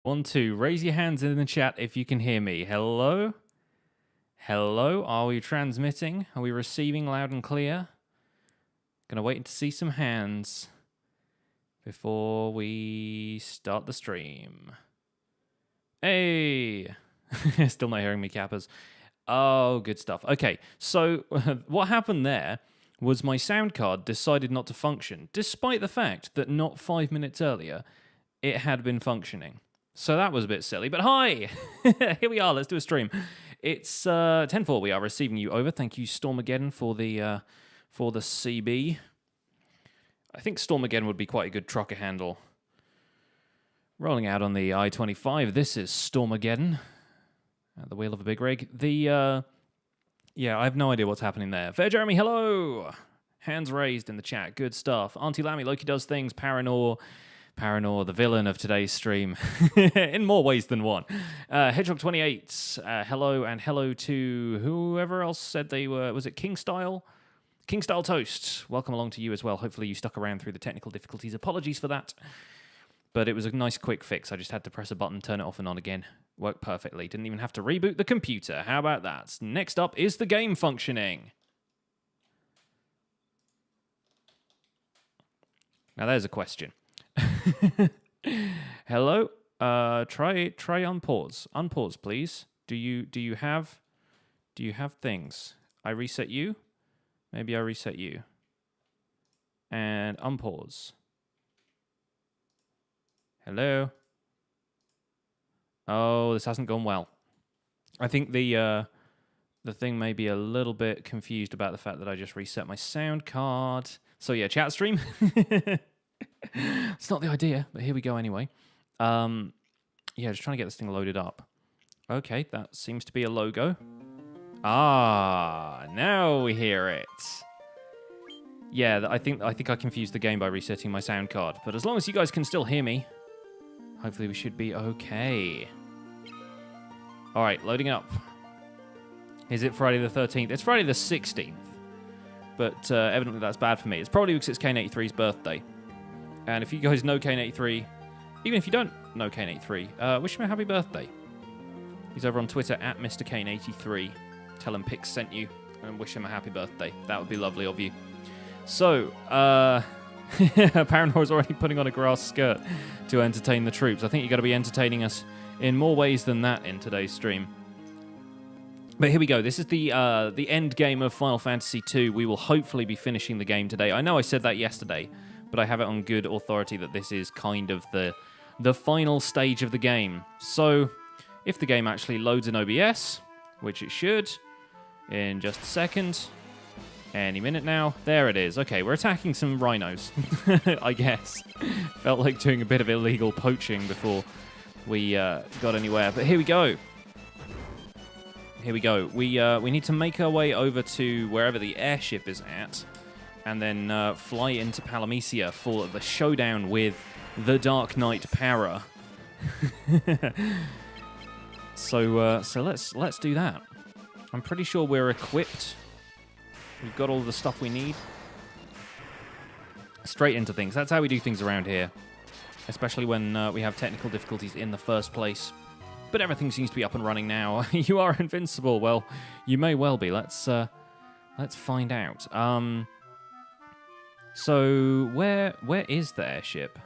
1, 2. Raise your hands in the chat if you can hear me. Hello? Hello? Are we transmitting? Are we receiving loud and clear? Gonna wait to see some hands before we start the stream. Hey! Still not hearing me, Kappas. Oh, good stuff. Okay, so what happened there was my sound card decided not to function, despite the fact that not 5 minutes earlier, it had been functioning. So that was a bit silly, but hi! Here we are, let's do a stream. It's 10-4, we are receiving you over. Thank you, Stormageddon, for the CB. I think Stormageddon would be quite a good trucker handle. Rolling out on the I-25, this is Stormageddon. At the wheel of a big rig. Yeah, I have no idea what's happening there. Fair Jeremy, hello! Hands raised in the chat, good stuff. Auntie Lammy, Loki does things, Paranor, the villain of today's stream, in more ways than one. Hedgehog28, hello, and hello to whoever else said they were, was it Kingstyle? Kingstyle Toast, welcome along to you as well. Hopefully you stuck around through the technical difficulties. Apologies for that. But it was a nice quick fix. I just had to press a button, turn it off and on again. Worked perfectly. Didn't even have to reboot the computer. How about that? Next up is the game functioning. Now there's a question. Hello? Try unpause. Unpause, please. Do you have things? I reset you? Maybe I reset you. And unpause. Hello? Oh, this hasn't gone well. I think the thing may be a little bit confused about the fact that I just reset my sound card. So yeah, chat stream. It's not the idea, but here we go anyway. Yeah, just trying to get this thing loaded up. Okay, that seems to be a logo. Ah, now we hear it. Yeah, I think I confused the game by resetting my sound card. But as long as you guys can still hear me, hopefully we should be okay. All right, loading up. Is it Friday the 13th? It's Friday the 16th. But evidently that's bad for me. It's probably because it's Kane83's birthday. And if you guys know Kane83, even if you don't know Kane83, wish him a happy birthday. He's over on Twitter at Mr. Kane83. Tell him Pix sent you and wish him a happy birthday. That would be lovely of you. So, Paranor's already putting on a grass skirt to entertain the troops. I think you've got to be entertaining us in more ways than that in today's stream. But here we go. This is the end game of Final Fantasy II. We will hopefully be finishing the game today. I know I said that yesterday, but I have it on good authority that this is kind of the final stage of the game. So, if the game actually loads in OBS, which it should, in just a second, any minute now, there it is. Okay, we're attacking some rhinos, I guess. Felt like doing a bit of illegal poaching before we got anywhere, but here we go. Here we go. We need to make our way over to wherever the airship is at, and then fly into Palamecia for the showdown with the Dark Knight Para. So let's do that. I'm pretty sure we're equipped. We've got all the stuff we need. Straight into things. That's how we do things around here, especially when we have technical difficulties in the first place. But everything seems to be up and running now. You are invincible. Well, you may well be. Let's find out. So where is the airship?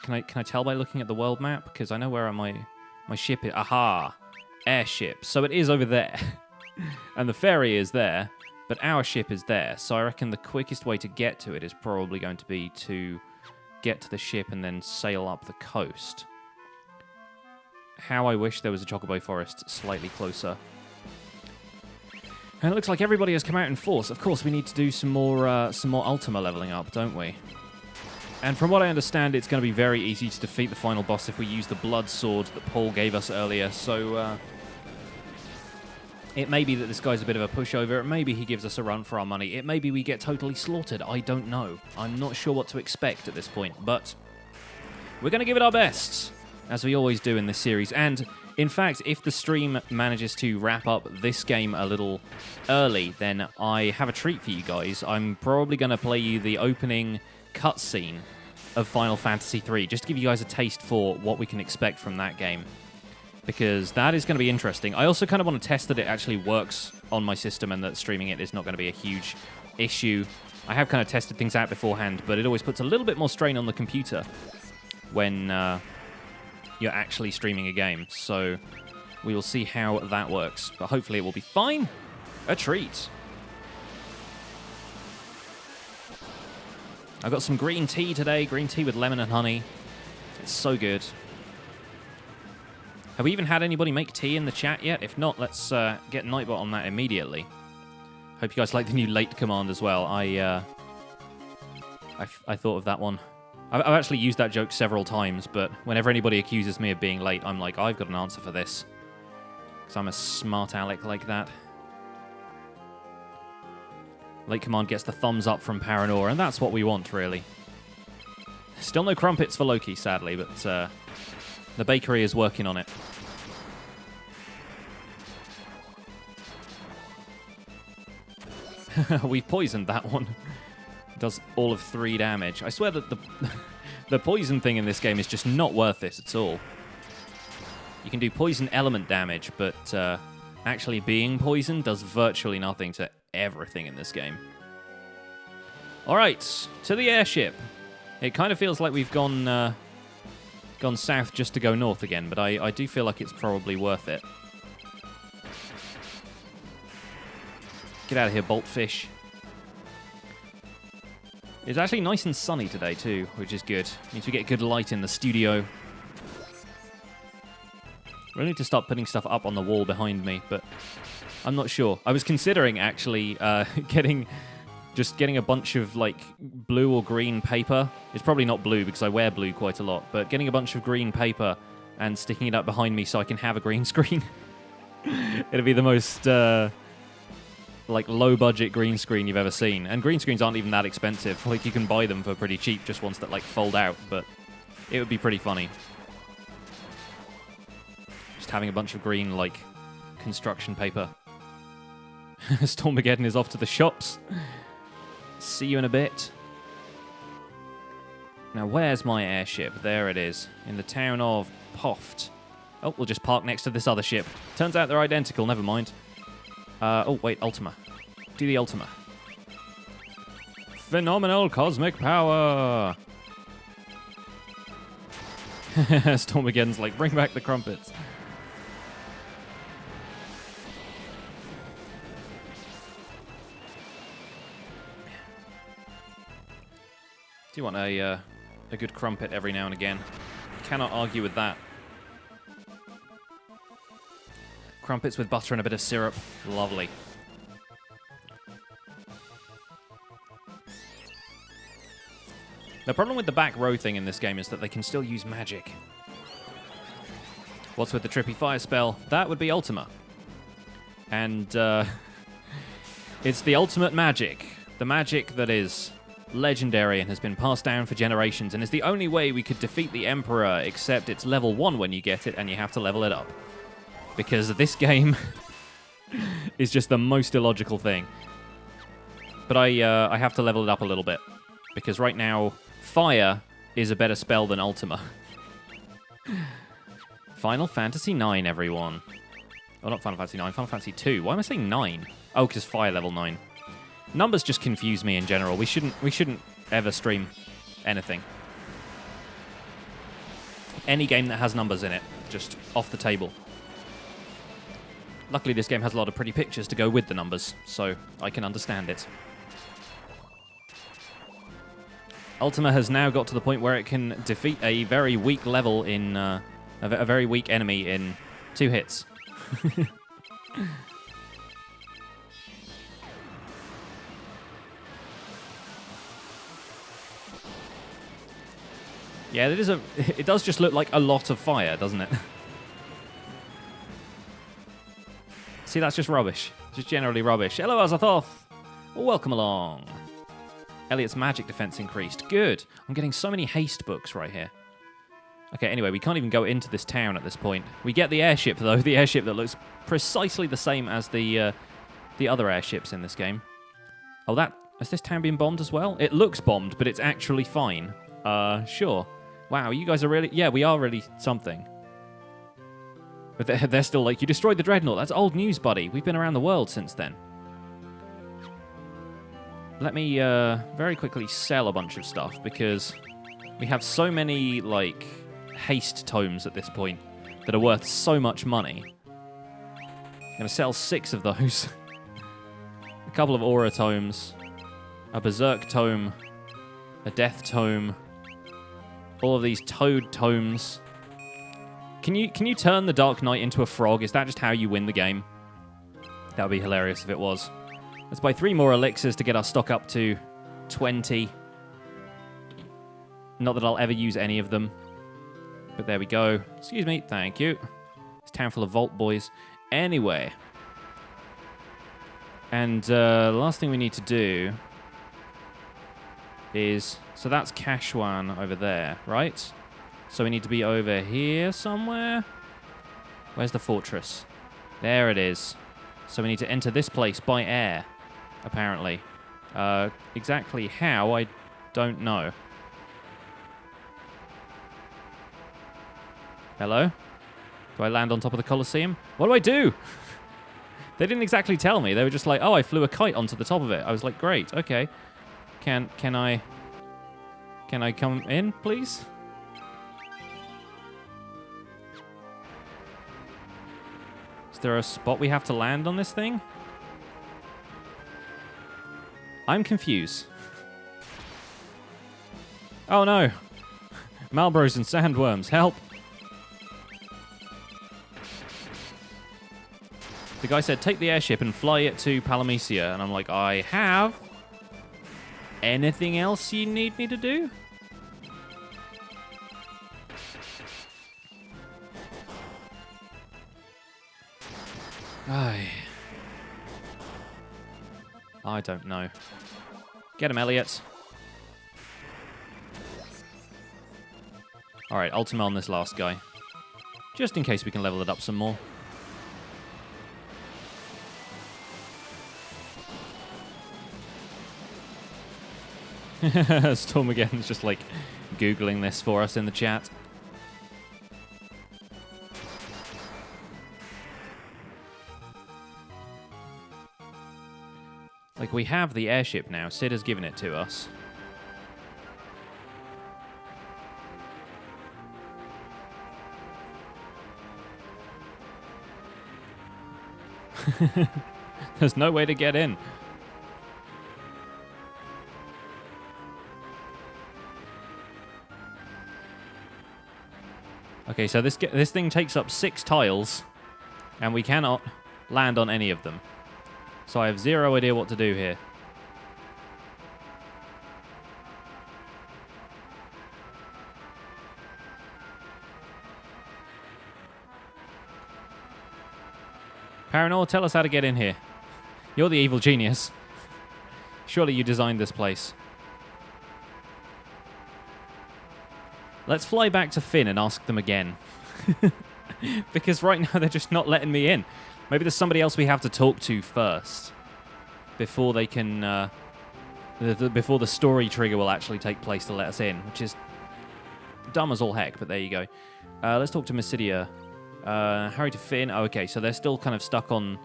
Can I tell by looking at the world map? Because I know where my ship is. Aha! Airship. So it is over there. And the ferry is there, but our ship is there. So I reckon the quickest way to get to it is probably going to be to get to the ship and then sail up the coast. How I wish there was a Chocobo Forest slightly closer. And it looks like everybody has come out in force. Of course, we need to do some more Ultima leveling up, don't we? And from what I understand, it's going to be very easy to defeat the final boss if we use the blood sword that Paul gave us earlier. So it may be that this guy's a bit of a pushover. Maybe he gives us a run for our money. It may be we get totally slaughtered. I don't know. I'm not sure what to expect at this point, but we're going to give it our best, as we always do in this series. And in fact, if the stream manages to wrap up this game a little early, then I have a treat for you guys. I'm probably going to play you the opening cutscene of Final Fantasy III, just to give you guys a taste for what we can expect from that game, because that is going to be interesting. I also kind of want to test that it actually works on my system and that streaming it is not going to be a huge issue. I have kind of tested things out beforehand, but it always puts a little bit more strain on the computer when you're actually streaming a game. So we will see how that works, but hopefully it will be fine. A treat. I got some green tea today, green tea with lemon and honey. It's so good. Have we even had anybody make tea in the chat yet? If not, let's get Nightbot on that immediately. Hope you guys like the new late command as well. I thought of that one. I've actually used that joke several times, but whenever anybody accuses me of being late, I'm like, I've got an answer for this. Because I'm a smart aleck like that. Late command gets the thumbs up from Paranor, and that's what we want, really. Still no crumpets for Loki, sadly, but the bakery is working on it. We've poisoned that one. It does all of 3 damage. I swear that the poison thing in this game is just not worth it at all. You can do poison element damage, but actually being poisoned does virtually nothing to everything in this game. Alright, to the airship. It kind of feels like we've gone south just to go north again, but I do feel like it's probably worth it. Get out of here, Boltfish. It's actually nice and sunny today too, which is good. Means we get good light in the studio. We need to start putting stuff up on the wall behind me, but I'm not sure. I was considering actually getting a bunch of like blue or green paper. It's probably not blue because I wear blue quite a lot, but getting a bunch of green paper and sticking it up behind me so I can have a green screen. It'll be the most like low-budget green screen you've ever seen. And green screens aren't even that expensive. Like, you can buy them for pretty cheap, just ones that like fold out, but it would be pretty funny. Just having a bunch of green, like, construction paper. Stormageddon is off to the shops. See you in a bit. Now, where's my airship? There it is, in the town of Poft. Oh, we'll just park next to this other ship. Turns out they're identical, never mind. Oh, wait, Ultima. Do the Ultima. Phenomenal cosmic power! Stormageddon's like, bring back the crumpets. Do you want a good crumpet every now and again? Cannot argue with that. Crumpets with butter and a bit of syrup. Lovely. The problem with the back row thing in this game is that they can still use magic. What's with the trippy fire spell? That would be Ultima. And it's the ultimate magic. The magic that is legendary and has been passed down for generations and is the only way we could defeat the Emperor, except it's level 1 when you get it and you have to level it up. Because this game is just the most illogical thing. But I have to level it up a little bit. Because right now, fire is a better spell than Ultima. Final Fantasy 9, everyone. Oh, not Final Fantasy 9, Final Fantasy 2. Why am I saying 9? Oh, because fire level 9. Numbers just confuse me in general. We shouldn't ever stream anything. Any game that has numbers in it, just off the table. Luckily, this game has a lot of pretty pictures to go with the numbers, so I can understand it. Ultima has now got to the point where it can defeat a very weak level in... a very weak enemy in 2 hits. Yeah, it does just look like a lot of fire, doesn't it? See, that's just rubbish. Just generally rubbish. Hello, Azathoth. Welcome along. Elliot's magic defense increased. Good. I'm getting so many haste books right here. Okay, anyway, we can't even go into this town at this point. We get the airship, though. The airship that looks precisely the same as the other airships in this game. Oh, has this town been bombed as well? It looks bombed, but it's actually fine. Sure. Wow, you guys are really... Yeah, we are really something. But they're still like, you destroyed the Dreadnought. That's old news, buddy. We've been around the world since then. Let me very quickly sell a bunch of stuff, because we have so many, like, haste tomes at this point that are worth so much money. I'm going to sell 6 of those. A couple of Aura tomes. A Berserk tome. A Death tome. All of these Toad tomes. Can you turn the Dark Knight into a frog? Is that just how you win the game? That would be hilarious if it was. Let's buy 3 more elixirs to get our stock up to 20. Not that I'll ever use any of them. But there we go. Excuse me. Thank you. It's town full of Vault boys. Anyway. And the last thing we need to do is... So that's Kashwan over there, right? So we need to be over here somewhere. Where's the fortress? There it is. So we need to enter this place by air, apparently. Exactly how, I don't know. Hello? Do I land on top of the Colosseum? What do I do? They didn't exactly tell me. They were just like, oh, I flew a kite onto the top of it. I was like, great, okay. Can I come in, please? Is there a spot we have to land on this thing? I'm confused. Oh no. Malbros and sandworms, help. The guy said, take the airship and fly it to Palamecia. And I'm like, I have. Anything else you need me to do? I don't know. Get him, Elliot. Alright, Ultima on this last guy. Just in case we can level it up some more. Stormageddon's just like Googling this for us in the chat. Like, we have the airship now. Sid has given it to us. There's no way to get in. Okay, so this thing takes up 6 tiles, and we cannot land on any of them. So I have zero idea what to do here. Paranor, tell us how to get in here. You're the evil genius. Surely you designed this place. Let's fly back to Finn and ask them again. Because right now they're just not letting me in. Maybe there's somebody else we have to talk to first. Before they can... before the story trigger will actually take place to let us in. Which is dumb as all heck, but there you go. Let's talk to Mysidia. Hurry to Finn. Oh, okay, so they're still kind of stuck on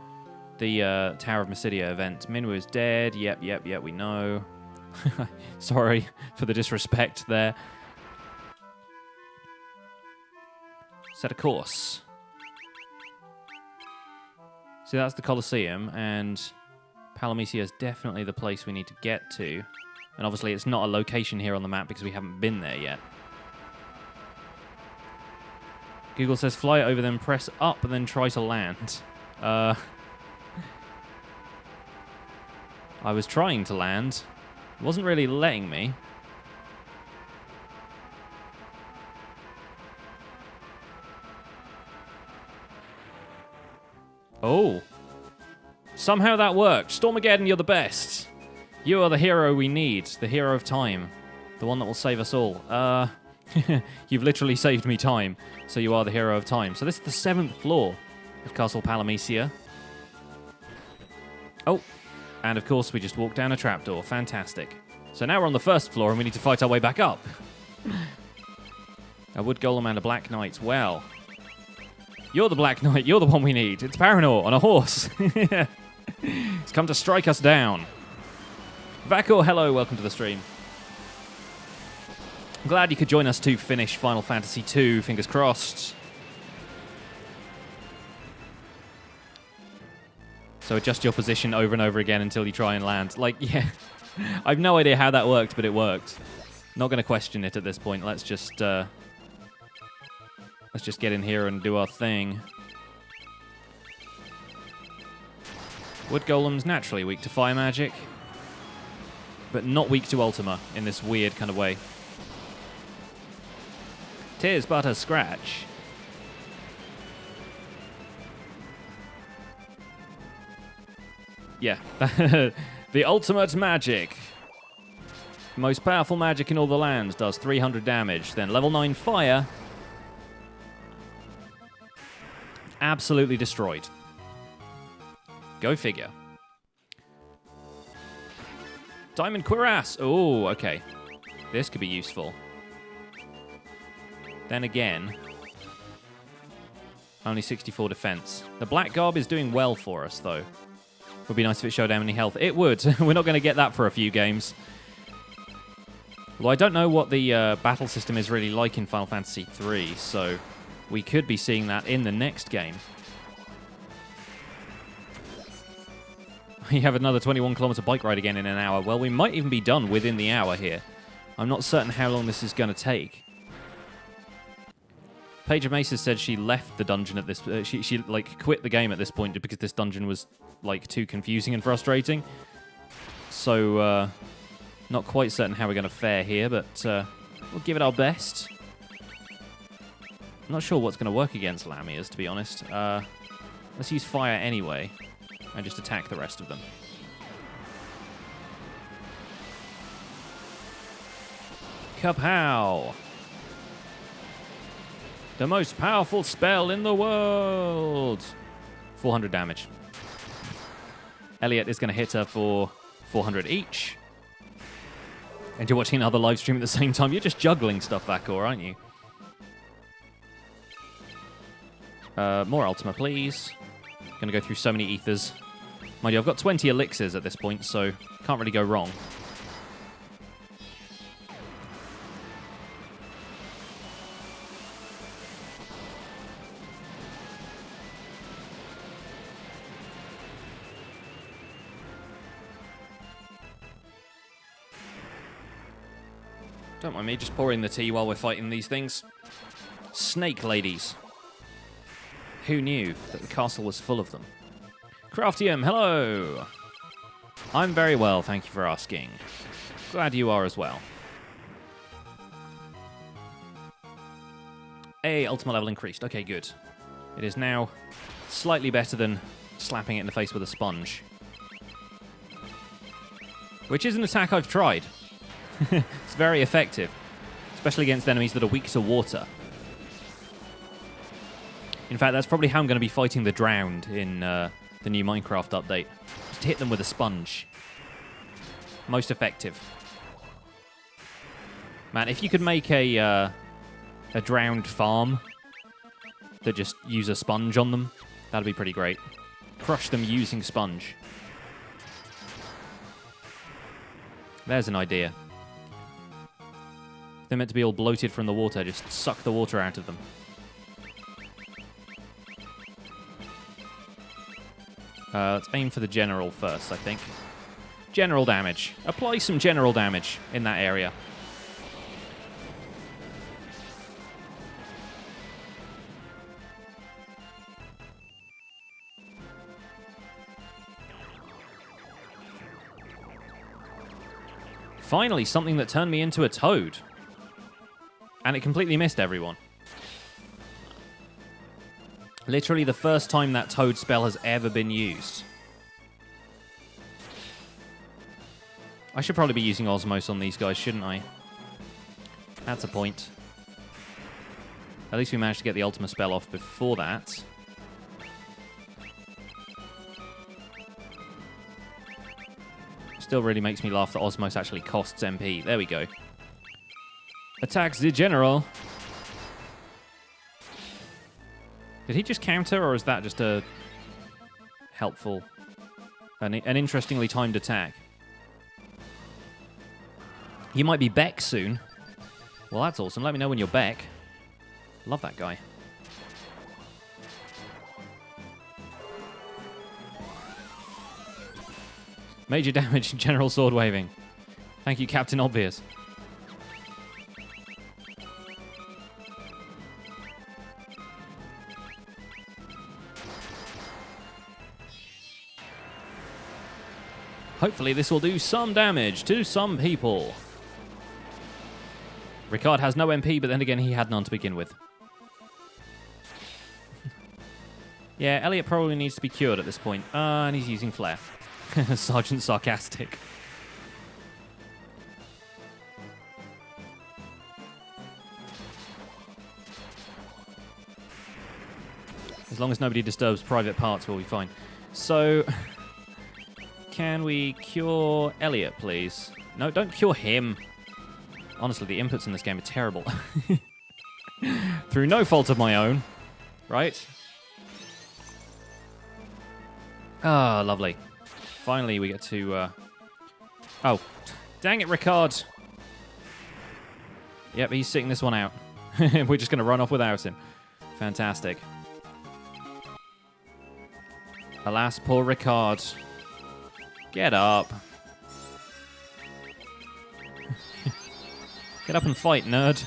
the Tower of Mysidia event. Minwu is dead. Yep, we know. Sorry for the disrespect there. Set a course. So that's the Colosseum, and Palamecia is definitely the place we need to get to. And obviously it's not a location here on the map because we haven't been there yet. Google says fly over, then press up, and then try to land. I was trying to land. It wasn't really letting me. Oh. Somehow that worked. Stormageddon, you're the best. You are the hero we need. The hero of time. The one that will save us all. You've literally saved me time. So you are the hero of time. So this is the 7th floor of Castle Palamecia. Oh. And of course we just walked down a trapdoor. Fantastic. So now we're on the 1st floor and we need to fight our way back up. A Wood Golem and a Black Knight. Well, you're the Black Knight. You're the one we need. It's Paranor on a horse. He's come to strike us down. Vakor, hello. Welcome to the stream. I'm glad you could join us to finish Final Fantasy II. Fingers crossed. So adjust your position over and over again until you try and land. Like, yeah. I have no idea how that worked, but it worked. Not going to question it at this point. Let's just get in here and do our thing. Wood Golem's naturally weak to fire magic, but not weak to Ultima in this weird kind of way. Tears but a scratch. Yeah. The ultimate magic. Most powerful magic in all the lands does 300 damage. Then level 9 fire. Absolutely destroyed. Go figure. Diamond Cuirass. Oh, okay. This could be useful. Then again, only 64 defense. The Black Garb is doing well for us, though. Would be nice if it showed how many health. It would. We're not going to get that for a few games. Well, I don't know what the battle system is really like in Final Fantasy III, so we could be seeing that in the next game. We have another 21-kilometer bike ride again in an hour. Well, we might even be done within the hour here. I'm not certain how long this is going to take. Paige Mesa said she left the dungeon at this... she like, quit the game at this point because this dungeon was, like, too confusing and frustrating. So, not quite certain how we're going to fare here, but we'll give it our best. I'm not sure what's going to work against Lamias, to be honest. Let's use fire anyway, and just attack the rest of them. Kapow! The most powerful spell in the world! 400 damage. Elliot is going to hit her for 400 each. And you're watching another live stream at the same time. You're just juggling stuff, Vakor, aren't you? More Ultima, please. Going to go through so many ethers. Mind you, I've got 20 elixirs at this point, so can't really go wrong. Don't mind me just pouring the tea while we're fighting these things. Snake ladies. Who knew that the castle was full of them? Craftium, hello! I'm very well, thank you for asking. Glad you are as well. Hey, Ultima level increased. Okay, good. It is now slightly better than slapping it in the face with a sponge. Which is an attack I've tried. It's very effective, especially against enemies that are weak to water. In fact, that's probably how I'm going to be fighting the drowned in the new Minecraft update. Just hit them with a sponge. Most effective. Man, if you could make a drowned farm that just use a sponge on them, that'd be pretty great. Crush them using sponge. There's an idea. They're meant to be all bloated from the water. Just suck the water out of them. Let's aim for the general first, I think. General damage. Apply some general damage in that area. Finally, something that turned me into a toad. And it completely missed everyone. Literally the first time that toad spell has ever been used. I should probably be using Osmos on these guys, shouldn't I? That's a point. At least we managed to get the Ultima spell off before that. Still really makes me laugh that Osmos actually costs MP. There we go. Attack the general. Did he just counter, or is that just a helpful, an interestingly timed attack? You might be Beck soon. Well, that's awesome. Let me know when you're Beck. Love that guy. Major damage, general sword waving. Thank you, Captain Obvious. Hopefully this will do some damage to some people. Ricard has no MP, but then again, he had none to begin with. Yeah, Elliot probably needs to be cured at this point. And he's using Flare. Sergeant Sarcastic. As long as nobody disturbs private parts, we'll be fine. So, can we cure Elliot, please? No, don't cure him. Honestly, the inputs in this game are terrible. Through no fault of my own. Right? Ah, lovely. Finally, we get to... Oh, dang it, Ricard. Yep, he's sitting this one out. We're just going to run off without him. Fantastic. Alas, poor Ricard. Get up. Get up and fight, nerd.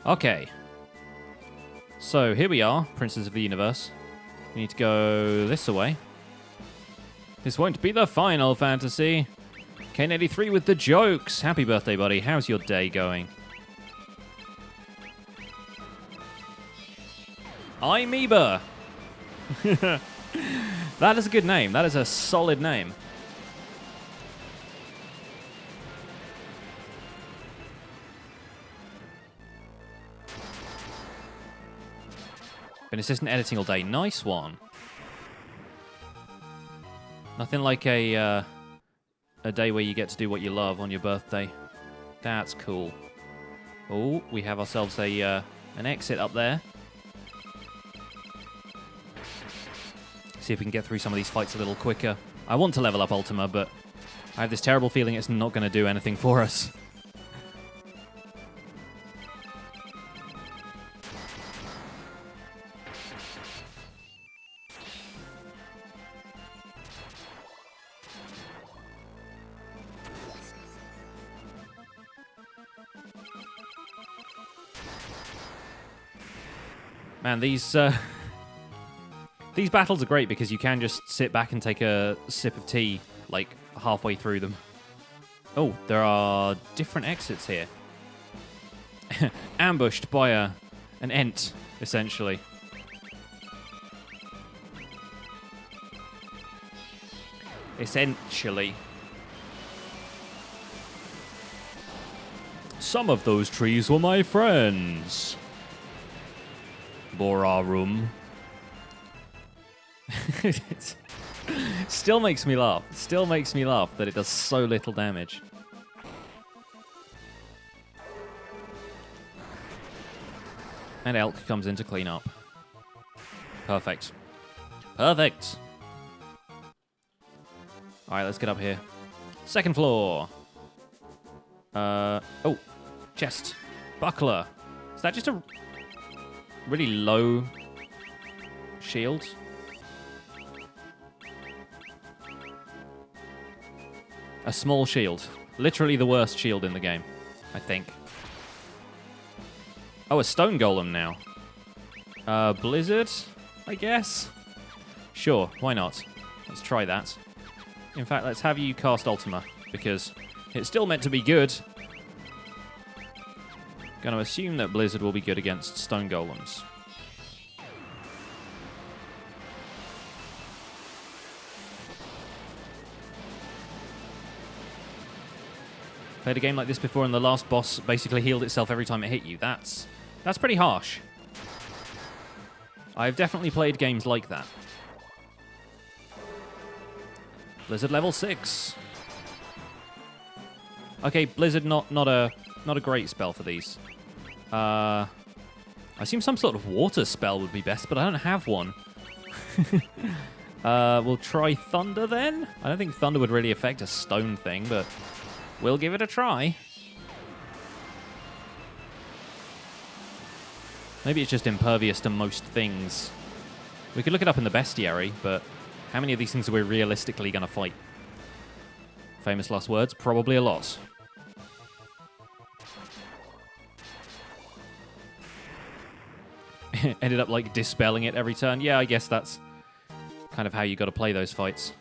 Okay. So, here we are, Princes of the Universe. We need to go this way. This won't be the final fantasy. K83 with the jokes. Happy birthday, buddy. How's your day going? Amoeba. That is a good name. That is a solid name. Been assistant editing all day. Nice one. Nothing like a day where you get to do what you love on your birthday. That's cool. Oh, we have ourselves a an exit up there. See if we can get through some of these fights a little quicker. I want to level up Ultima, but I have this terrible feeling it's not going to do anything for us. Man, these battles are great because you can just sit back and take a sip of tea, like, halfway through them. Oh, there are different exits here. Ambushed by an Ent, essentially. Essentially. Some of those trees were my friends. Borarum. It still makes me laugh. Still makes me laugh that it does so little damage. And Elk comes in to clean up. Perfect. Perfect. Alright, let's get up here. Second floor. Oh, chest. Buckler. Is that just a really low shield? A small shield. Literally the worst shield in the game, I think. Oh, a stone golem now. Blizzard, I guess? Sure, why not? Let's try that. In fact, let's have you cast Ultima, because it's still meant to be good. Gonna assume that Blizzard will be good against stone golems. Played a game like this before and the last boss basically healed itself every time it hit you. That's pretty harsh. I've definitely played games like that. Blizzard level 6. Okay, Blizzard not a great spell for these. I assume some sort of water spell would be best, but I don't have one. We'll try thunder then. I don't think thunder would really affect a stone thing, but we'll give it a try. Maybe it's just impervious to most things. We could look it up in the bestiary, but how many of these things are we realistically going to fight? Famous last words, probably a lot. Ended up, like, dispelling it every turn. Yeah, I guess that's kind of how you got to play those fights.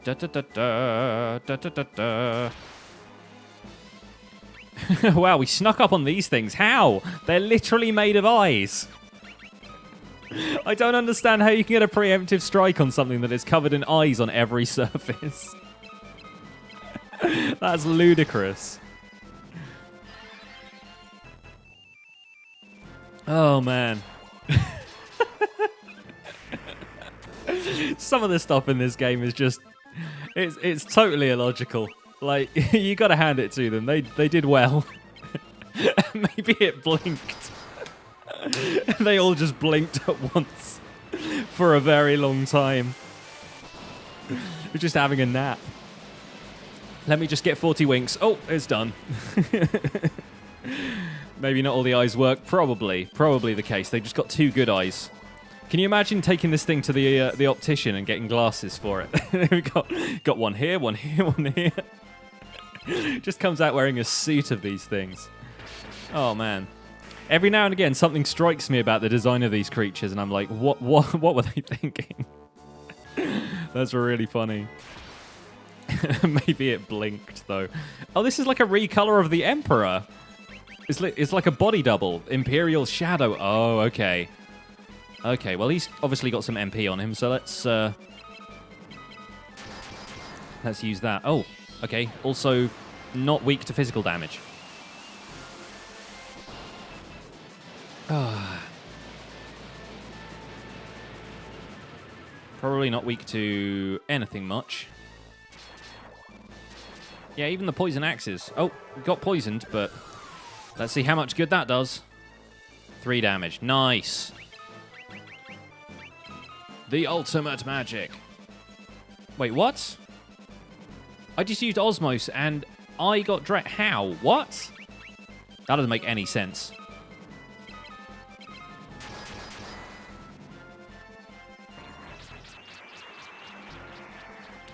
Da, da, da, da, da, da, da, da. Wow, we snuck up on these things. How? They're literally made of eyes. I don't understand how you can get a preemptive strike on something that is covered in eyes on every surface. That's ludicrous. Oh, man. Some of the stuff in this game is just... It's totally illogical. Like, you got to hand it to them. They did well. Maybe it blinked. They all just blinked at once for a very long time. We're just having a nap. Let me just get 40 winks. Oh, it's done. Maybe not all the eyes work. Probably the case. They just got 2 good eyes. Can you imagine taking this thing to the optician and getting glasses for it? We've got one here, one here, one here. Just comes out wearing a suit of these things. Oh, man. Every now and again, something strikes me about the design of these creatures, and I'm like, what were they thinking? That's really funny. Maybe it blinked, though. Oh, this is like a recolor of the Emperor. It's like a body double. Imperial Shadow. Oh, okay. Okay, well, he's obviously got some MP on him, so let's use that. Oh, okay. Also, not weak to physical damage. Probably not weak to anything much. Yeah, even the poison axes. Oh, got poisoned, but let's see how much good that does. 3 damage. Nice. The ultimate magic. Wait, what? I just used Osmos and I got How? What? That doesn't make any sense.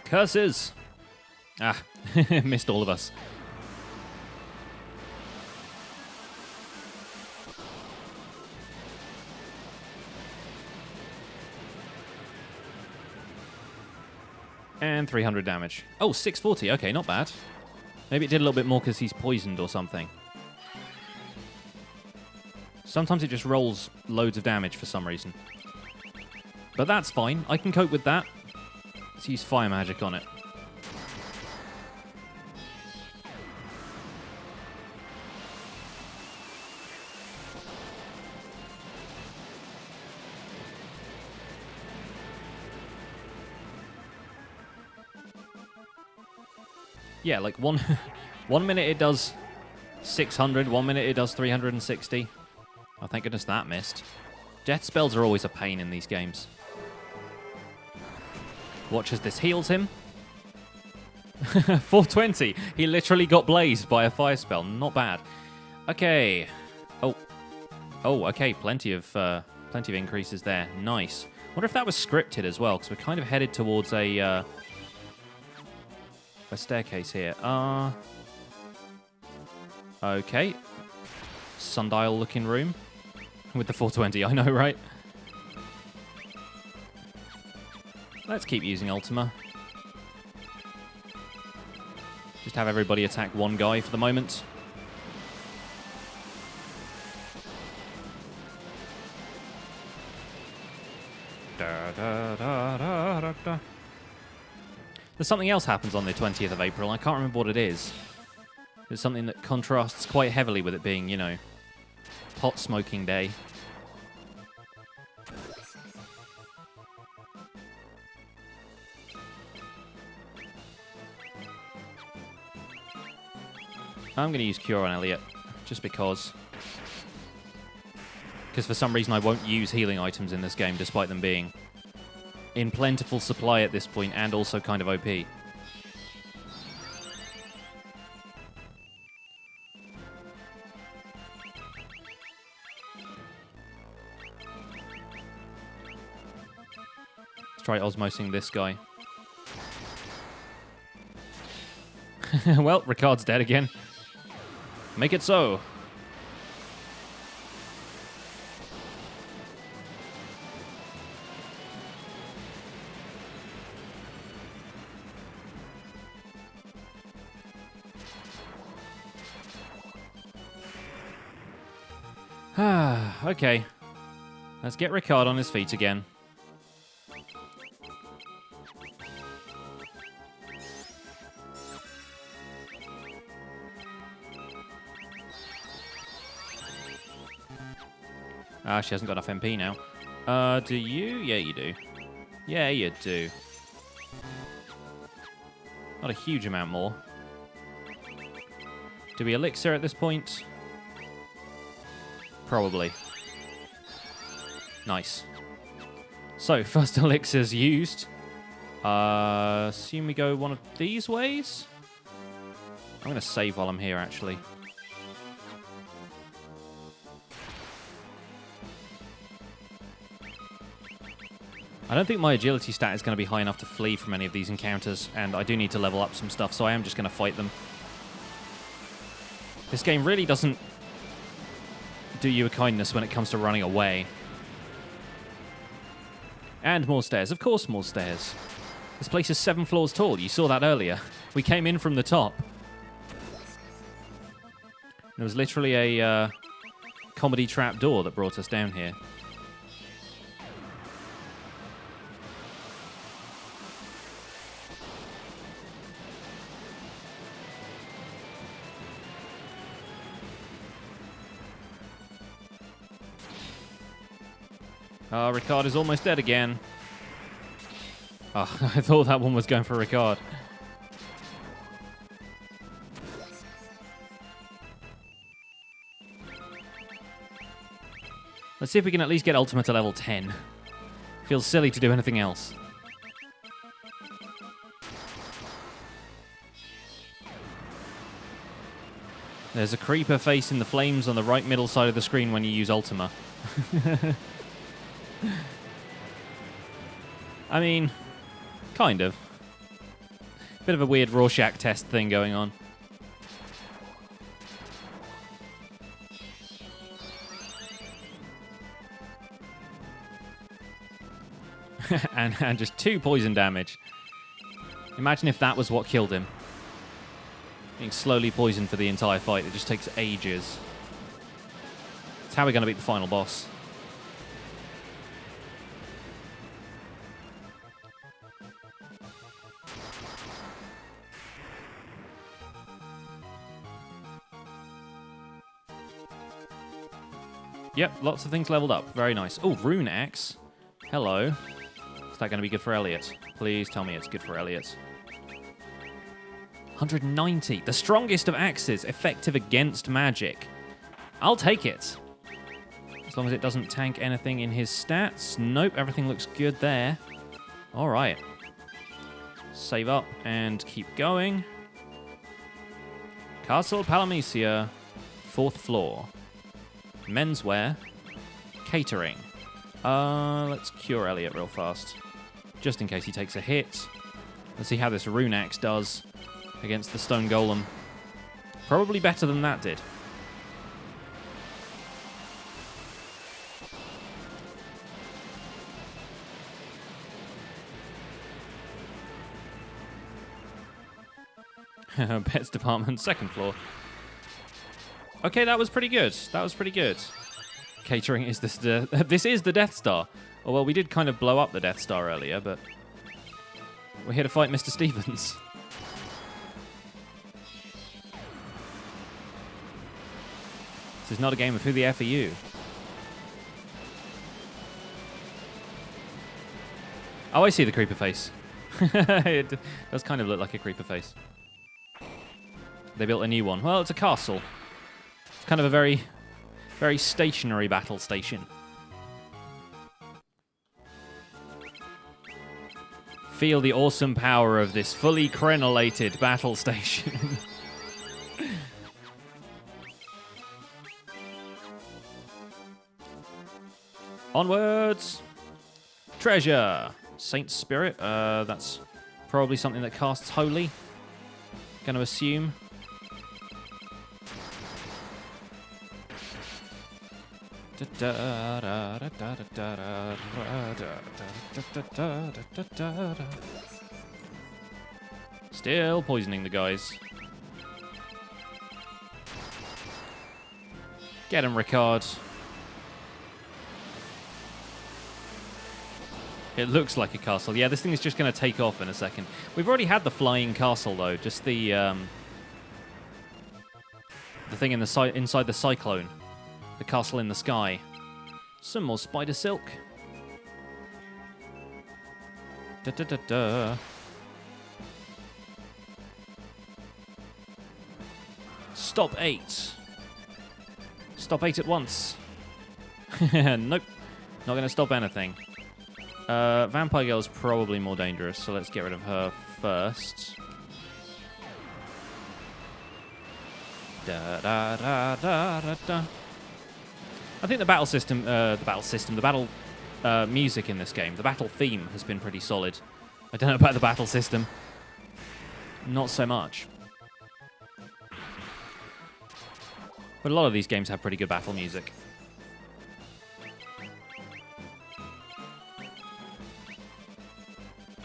Curses. Ah, missed all of us. And 300 damage. Oh, 640. Okay, not bad. Maybe it did a little bit more because he's poisoned or something. Sometimes it just rolls loads of damage for some reason. But that's fine. I can cope with that. Let's use fire magic on it. Yeah, like one minute it does 600, 1 minute it does 360. Oh, thank goodness that missed. Death spells are always a pain in these games. Watch as this heals him. 420. He literally got blazed by a fire spell. Not bad. Okay. Oh, okay. Plenty of increases there. Nice. Wonder if that was scripted as well, because we're kind of headed towards a staircase here. Okay. Sundial looking room. With the 420, I know, right? Let's keep using Ultima. Just have everybody attack one guy for the moment. Da, da, da, da, da, da. There's something else happens on the 20th of April. I can't remember what it is. It's something that contrasts quite heavily with it being, you know, pot smoking day. I'm going to use Cure on Elliot, just because. Because for some reason I won't use healing items in this game, despite them being in plentiful supply at this point and also kind of OP. Let's try osmosing this guy. Well, Ricard's dead again. Make it so. Okay. Let's get Ricard on his feet again. Ah, she hasn't got enough MP now. Do you? Yeah, you do. Yeah, you do. Not a huge amount more. Do we elixir at this point? Probably. Nice. So, first elixir's used. Assume we go one of these ways? I'm going to save while I'm here, actually. I don't think my agility stat is going to be high enough to flee from any of these encounters, and I do need to level up some stuff, so I am just going to fight them. This game really doesn't do you a kindness when it comes to running away. And more stairs. Of course, more stairs. This place is 7 floors tall. You saw that earlier. We came in from the top. There was literally a comedy trap door that brought us down here. Ricard is almost dead again. Oh, I thought that one was going for Ricard. Let's see if we can at least get Ultima to level 10. Feels silly to do anything else. There's a creeper face in the flames on the right middle side of the screen when you use Ultima. I mean, kind of. Bit of a weird Rorschach test thing going on. and just 2 poison damage. Imagine if that was what killed him. Being slowly poisoned for the entire fight. It just takes ages. It's how we're going to beat the final boss. Yep, lots of things leveled up. Very nice. Oh, Rune Axe. Hello. Is that going to be good for Elliot? Please tell me it's good for Elliot. 190. The strongest of axes, effective against magic. I'll take it. As long as it doesn't tank anything in his stats. Nope, everything looks good there. All right. Save up and keep going. Castle Palamecia, 4th floor. Menswear. Catering. Let's cure Elliot real fast. Just in case he takes a hit. Let's see how this Rune Axe does against the Stone Golem. Probably better than that did. Pets department, 2nd floor. Okay, that was pretty good. That was pretty good. Catering is this this is the Death Star. Oh, well, we did kind of blow up the Death Star earlier, but we're here to fight Mr. Stevens. This is not a game of who the F are you. Oh, I see the creeper face. It does kind of look like a creeper face. They built a new one. Well, it's a castle. It's kind of a very Very stationary battle station. Feel the awesome power of this fully crenellated battle station. Onwards! Treasure! Saint Spirit. That's probably something that casts Holy. Gonna assume. Still poisoning the guys. Get him, Ricard. It looks like a castle. Yeah, this thing is just going to take off in a second. We've already had the flying castle, though. Just the thing in the inside the cyclone. The castle in the sky. Some more spider silk. Da da da da. Stop 8. Stop 8 at once. Nope. Not going to stop anything. Vampire Girl's probably more dangerous, so let's get rid of her first. Da da da da da da. I think the battle music in this game, the battle theme has been pretty solid. I don't know about the battle system. Not so much. But a lot of these games have pretty good battle music.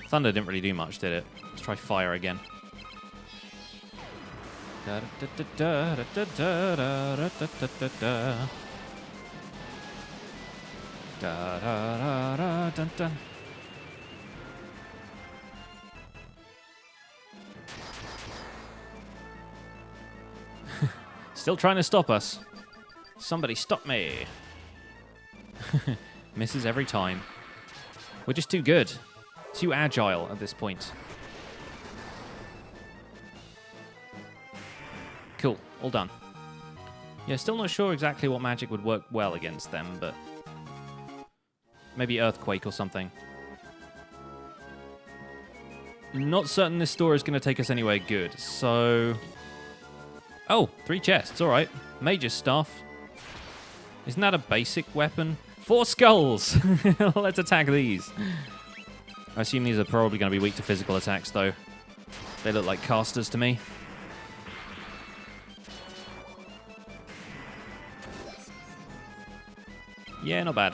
Thunder didn't really do much, did it? Let's try fire again. Still trying to stop us. Somebody stop me. Misses every time. We're just too good. Too agile at this point. Cool. All done. Yeah, still not sure exactly what magic would work well against them, but maybe Earthquake or something. Not certain this store is going to take us anywhere good, so... Oh, 3 chests, alright. Major stuff. Isn't that a basic weapon? 4 skulls! Let's attack these. I assume these are probably going to be weak to physical attacks, though. They look like casters to me. Yeah, not bad.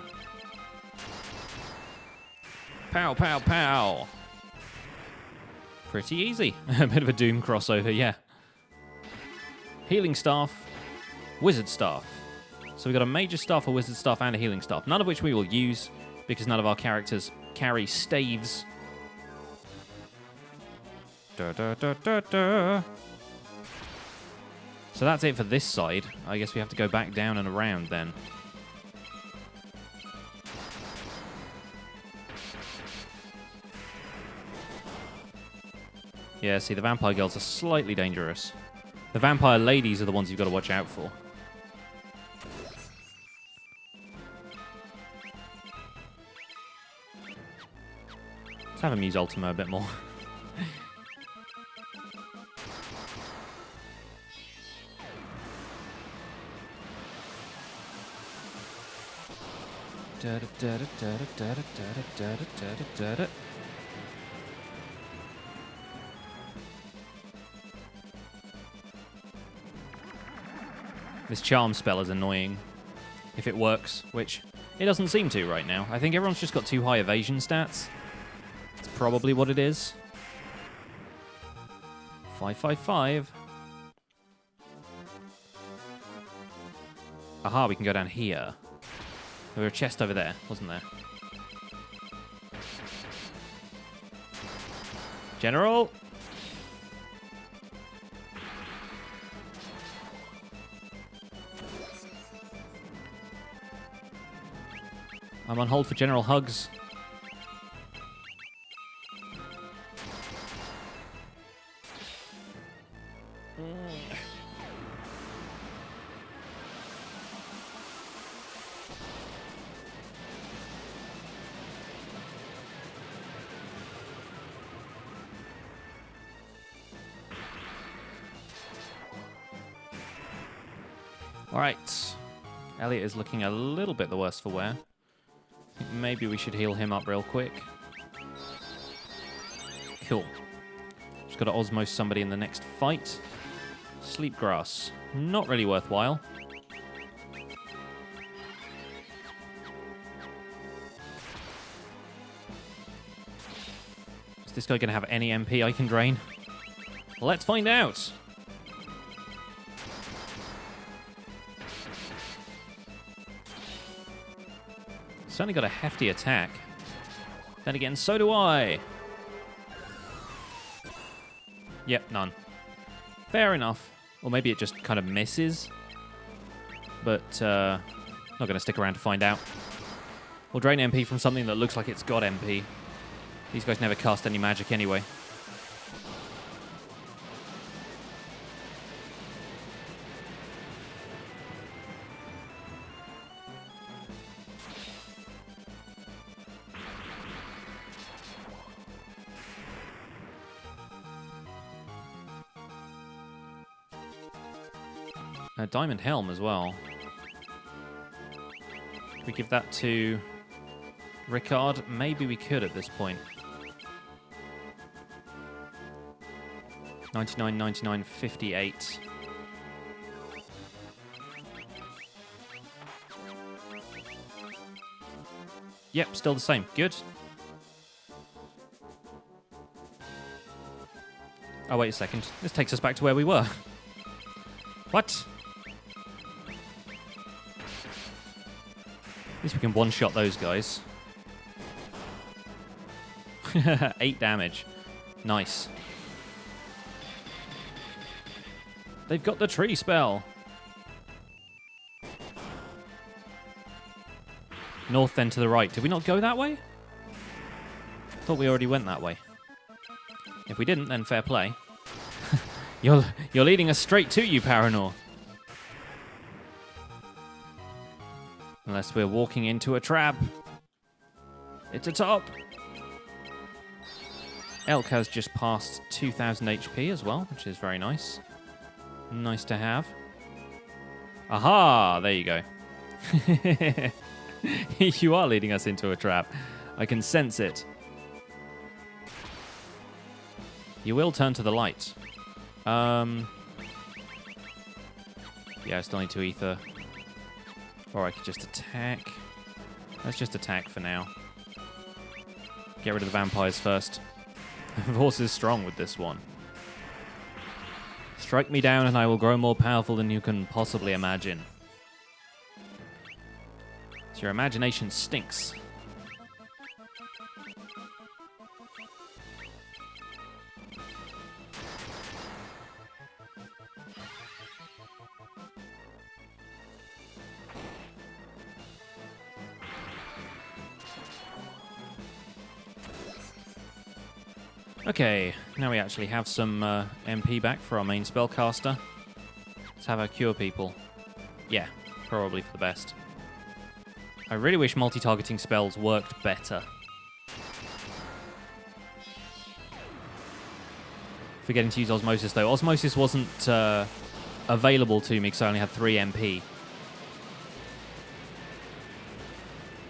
Pow, pow, pow. Pretty easy. A bit of a Doom crossover, yeah. Healing Staff. Wizard Staff. So we've got a Major Staff, a Wizard Staff, and a Healing Staff. None of which we will use, because none of our characters carry staves. Da, da, da, da, da. So that's it for this side. I guess we have to go back down and around then. Yeah, see, the vampire girls are slightly dangerous. The vampire ladies are the ones you've got to watch out for. Let's have him use Ultima a bit more. This charm spell is annoying. If it works, which it doesn't seem to right now. I think everyone's just got too high evasion stats. That's probably what it is. 555. Aha, we can go down here. There was a chest over there, wasn't there? General! I'm on hold for General Hugs. All right. Elliot is looking a little bit the worse for wear. I think maybe we should heal him up real quick. Cool. Just got to osmose somebody in the next fight. Sleep grass. Not really worthwhile. Is this guy going to have any MP I can drain? Let's find out. Certainly got a hefty attack. Then again, so do I. Yep, none. Fair enough. Or maybe it just kind of misses. But, not going to stick around to find out. We'll drain MP from something that looks like it's got MP. These guys never cast any magic anyway. A Diamond Helm as well. Can we give that to Ricard? Maybe we could at this point. 99, 99, 58. Yep, still the same. Good. Oh, wait a second. This takes us back to where we were. What? At least we can one-shot those guys. 8 damage. Nice. They've got the tree spell. North then to the right. Did we not go that way? Thought we already went that way. If we didn't, then fair play. You're leading us straight to you, Paranor. Unless we're walking into a trap. It's a top. Elk has just passed 2,000 HP as well, which is very nice. Nice to have. Aha! There you go. You are leading us into a trap. I can sense it. You will turn to the light. Yeah, I still need to ether. Or I could just attack. Let's just attack for now. Get rid of the vampires first. The force is strong with this one. Strike me down and I will grow more powerful than you can possibly imagine. So your imagination stinks. Okay, now we actually have some MP back for our main spellcaster. Let's have her cure people. Yeah, probably for the best. I really wish multi-targeting spells worked better. Forgetting to use Osmosis, though. Osmosis wasn't available to me because I only had 3 MP.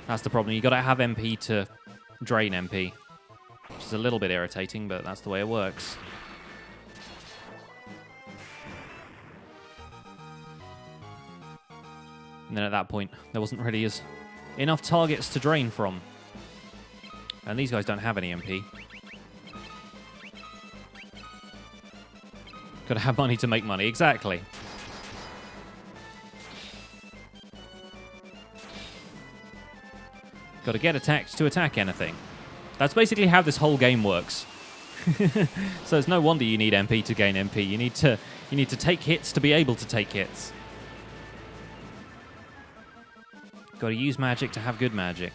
That's the problem. You got to have MP to drain MP. Which is a little bit irritating, but that's the way it works. And then at that point, there wasn't really enough targets to drain from. And these guys don't have any MP. Gotta have money to make money, exactly. Gotta get attacked to attack anything. That's basically how this whole game works. So it's no wonder you need MP to gain MP. You need to take hits to be able to take hits. Got to use magic to have good magic.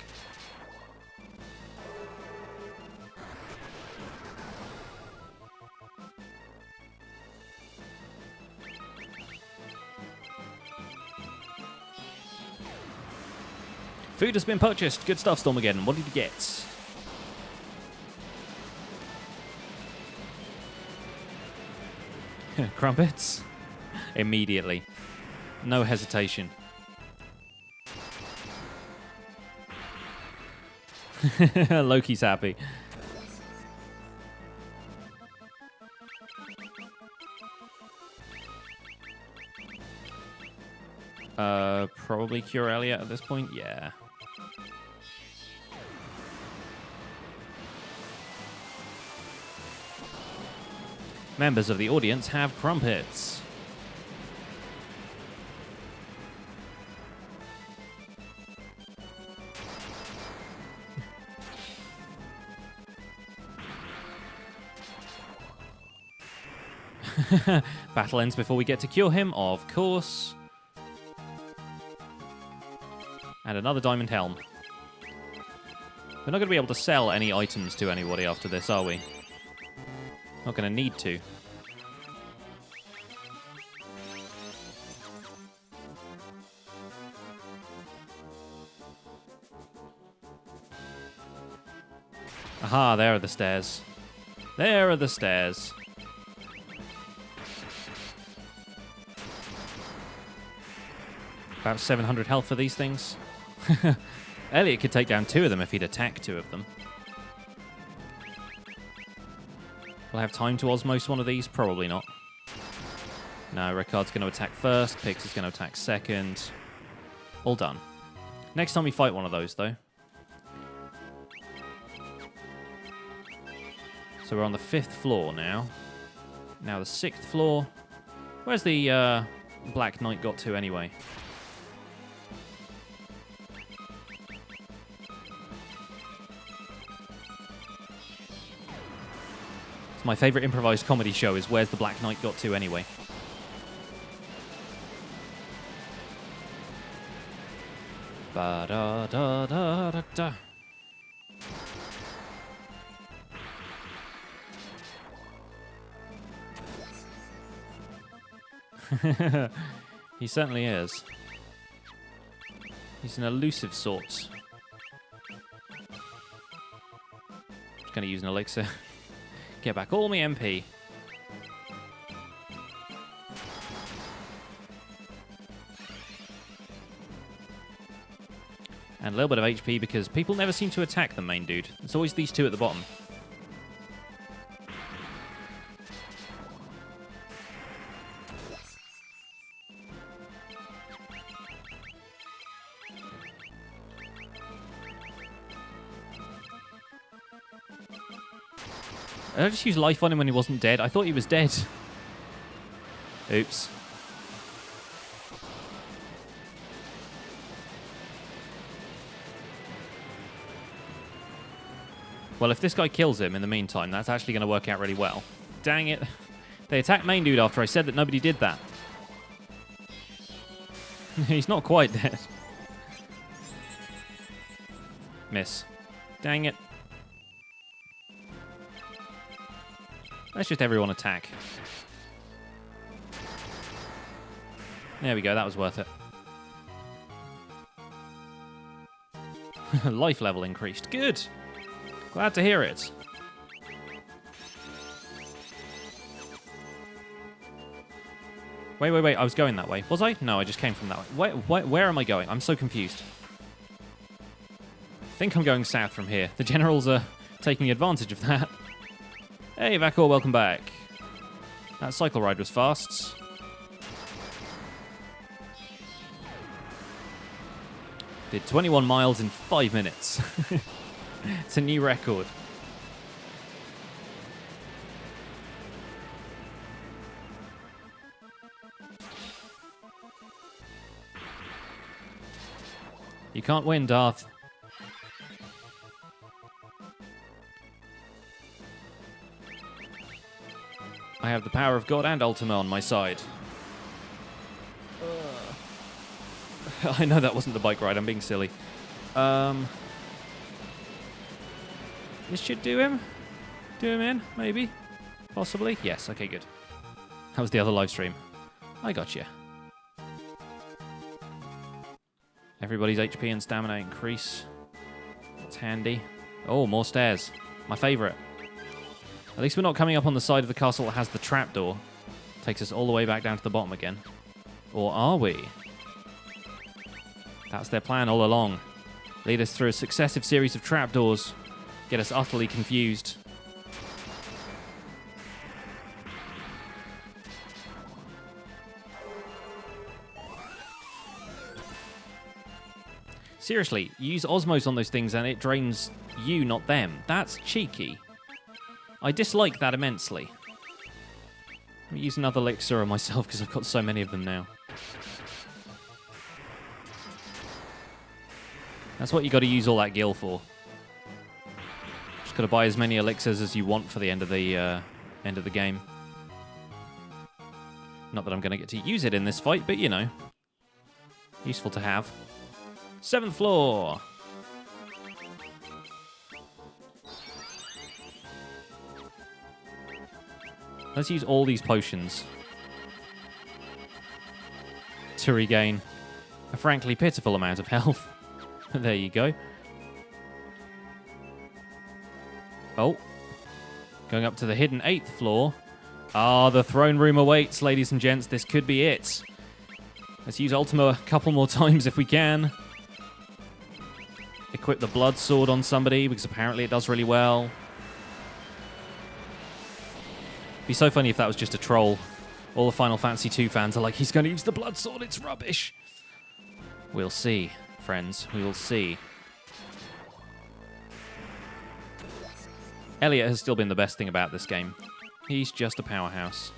Food has been purchased. Good stuff, Stormageddon. What did you get? Crumpets? Immediately. No hesitation. Loki's happy. Probably cure Elliot at this point. Yeah. Members of the audience have crumpets. Battle ends before we get to cure him, of course. And another diamond helm. We're not going to be able to sell any items to anybody after this, are we? Not going to need to. Aha, there are the stairs. There are the stairs. About 700 health for these things. Elliot could take down 2 of them if he'd attack 2 of them. Will I have time to osmose one of these? Probably not. No, Ricard's going to attack first. Pix is going to attack second. All done. Next time we fight one of those, though. So we're on the 5th floor now. Now the 6th floor. Where's the Black Knight got to anyway? It's my favourite improvised comedy show is Where's the Black Knight Got To Anyway? Ba-da-da-da-da-da. He certainly is. He's an elusive sort. Just going to use an elixir. Get back all my MP. And a little bit of HP because people never seem to attack the main dude. It's always these 2 at the bottom. Did I just use life on him when he wasn't dead? I thought he was dead. Oops. Well, if this guy kills him in the meantime, that's actually going to work out really well. Dang it. They attacked main dude after I said that nobody did that. He's not quite dead. Miss. Dang it. Let's just everyone attack. There we go, that was worth it. Life level increased. Good. Glad to hear it. Wait. I was going that way. Was I? No, I just came from that way. Where am I going? I'm so confused. I think I'm going south from here. The generals are taking advantage of that. Hey, Vakor, welcome back. That cycle ride was fast. Did 21 miles in 5 minutes. It's a new record. You can't win, Darth. I have the power of God and Ultima on my side. I know that wasn't the bike ride. I'm being silly. This should do him. Do him in, maybe. Possibly. Yes, okay, good. That was the other live stream. I got you. Everybody's HP and stamina increase. That's handy. Oh, more stairs. My favourite. At least we're not coming up on the side of the castle that has the trapdoor. Takes us all the way back down to the bottom again. Or are we? That's their plan all along. Lead us through a successive series of trapdoors. Get us utterly confused. Seriously, use osmos on those things and it drains you, not them. That's cheeky. I dislike that immensely. Let me use another elixir on myself because I've got so many of them now. That's what you got to use all that gil for. Just got to buy as many elixirs as you want for the end of the game. Not that I'm going to get to use it in this fight, but you know, useful to have. 7th floor. Let's use all these potions to regain a frankly pitiful amount of health. There you go. Oh. Going up to the hidden 8th floor. Ah, the throne room awaits, ladies and gents. This could be it. Let's use Ultima a couple more times if we can. Equip the blood sword on somebody, because apparently it does really well. Be so funny if that was just a troll. All the Final Fantasy II fans are like, he's going to use the blood sword, it's rubbish. We'll see, friends. We will see. Elliot has still been the best thing about this game. He's just a powerhouse.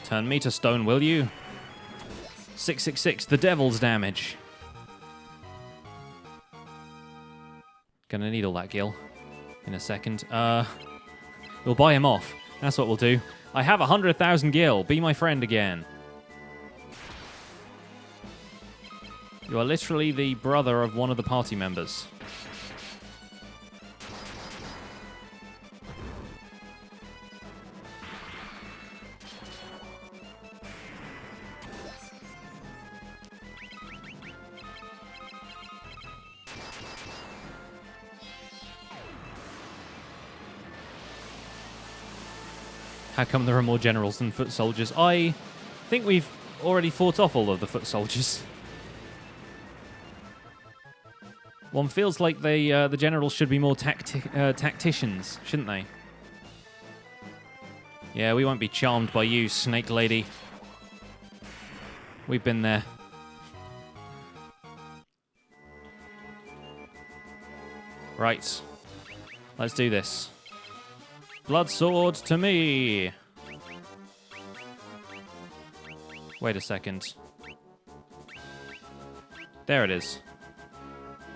Turn me to stone, will you? 666, the devil's damage. Gonna need all that gil in a second. We'll buy him off. That's what we'll do. I have 100,000 gil. Be my friend again. You are literally the brother of one of the party members. How come there are more generals than foot soldiers? I think we've already fought off all of the foot soldiers. One feels like the generals should be more tacticians, shouldn't they? Yeah, we won't be charmed by you, snake lady. We've been there. Right. Let's do this. Blood sword to me. Wait a second. There it is.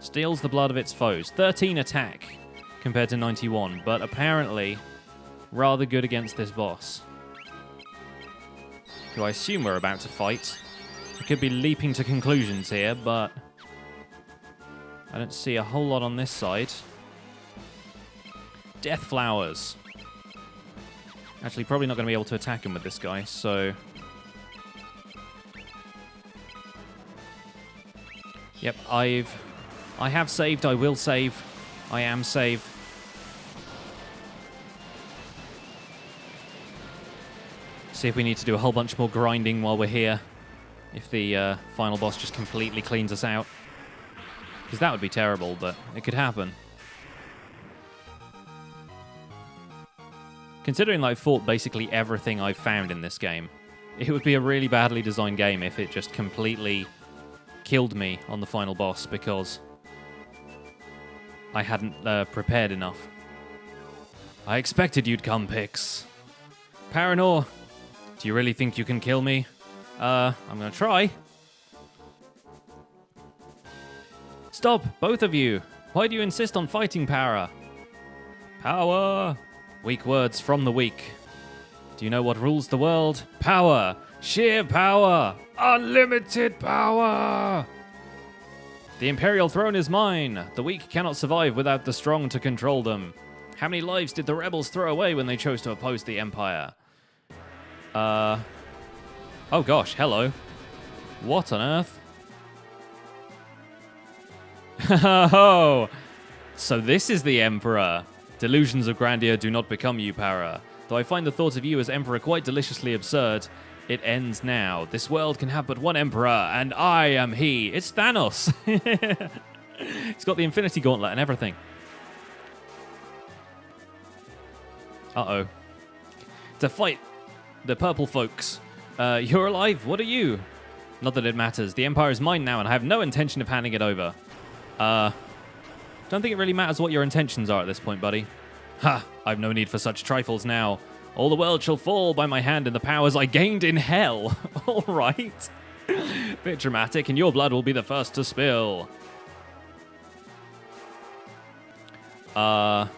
Steals the blood of its foes. 13 attack compared to 91, but apparently rather good against this boss, who I assume we're about to fight. I could be leaping to conclusions here, but I don't see a whole lot on this side. Death flowers. Actually, probably not going to be able to attack him with this guy, so... Yep, I have saved, I will save. I am save. See if we need to do a whole bunch more grinding while we're here. If the final boss just completely cleans us out. Because that would be terrible, but it could happen. Considering that I've fought basically everything I've found in this game, it would be a really badly designed game if it just completely killed me on the final boss because I hadn't prepared enough. I expected you'd come, Pix. Paranor, do you really think you can kill me? I'm gonna try. Stop, both of you. Why do you insist on fighting Para? Power! Weak words from the weak. Do you know what rules the world? Power! Sheer power! Unlimited power! The Imperial throne is mine. The weak cannot survive without the strong to control them. How many lives did the rebels throw away when they chose to oppose the Empire? Oh gosh, hello. What on earth? Oh, So this is the Emperor. Delusions of grandeur do not become you, Para. Though I find the thought of you as Emperor quite deliciously absurd, it ends now. This world can have but one Emperor, and I am he. It's Thanos. He's got the Infinity Gauntlet and everything. Uh-oh. To fight the purple folks. You're alive. What are you? Not that it matters. The Empire is mine now, and I have no intention of handing it over. Don't think it really matters what your intentions are at this point, buddy. Ha! I've no need for such trifles now. All the world shall fall by my hand in the powers I gained in hell. All right. Bit dramatic, and your blood will be the first to spill. The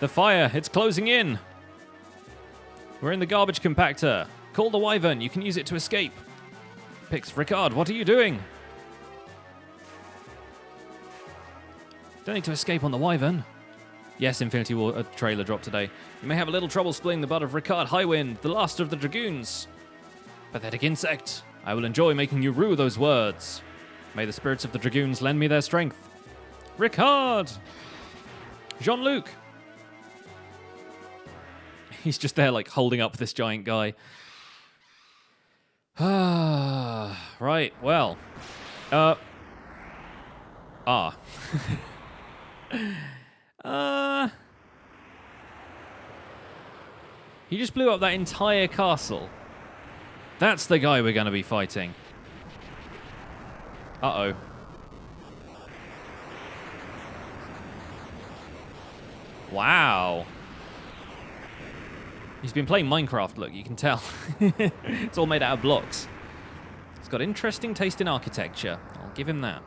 fire, it's closing in. We're in the garbage compactor. Call the Wyvern, you can use it to escape. Pix, Ricard, what are you doing? Don't need to escape on the Wyvern. Yes, Infinity War trailer dropped today. You may have a little trouble splitting the butt of Ricard Highwind, the last of the Dragoons. Pathetic insect. I will enjoy making you rue those words. May the spirits of the Dragoons lend me their strength. Ricard! Jean-Luc! He's just there, like, holding up this giant guy. Right, well. He just blew up that entire castle. That's the guy we're going to be fighting. Uh-oh. Wow. He's been playing Minecraft, look, you can tell. It's all made out of blocks. He's got interesting taste in architecture. I'll give him that.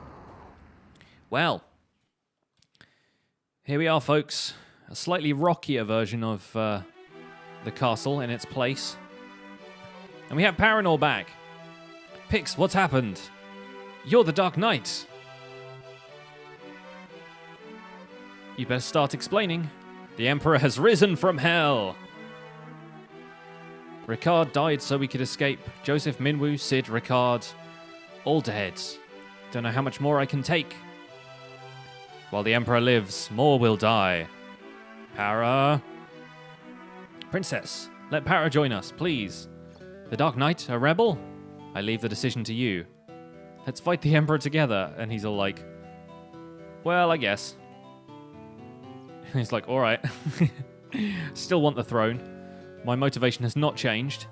Well. Here we are, folks. A slightly rockier version of the castle in its place. And we have Paranor back. Pix, what's happened? You're the Dark Knight. You better start explaining. The Emperor has risen from hell. Ricard died so we could escape. Joseph, Minwu, Sid, Ricard, all dead. Don't know how much more I can take. While the Emperor lives, more will die. Para. Princess, let Para join us, please. The Dark Knight, a rebel? I leave the decision to you. Let's fight the Emperor together. And he's all like, well, I guess. He's like, all right. Still want the throne. My motivation has not changed.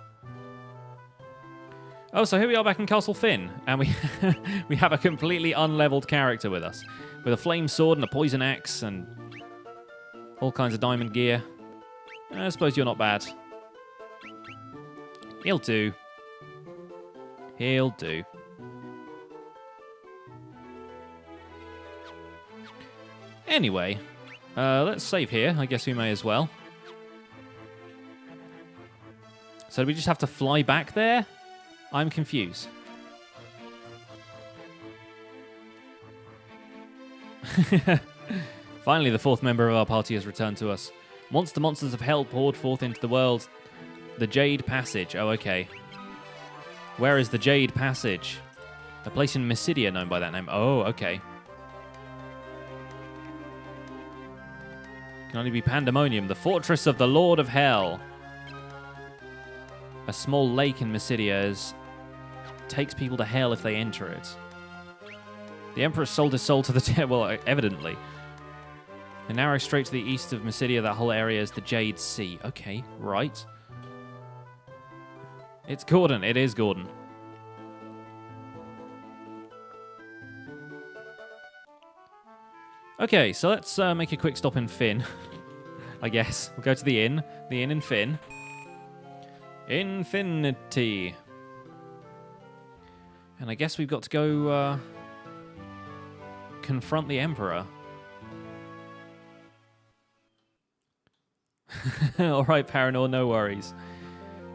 Oh, so here we are back in Castle Finn. And we have a completely unleveled character with us. With a flame sword and a poison axe and all kinds of diamond gear. I suppose you're not bad. He'll do. He'll do. Anyway, let's save here. I guess we may as well. So do we just have to fly back there? I'm confused. Finally, the fourth member of our party has returned to us. Once the monsters of hell poured forth into the world, the Jade Passage. Oh, okay. Where is the Jade Passage? A place in Mysidia known by that name. Oh, okay. Can only be Pandaemonium, the fortress of the Lord of Hell. A small lake in Mysidia takes people to hell if they enter it. The Emperor sold his soul to the well, evidently. A narrow strait to the east of Mysidia, that whole area is the Jade Sea. Okay, right. It's Gordon. It is Gordon. Okay, so let's make a quick stop in Finn. I guess. We'll go to the inn. The inn in Finn. Infinity. And I guess we've got to go confront the Emperor. Alright, Paranor, no worries.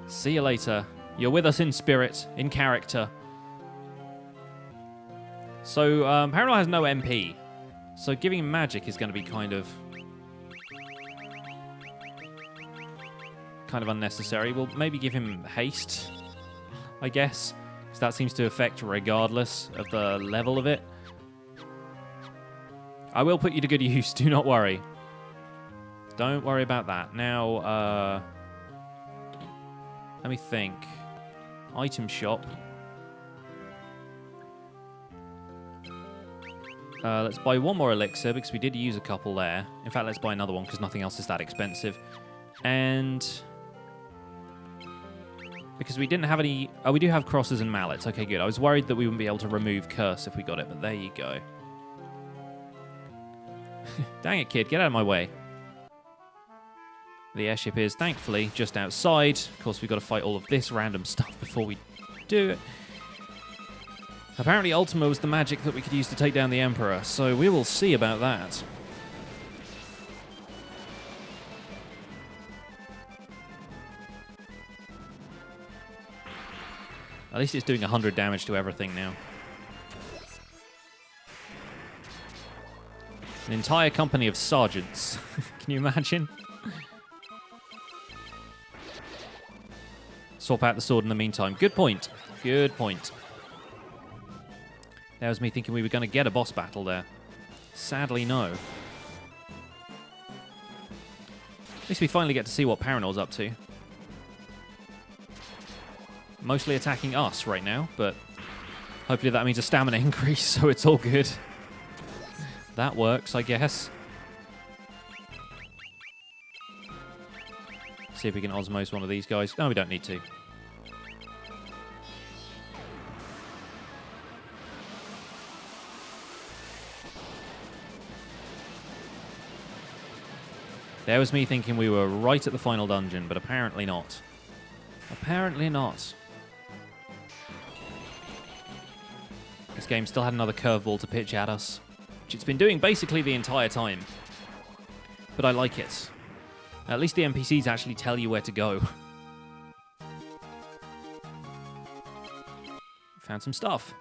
See you later. You're with us in spirit, in character. So, Paranor has no MP. So giving him magic is going to be kind of unnecessary. We'll maybe give him haste, I guess. Because that seems to affect regardless of the level of it. I will put you to good use. Do not worry. Don't worry about that. Now, let me think. Item shop. Let's buy one more elixir because we did use a couple there. In fact, let's buy another one because nothing else is that expensive. And because we didn't have any... Oh, we do have crosses and mallets. Okay, good. I was worried that we wouldn't be able to remove curse if we got it, but there you go. Dang it, kid. Get out of my way. The airship is, thankfully, just outside. Of course, we've got to fight all of this random stuff before we do it. Apparently, Ultima was the magic that we could use to take down the Emperor, so we will see about that. At least it's doing 100 damage to everything now. An entire company of sergeants. Can you imagine? Swap out the sword in the meantime. Good point. Good point. That was me thinking we were going to get a boss battle there. Sadly, no. At least we finally get to see what Paranor's up to. Mostly attacking us right now, but hopefully that means a stamina increase, so it's all good. That works, I guess. See if we can osmose one of these guys. No, we don't need to. There was me thinking we were right at the final dungeon, but apparently not. Apparently not. This game still had another curveball to pitch at us, which it's been doing basically the entire time. But I like it. At least the NPCs actually tell you where to go. Found some stuff.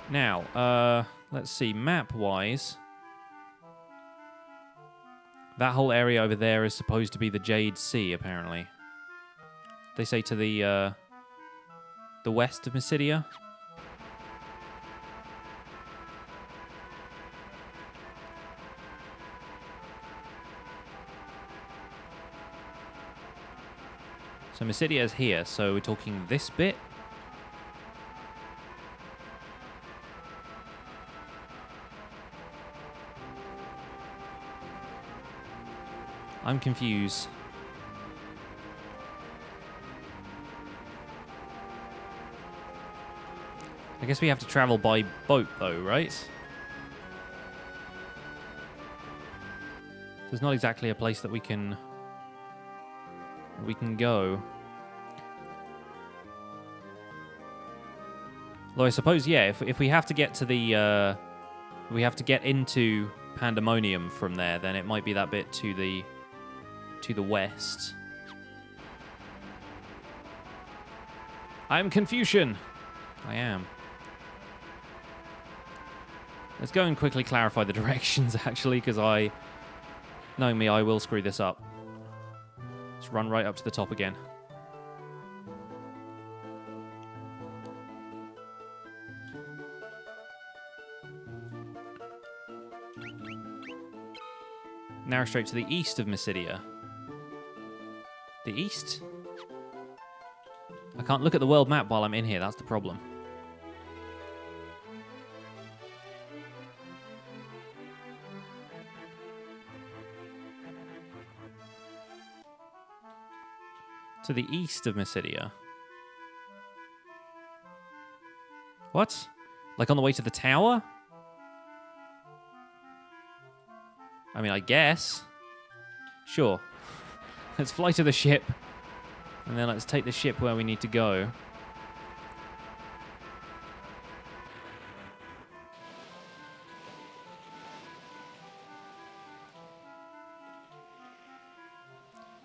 Now, let's see, map-wise... That whole area over there is supposed to be the Jade Sea, apparently. They say to the west of Mysidia. So Mysidia is here, so we're talking this bit. I'm confused. I guess we have to travel by boat, though, right? There's not exactly a place that we can go. Though I suppose, yeah, if we have to get to the we have to get into Pandaemonium from there, then it might be that bit to the west. I am Confucian. I am. Let's go and quickly clarify the directions, actually, because knowing me, I will screw this up. Let's run right up to the top again. Narrow straight to the east of Mysidia. The east? I can't look at the world map while I'm in here, that's the problem. To the east of Mysidia. What? Like on the way to the tower? I mean, I guess. Sure. Let's fly to the ship. And then let's take the ship where we need to go.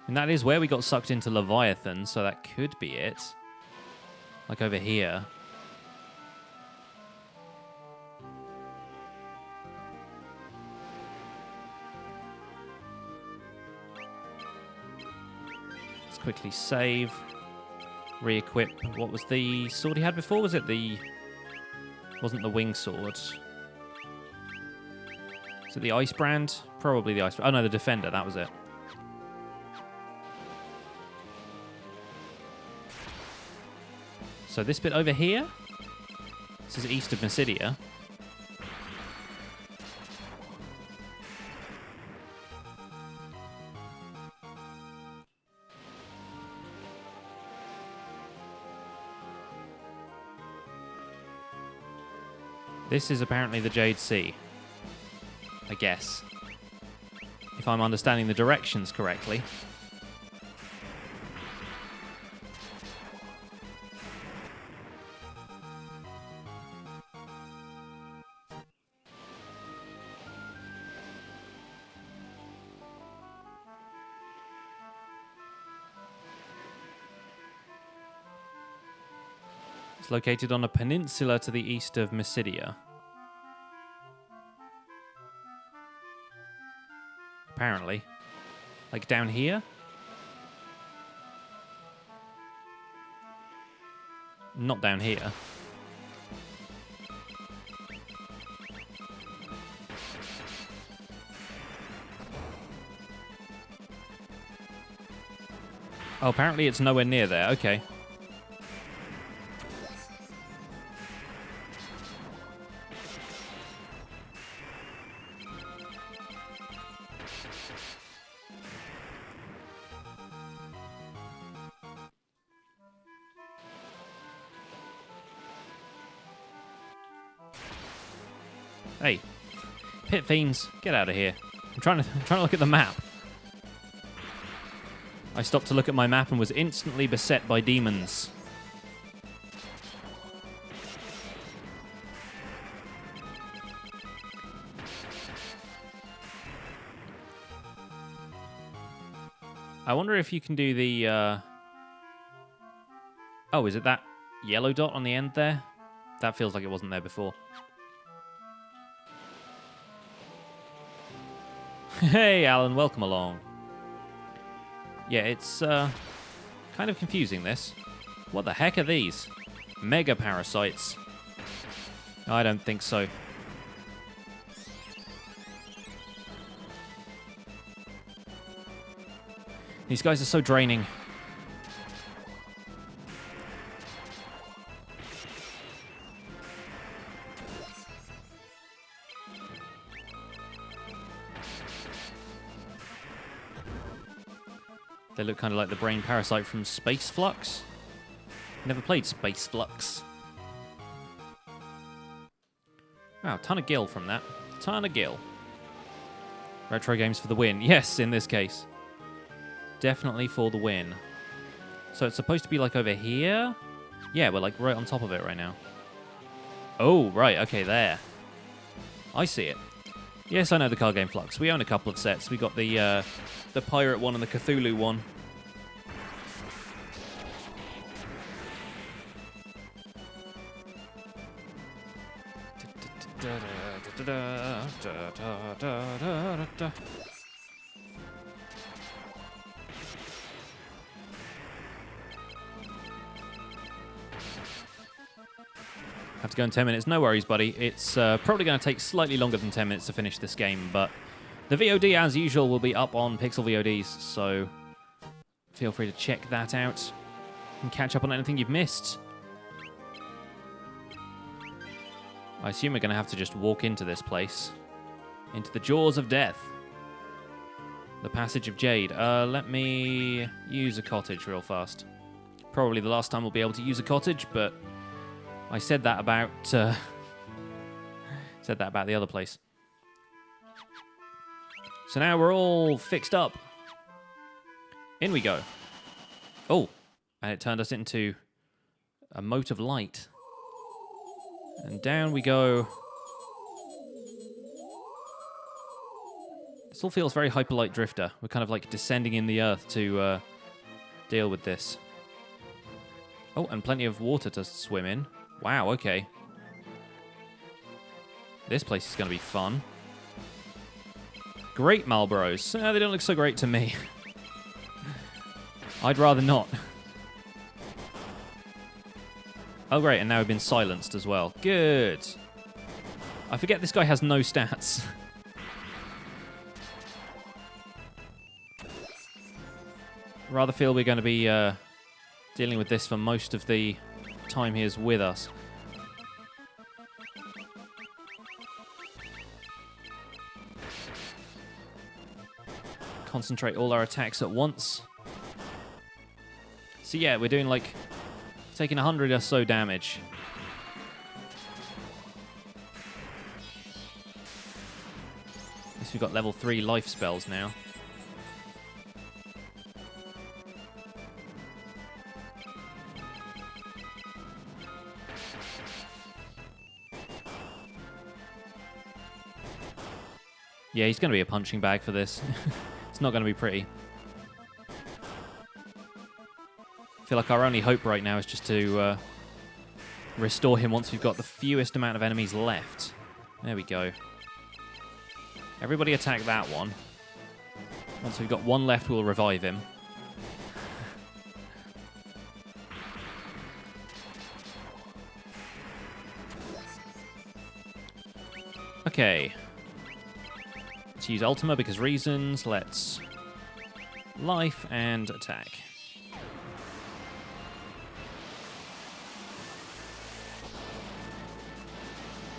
And that is where we got sucked into Leviathan, so that could be it. Like over here. Quickly save, re-equip. What was the sword he had before? Was it the... Wasn't the wing sword. Is it the Ice Brand? Probably the Ice Brand. Oh, no, the Defender. That was it. So this bit over here, this is east of Mysidia. This is apparently the Jade Sea, I guess, if I'm understanding the directions correctly. It's located on a peninsula to the east of Mysidia. Apparently. Like down here? Not down here. Oh, apparently it's nowhere near there. Okay. Hey, pit fiends, get out of here. I'm trying to look at the map. I stopped to look at my map and was instantly beset by demons. I wonder if you can do the... Oh, is it that yellow dot on the end there? That feels like it wasn't there before. Hey, Alan, welcome along. Yeah, it's kind of confusing, this. What the heck are these? Mega parasites. I don't think so. These guys are so draining. They look kind of like the brain parasite from Space Flux. Never played Space Flux. Wow, ton of gil from that. Ton of gil. Retro games for the win. Yes, in this case. Definitely for the win. So it's supposed to be like over here? Yeah, we're like right on top of it right now. Oh, right, okay, there. I see it. Yes, I know the card game Flux. We own a couple of sets. We got the Pirate one and the Cthulhu one. Have to go in 10 minutes. No worries, buddy. It's probably going to take slightly longer than 10 minutes to finish this game, but the VOD, as usual, will be up on Pixel VODs, so feel free to check that out and catch up on anything you've missed. I assume we're going to have to just walk into this place. Into the jaws of death. The Passage of Jade. Let me use a cottage real fast. Probably the last time we'll be able to use a cottage, but I said that about the other place. So now we're all fixed up. In we go. Oh, and it turned us into a mote of light. And down we go. This all feels very Hyperlight Drifter. We're kind of like descending in the earth to deal with this. Oh, and plenty of water to swim in. Wow, okay. This place is going to be fun. Great Marlboros. They don't look so great to me. I'd rather not. Oh, great, and now we've been silenced as well. Good. I forget this guy has no stats. rather feel we're going to be dealing with this for most of the time he is with us. Concentrate all our attacks at once. So yeah, we're doing like taking 100 or so damage. At least we've got level 3 life spells now. Yeah, he's going to be a punching bag for this. It's not going to be pretty. I feel like our only hope right now is just to restore him once we've got the fewest amount of enemies left. There we go. Everybody attack that one. Once we've got one left, we'll revive him. Okay. Let's use Ultima because reasons. Let's life and attack.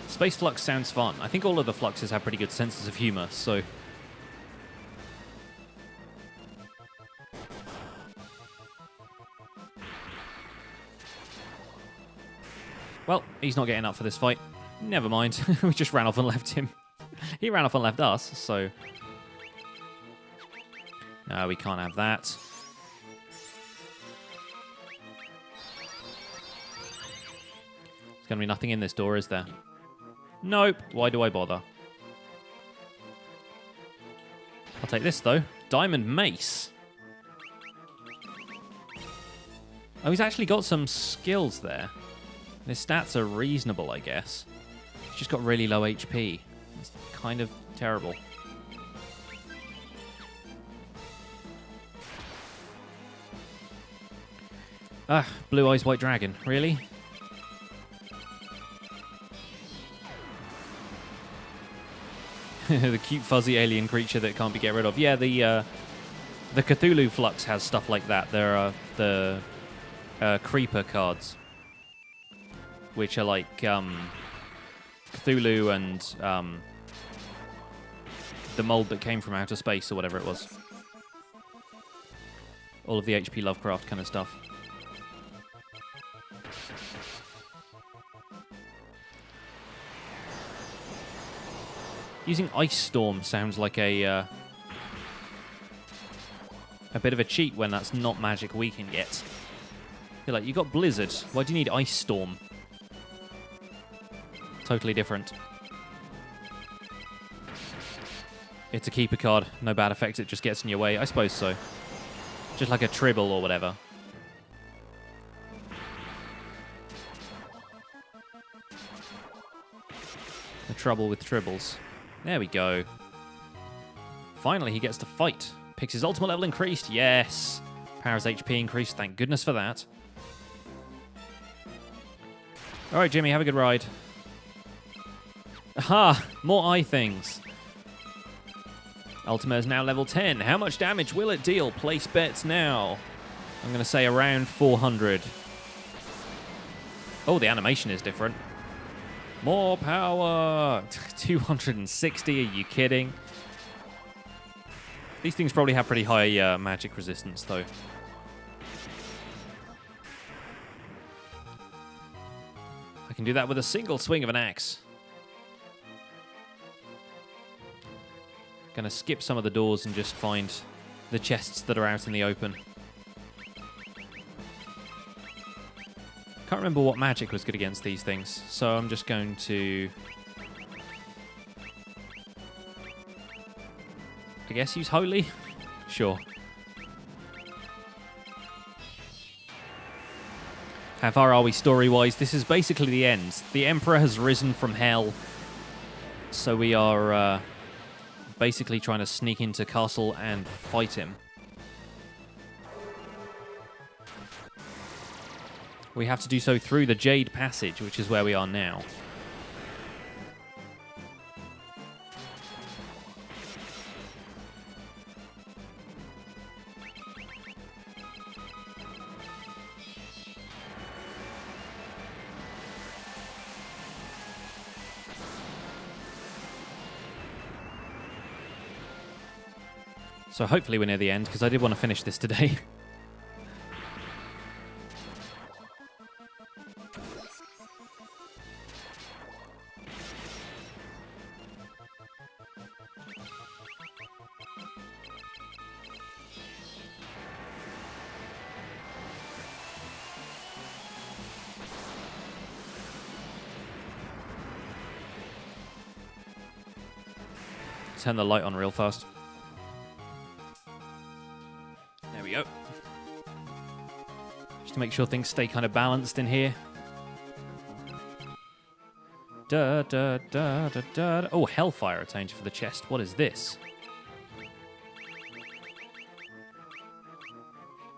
Space Flux sounds fun. I think all of the Fluxes have pretty good senses of humor, so... Well, he's not getting up for this fight. Never mind. We just ran off and left him. He ran off and left us, so... No, we can't have that. There's going to be nothing in this door, is there? Nope. Why do I bother? I'll take this, though. Diamond Mace. Oh, he's actually got some skills there. His stats are reasonable, I guess. He's just got really low HP. It's kind of terrible. Ah, Blue Eyes White Dragon. Really? The cute fuzzy alien creature that can't be get rid of. Yeah, the Cthulhu Flux has stuff like that. There are the Creeper cards, which are like Cthulhu and the mold that came from outer space or whatever it was. All of the H.P. Lovecraft kind of stuff. Using Ice Storm sounds like a bit of a cheat when that's not magic we can get. You're like, you got Blizzard. Why do you need Ice Storm? Totally different. It's a keeper card. No bad effect. It just gets in your way. I suppose so. Just like a Tribble or whatever. The trouble with Tribbles. There we go. Finally, he gets to fight. Picks his ultimate level increased. Yes. Power's HP increased. Thank goodness for that. All right, Jimmy, have a good ride. Aha! More eye things. Ultima is now level 10. How much damage will it deal? Place bets now. I'm going to say around 400. Oh, the animation is different. More power! 260, are you kidding? These things probably have pretty high magic resistance, though. I can do that with a single swing of an axe. Gonna skip some of the doors and just find the chests that are out in the open. Can't remember what magic was good against these things, so I'm just going to... I guess use Holy? Sure. How far are we story-wise? This is basically the end. The Emperor has risen from hell, so we are basically trying to sneak into castle and fight him. We have to do so through the Jade Passage, which is where we are now. So hopefully we're near the end, because I did want to finish this today. Turn the light on real fast. There we go. Just to make sure things stay kind of balanced in here. Da, da, da, da, da. Oh, Hellfire attained for the chest. What is this?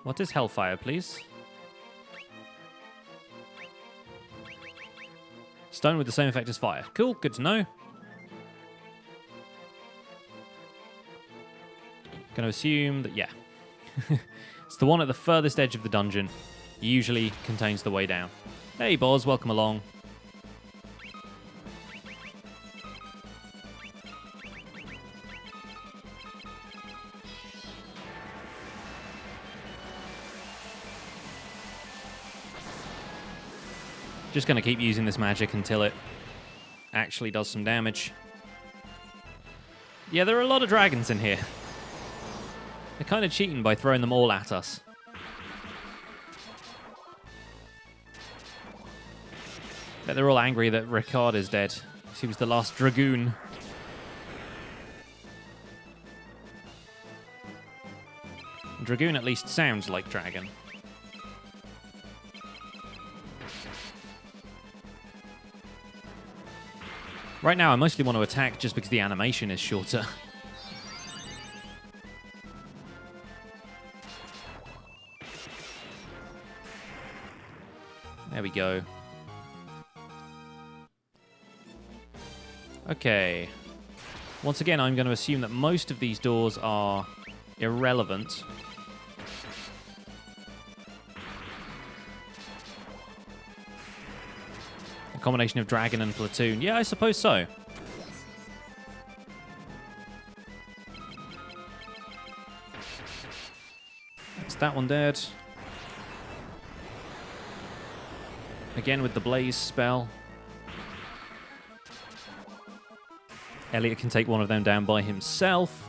What is Hellfire, please? Stone with the same effect as fire. Cool, good to know. Gonna assume that, yeah. It's the one at the furthest edge of the dungeon. Usually contains the way down. Hey, Boz, welcome along. Just gonna keep using this magic until it actually does some damage. Yeah, there are a lot of dragons in here. They're kind of cheating by throwing them all at us. Bet they're all angry that Ricard is dead. He was the last dragoon. Dragoon at least sounds like dragon. Right now I mostly want to attack just because the animation is shorter. There we go. Okay. Once again, I'm going to assume that most of these doors are irrelevant. A combination of dragon and platoon. Yeah, I suppose so. Is that one dead? Again with the blaze spell. Elliot can take one of them down by himself.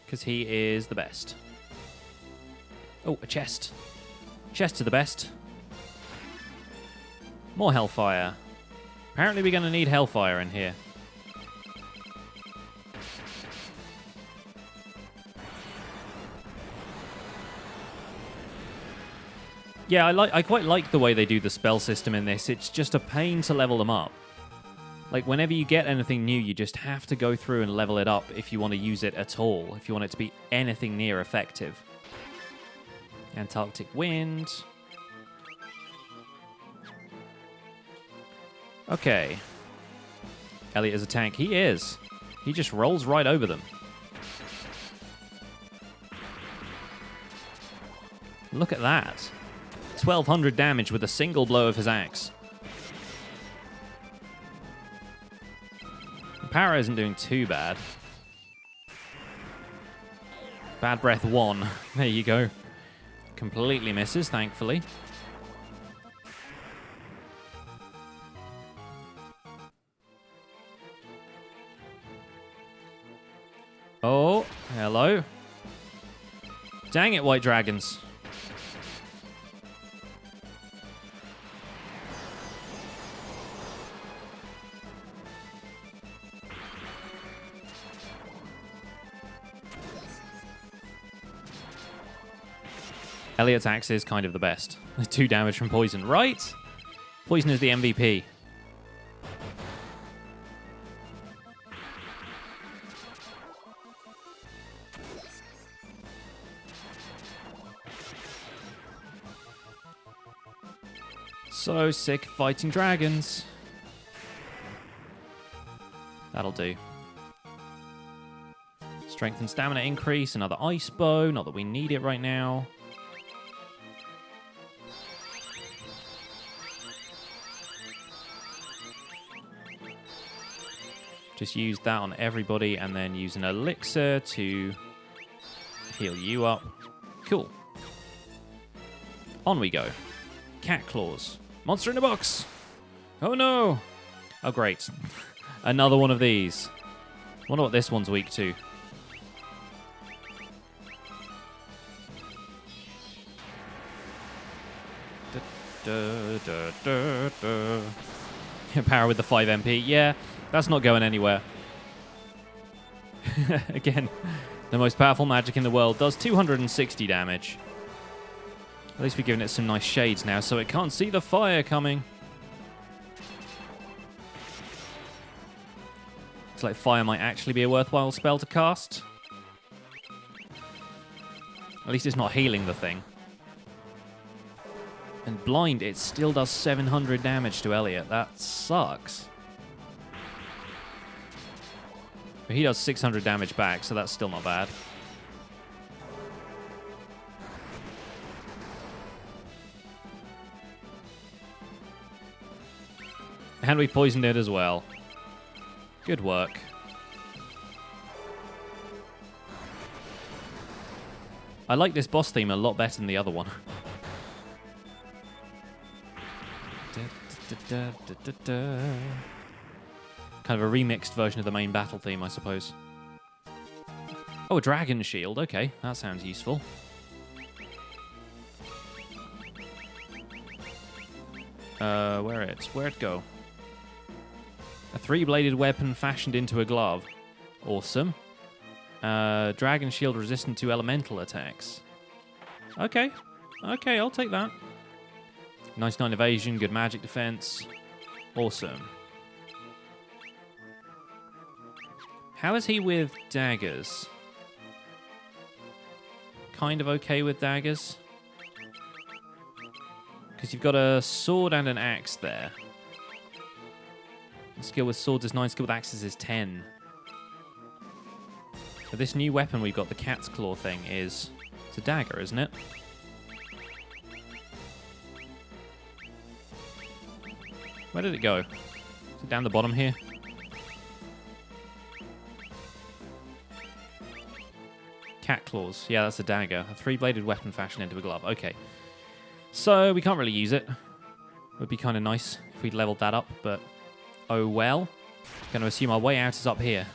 Because he is the best. Oh, a chest. Chests are the best. More Hellfire. Apparently we're going to need Hellfire in here. Yeah, I quite like the way they do the spell system in this. It's just a pain to level them up. Like, whenever you get anything new, you just have to go through and level it up if you want to use it at all, if you want it to be anything near effective. Antarctic Wind. Okay. Elliot is a tank. He is. He just rolls right over them. Look at that. 1,200 damage with a single blow of his axe. Power isn't doing too bad. Bad Breath 1. There you go. Completely misses, thankfully. Oh, hello. Dang it, white dragons. Elliot's axe is kind of the best. 2 damage from poison, right? Poison is the MVP. So sick of fighting dragons. That'll do. Strength and stamina increase, another ice bow. Not that we need it right now. Just use that on everybody and then use an elixir to Heal you up. Cool. On we go. Cat claws. Monster in a box. Oh no. Oh great. Another one of these. Wonder what this one's weak to. Power with the 5 MP. Yeah, that's not going anywhere. Again, the most powerful magic in the world does 260 damage. At least we're giving it some nice shades now so it can't see the fire coming. Looks like fire might actually be a worthwhile spell to cast. At least it's not healing the thing. And blind, it still does 700 damage to Elliot. That sucks. But he does 600 damage back, so that's still not bad. And we poisoned it as well. Good work. I like this boss theme a lot better than the other one. Kind of a remixed version of the main battle theme, I suppose. Oh, a dragon shield. Okay, that sounds useful. Where'd it go? A 3-bladed weapon fashioned into a glove. Awesome. Dragon shield resistant to elemental attacks. Okay. Okay, I'll take that. Nice 9 evasion, good magic defense. Awesome. How is he with daggers? Kind of okay with daggers. Because you've got a sword and an axe there. Skill with swords is 9, skill with axes is 10. But this new weapon we've got, the cat's claw thing, it's a dagger, isn't it? Where did it go? Is it down the bottom here? Cat claws. Yeah, that's a dagger. A 3-bladed weapon fashioned into a glove. Okay. So, we can't really use it. Would be kind of nice if we'd leveled that up, but oh well. Going to assume our way out is up here.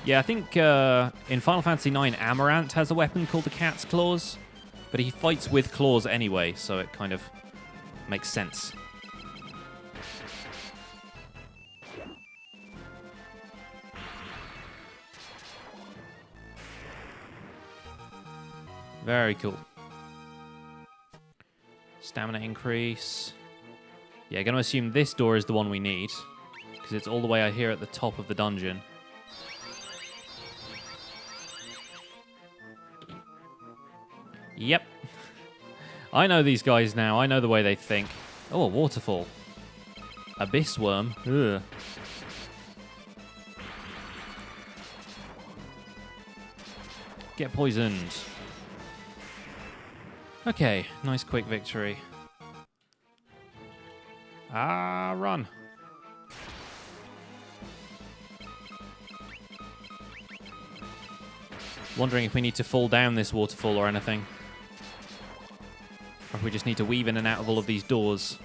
Yeah, I think in Final Fantasy IX, Amaranth has a weapon called the Cat's Claws, but he fights with claws anyway, so it kind of makes sense. Very cool. Stamina increase. Yeah, going to assume this door is the one we need, because it's all the way out here at the top of the dungeon. Yep. I know these guys now. I know the way they think. Oh, a waterfall. Abyss worm. Ugh. Get poisoned. Okay, nice quick victory. Ah, run. Wondering if we need to fall down this waterfall or anything. Or if we just need to weave in and out of all of these doors.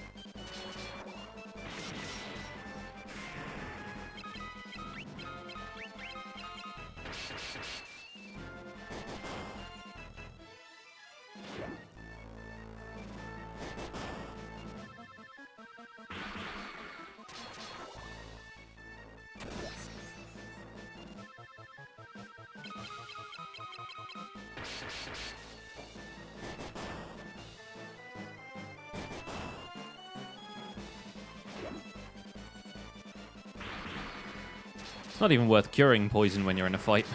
It's not even worth curing poison when you're in a fight.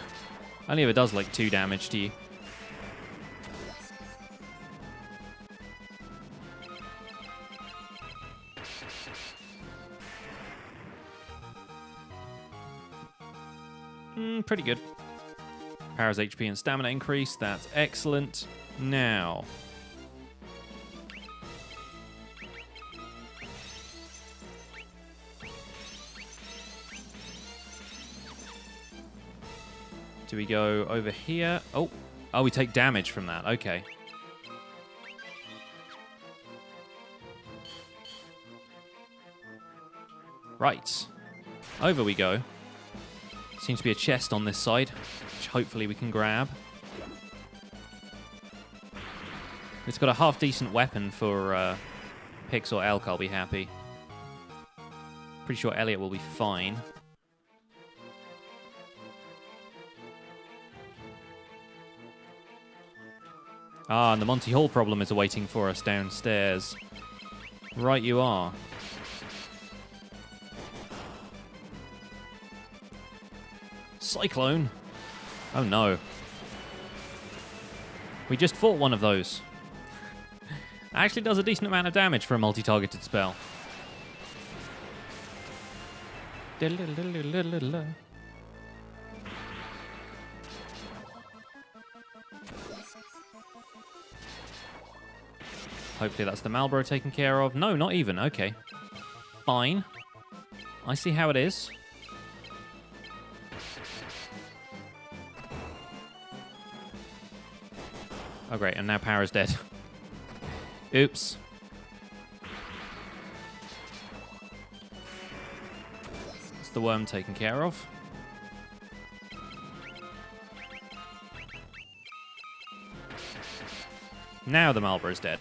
Only if it does like 2 damage to you. Pretty good. Powers HP and stamina increase. That's excellent. Now, Do we go over here? Oh, we take damage from that. Okay. Right. Over we go. Seems to be a chest on this side, which hopefully we can grab. It's got a half-decent weapon for Pix or Elk, I'll be happy. Pretty sure Elliot will be fine. Ah, and the Monty Hall problem is awaiting for us downstairs. Right you are. Cyclone. Oh no. We just fought one of those. Actually does a decent amount of damage for a multi-targeted spell. Hopefully that's the Malboro taken care of. No, not even. Okay. Fine. I see how it is. Oh, great. And now Power's dead. Oops. That's the worm taken care of. Now the Malboro's dead.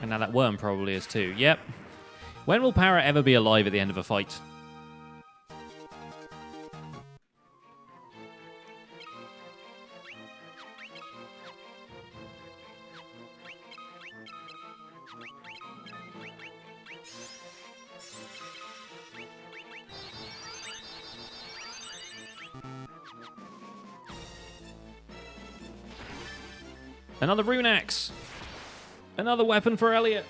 And now that worm probably is too. Yep. When will Power ever be alive at the end of a fight? Another rune axe. Another weapon for Elliot.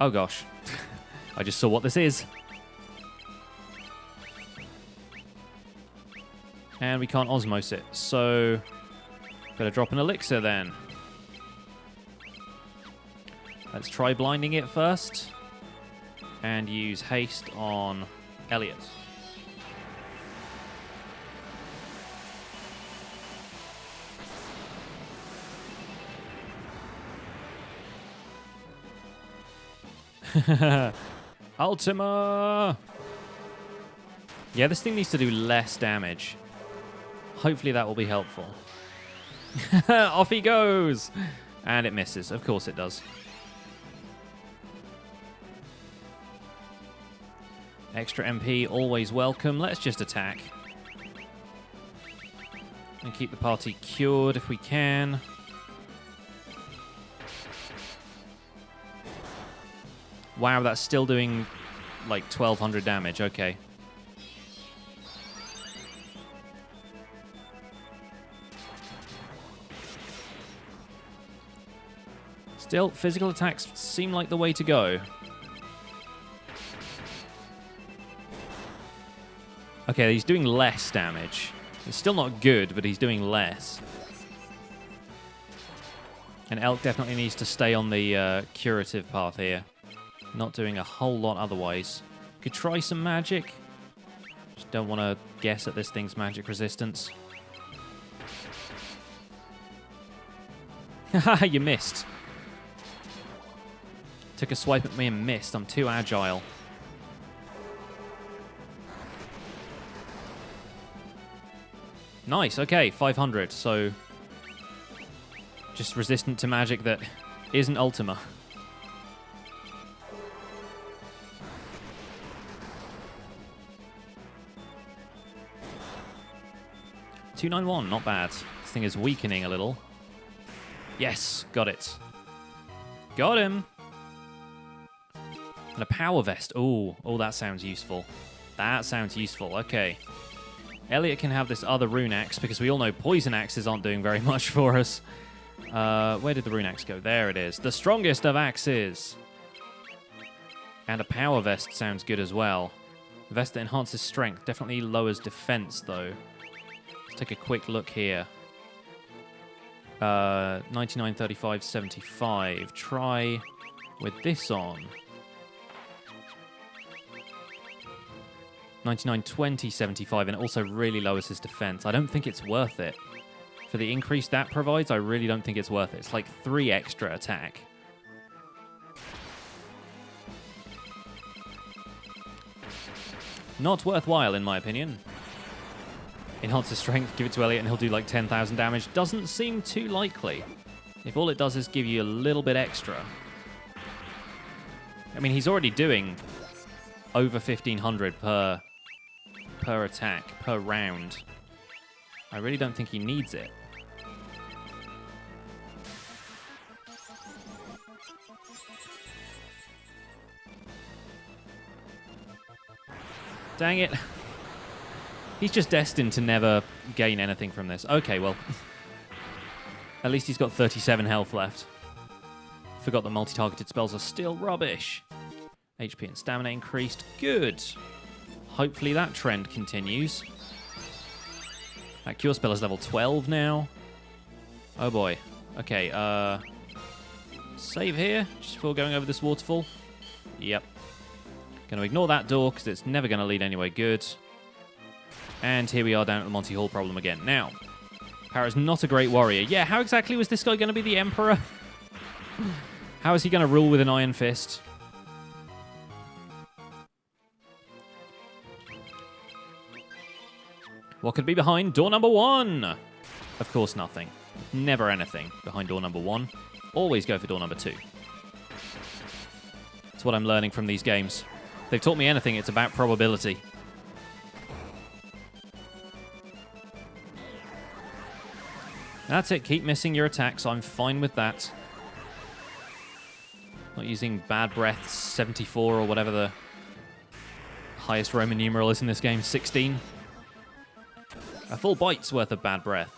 Oh gosh. I just saw what this is. And we can't osmose it, so better drop an elixir then. Let's try blinding it first. And use haste on Elliot. Ultima! Yeah, this thing needs to do less damage. Hopefully that will be helpful. Off he goes! And it misses. Of course it does. Extra MP, always welcome. Let's just attack. And keep the party cured if we can. Wow, that's still doing like 1,200 damage. Okay. Still, physical attacks seem like the way to go. Okay, he's doing less damage. It's still not good, but he's doing less. And Elk definitely needs to stay on the curative path here. Not doing a whole lot otherwise. Could try some magic. Just don't want to guess at this thing's magic resistance. Haha, you missed. Took a swipe at me and missed. I'm too agile. Nice, okay, 500. So, just resistant to magic that isn't Ultima. $291, not bad. This thing is weakening a little. Yes, got it. Got him. And a power vest. Oh, that sounds useful. That sounds useful. Okay. Elliot can have this other rune axe because we all know poison axes aren't doing very much for us. Where did the rune axe go? There it is. The strongest of axes. And a power vest sounds good as well. A vest that enhances strength. Definitely lowers defense, though. Let's take a quick look here. 99, 35, 75. Try with this on. 99, 20, 75, and it also really lowers his defense. I don't think it's worth it. For the increase that provides, I really don't think it's worth it. It's like 3 extra attack. Not worthwhile, in my opinion. Enhance his strength, give it to Elliot, and he'll do like 10,000 damage. Doesn't seem too likely. If all it does is give you a little bit extra. I mean, he's already doing over 1,500 per attack, per round. I really don't think he needs it. Dang it. He's just destined to never gain anything from this. Okay, well. At least he's got 37 health left. Forgot that multi-targeted spells are still rubbish. HP and stamina increased. Good. Hopefully that trend continues. That cure spell is level 12 now. Oh boy. Okay, save here, just before going over this waterfall. Yep. Gonna ignore that door, because it's never gonna lead anywhere good. And here we are down at the Monty Hall problem again. Now, Para's not a great warrior. Yeah, how exactly was this guy gonna be the Emperor? How is he gonna rule with an iron fist? What could be behind door number 1? Of course, nothing. Never anything behind door number 1. Always go for door number 2. That's what I'm learning from these games. If they've taught me anything, it's about probability. That's it. Keep missing your attacks. I'm fine with that. Not using bad breath 74 or whatever the highest Roman numeral is in this game. 16. A full bite's worth of bad breath.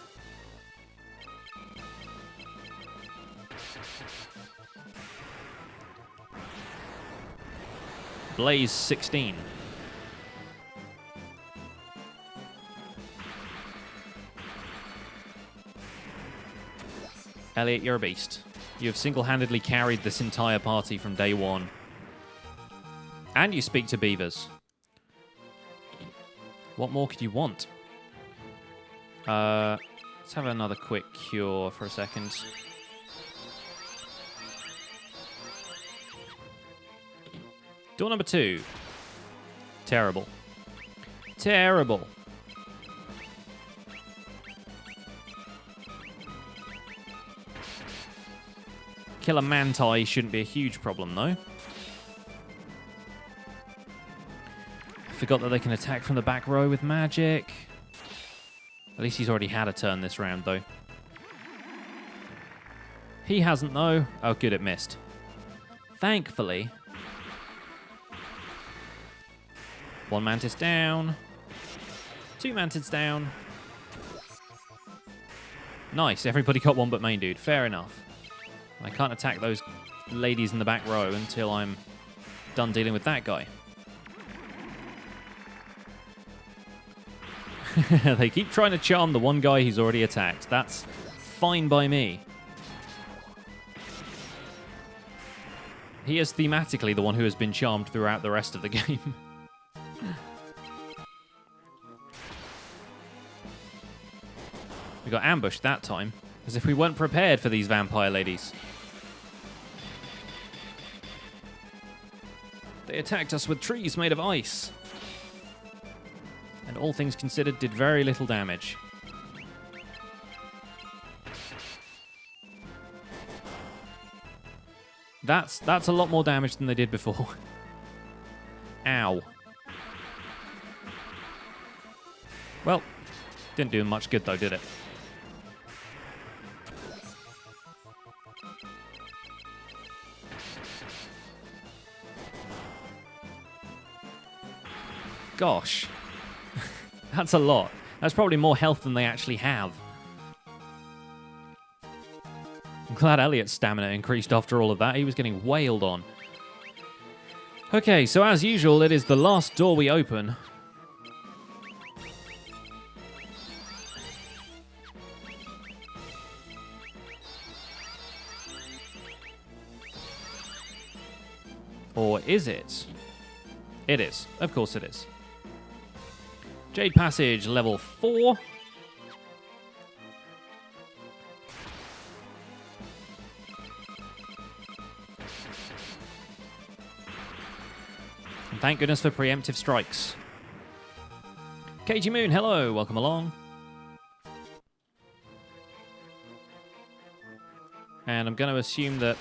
Blaze 16. Elliot, you're a beast. You have single-handedly carried this entire party from day 1. And you speak to beavers. What more could you want? Let's have another quick cure for a second. Door number 2. Terrible. Terrible. Killer Manti shouldn't be a huge problem, though. I forgot that they can attack from the back row with magic. At least he's already had a turn this round, though. He hasn't, though. Oh, good, it missed. Thankfully. 1 mantis down. 2 mantis down. Nice, everybody got one but main dude. Fair enough. I can't attack those ladies in the back row until I'm done dealing with that guy. They keep trying to charm the one guy he's already attacked. That's fine by me. He is thematically the one who has been charmed throughout the rest of the game. We got ambushed that time, as if we weren't prepared for these vampire ladies. They attacked us with trees made of ice. And all things considered, did very little damage. That's a lot more damage than they did before. Ow. Well, didn't do them much good though, did it? Gosh. That's a lot. That's probably more health than they actually have. I'm glad Elliot's stamina increased after all of that. He was getting wailed on. Okay, so as usual, it is the last door we open. Or is it? It is. Of course it is. Jade Passage, level 4. And thank goodness for preemptive strikes. KG Moon, hello, welcome along. And I'm going to assume that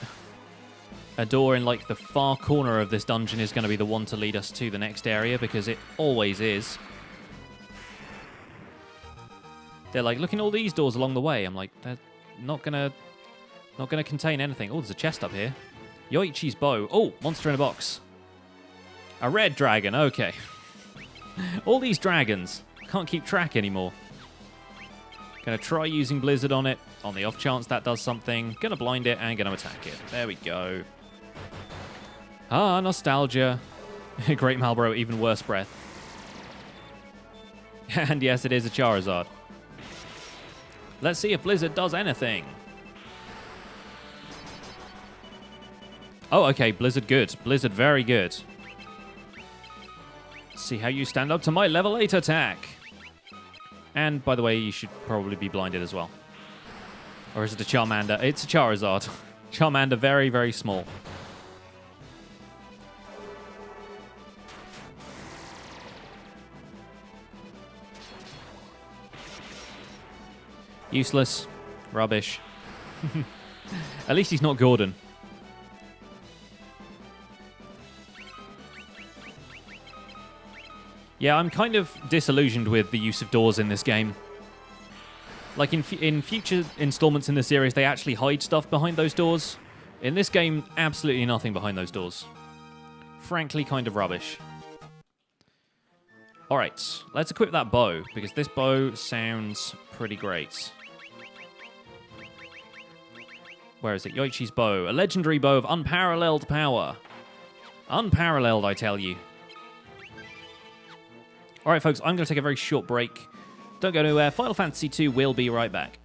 a door in like the far corner of this dungeon is going to be the one to lead us to the next area, because it always is. They're like, look at all these doors along the way. I'm like, they're not gonna contain anything. Oh, there's a chest up here. Yoichi's bow. Oh, monster in a box. A red dragon. Okay. All these dragons. Can't keep track anymore. Gonna try using Blizzard on it, on the off chance that does something. Gonna blind it and gonna attack it. There we go. Ah, nostalgia. Great Malboro, even worse breath. And yes, it is a Charizard. Let's see if Blizzard does anything. Oh, okay, Blizzard good. Blizzard very good. See how you stand up to my level 8 attack. And, by the way, you should probably be blinded as well. Or is it a Charmander? It's a Charizard. Charmander, very, very small. Useless. Rubbish. At least he's not Gordon. Yeah, I'm kind of disillusioned with the use of doors in this game. Like in future installments in the series, they actually hide stuff behind those doors. In this game, absolutely nothing behind those doors. Frankly, kind of rubbish. Alright, let's equip that bow, because this bow sounds pretty great. Where is it? Yoichi's bow. A legendary bow of unparalleled power. Unparalleled, I tell you. Alright, folks, I'm going to take a very short break. Don't go anywhere. Final Fantasy II will be right back.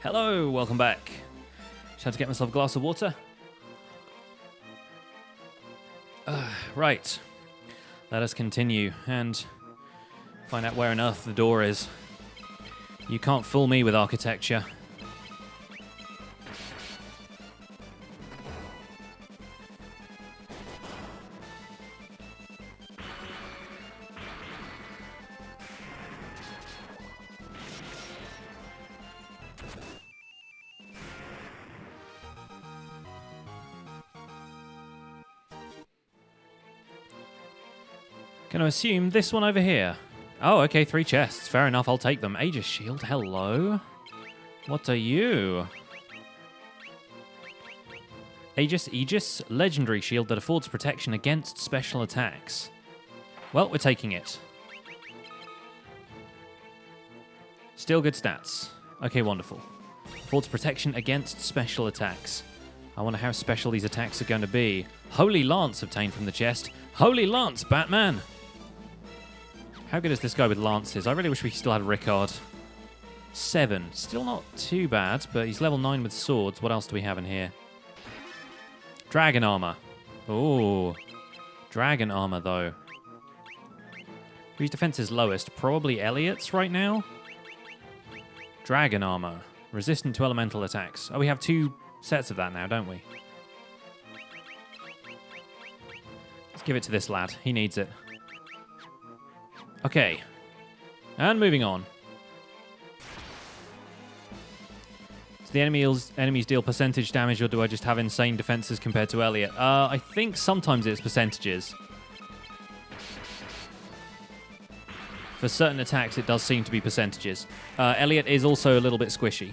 Hello, welcome back. Just had to get myself a glass of water. Right. Let us continue and find out where on earth the door is. You can't fool me with architecture. Gonna assume this one over here. Oh, okay, 3 chests. Fair enough, I'll take them. Aegis Shield, hello. What are you? Aegis, legendary shield that affords protection against special attacks. Well, we're taking it. Still good stats. Okay, wonderful. Affords protection against special attacks. I wonder how special these attacks are going to be. Holy Lance obtained from the chest. Holy Lance, Batman! How good is this guy with lances? I really wish we still had Rickard. 7. Still not too bad, but he's level 9 with swords. What else do we have in here? Dragon armor. Ooh. Dragon armor, though. Whose defense is lowest? Probably Elliot's right now. Dragon armor. Resistant to elemental attacks. Oh, we have 2 sets of that now, don't we? Let's give it to this lad. He needs it. Okay. And moving on. Do the enemies deal percentage damage, or do I just have insane defenses compared to Elliot? I think sometimes it's percentages. For certain attacks, it does seem to be percentages. Elliot is also a little bit squishy.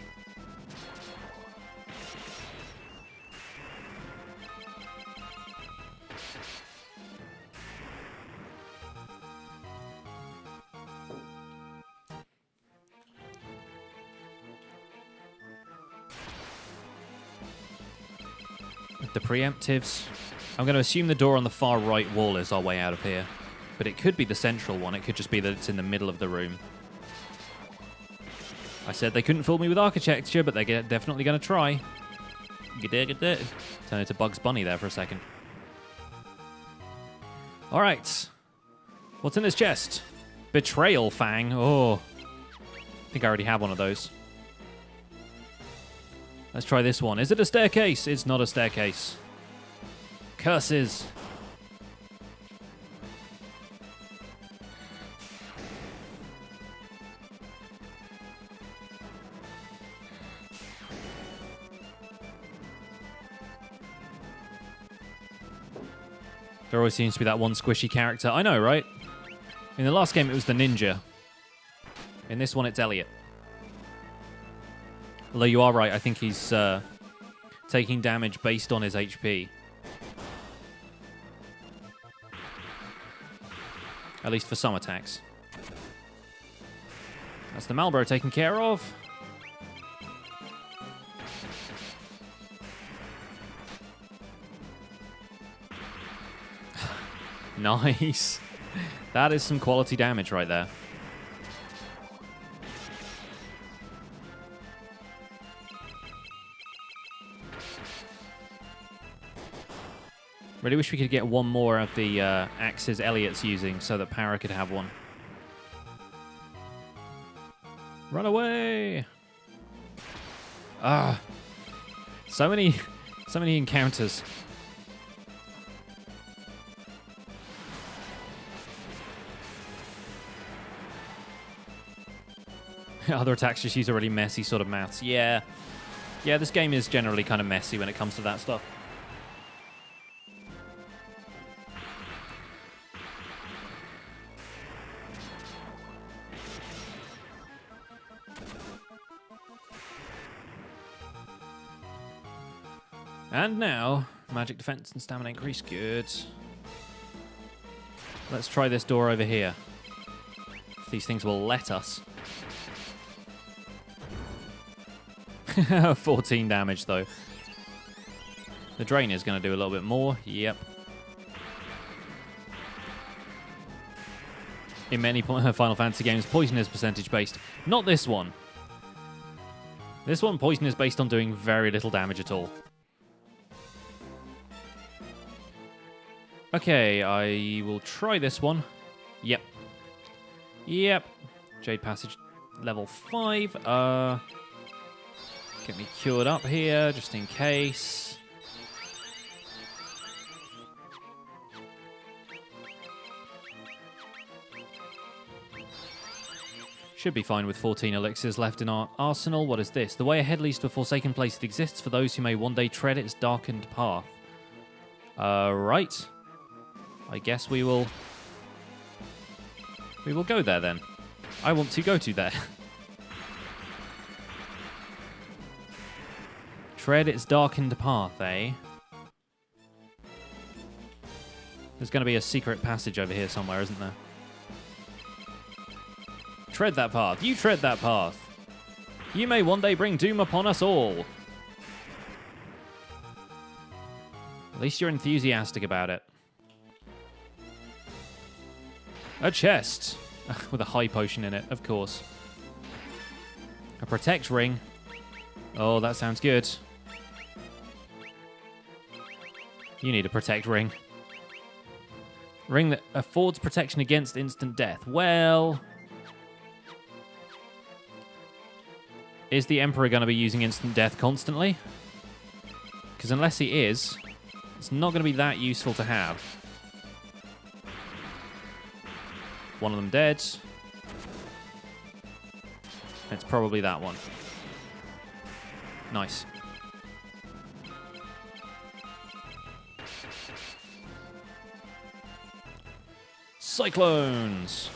The preemptives. I'm going to assume the door on the far right wall is our way out of here. But it could be the central one. It could just be that it's in the middle of the room. I said they couldn't fool me with architecture, but they're definitely going to try. Turn into Bugs Bunny there for a second. All right. What's in this chest? Betrayal Fang. Oh. I think I already have one of those. Let's try this one. Is it a staircase? It's not a staircase. Curses. There always seems to be that one squishy character. I know, right? In the last game, it was the ninja. In this one, it's Elliot. Although you are right, I think he's taking damage based on his HP. At least for some attacks. That's the Malboro taken care of. Nice. That is some quality damage right there. Really wish we could get one more of the axes Elliot's using so that Para could have one. Run away! Ah, so many encounters. Other attacks just use a really messy sort of maths. Yeah, this game is generally kind of messy when it comes to that stuff. And now, magic defense and stamina increase. Good. Let's try this door over here. If these things will let us. 14 damage, though. The drain is going to do a little bit more. Yep. In many Final Fantasy games, poison is percentage-based. Not this one. This one, poison is based on doing very little damage at all. Okay, I will try this one. Yep. Jade Passage level 5. Get me cured up here, just in case. Should be fine with 14 elixirs left in our arsenal. What is this? The way ahead leads to a forsaken place. It exists for those who may one day tread its darkened path. Right. I guess we will go there then. I want to go to there. Tread its darkened path, eh? There's going to be a secret passage over here somewhere, isn't there? Tread that path. You tread that path. You may one day bring doom upon us all. At least you're enthusiastic about it. A chest. With a high potion in it, of course. A protect ring. Oh, that sounds good. You need a protect ring. Ring that affords protection against instant death. Well... Is the Emperor going to be using instant death constantly? Because unless he is, it's not going to be that useful to have. One of them dead. It's probably that one. Nice. Cyclones!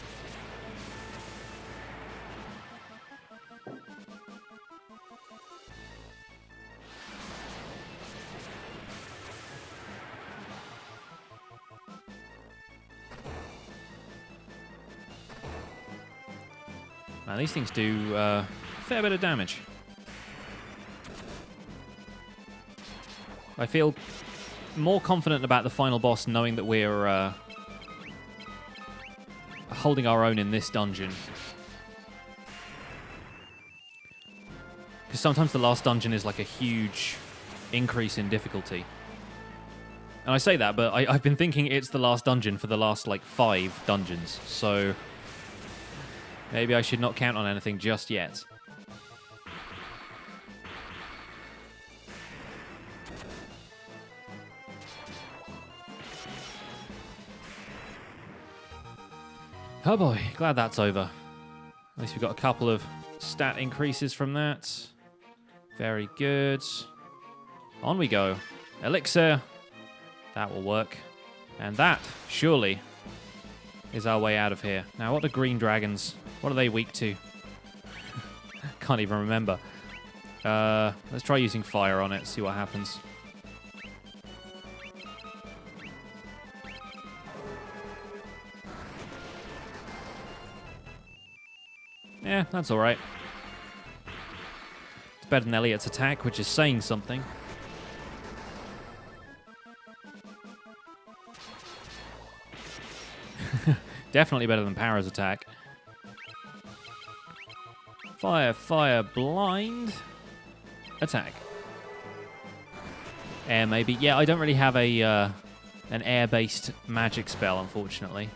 Man, these things do a fair bit of damage. I feel more confident about the final boss knowing that we're holding our own in this dungeon. Because sometimes the last dungeon is like a huge increase in difficulty. And I say that, but I've been thinking it's the last dungeon for the last, like, 5 dungeons. So... maybe I should not count on anything just yet. Oh boy, glad that's over. At least we've got a couple of stat increases from that. Very good. On we go. Elixir. That will work. And that, surely, is our way out of here. Now, what are green dragons? What are they weak to? Can't even remember. Let's try using fire on it, see what happens. Yeah, that's alright. It's better than Elliot's attack, which is saying something. Definitely better than Para's attack. Fire, fire, blind. Attack. Air, maybe. Yeah, I don't really have a an air-based magic spell, unfortunately.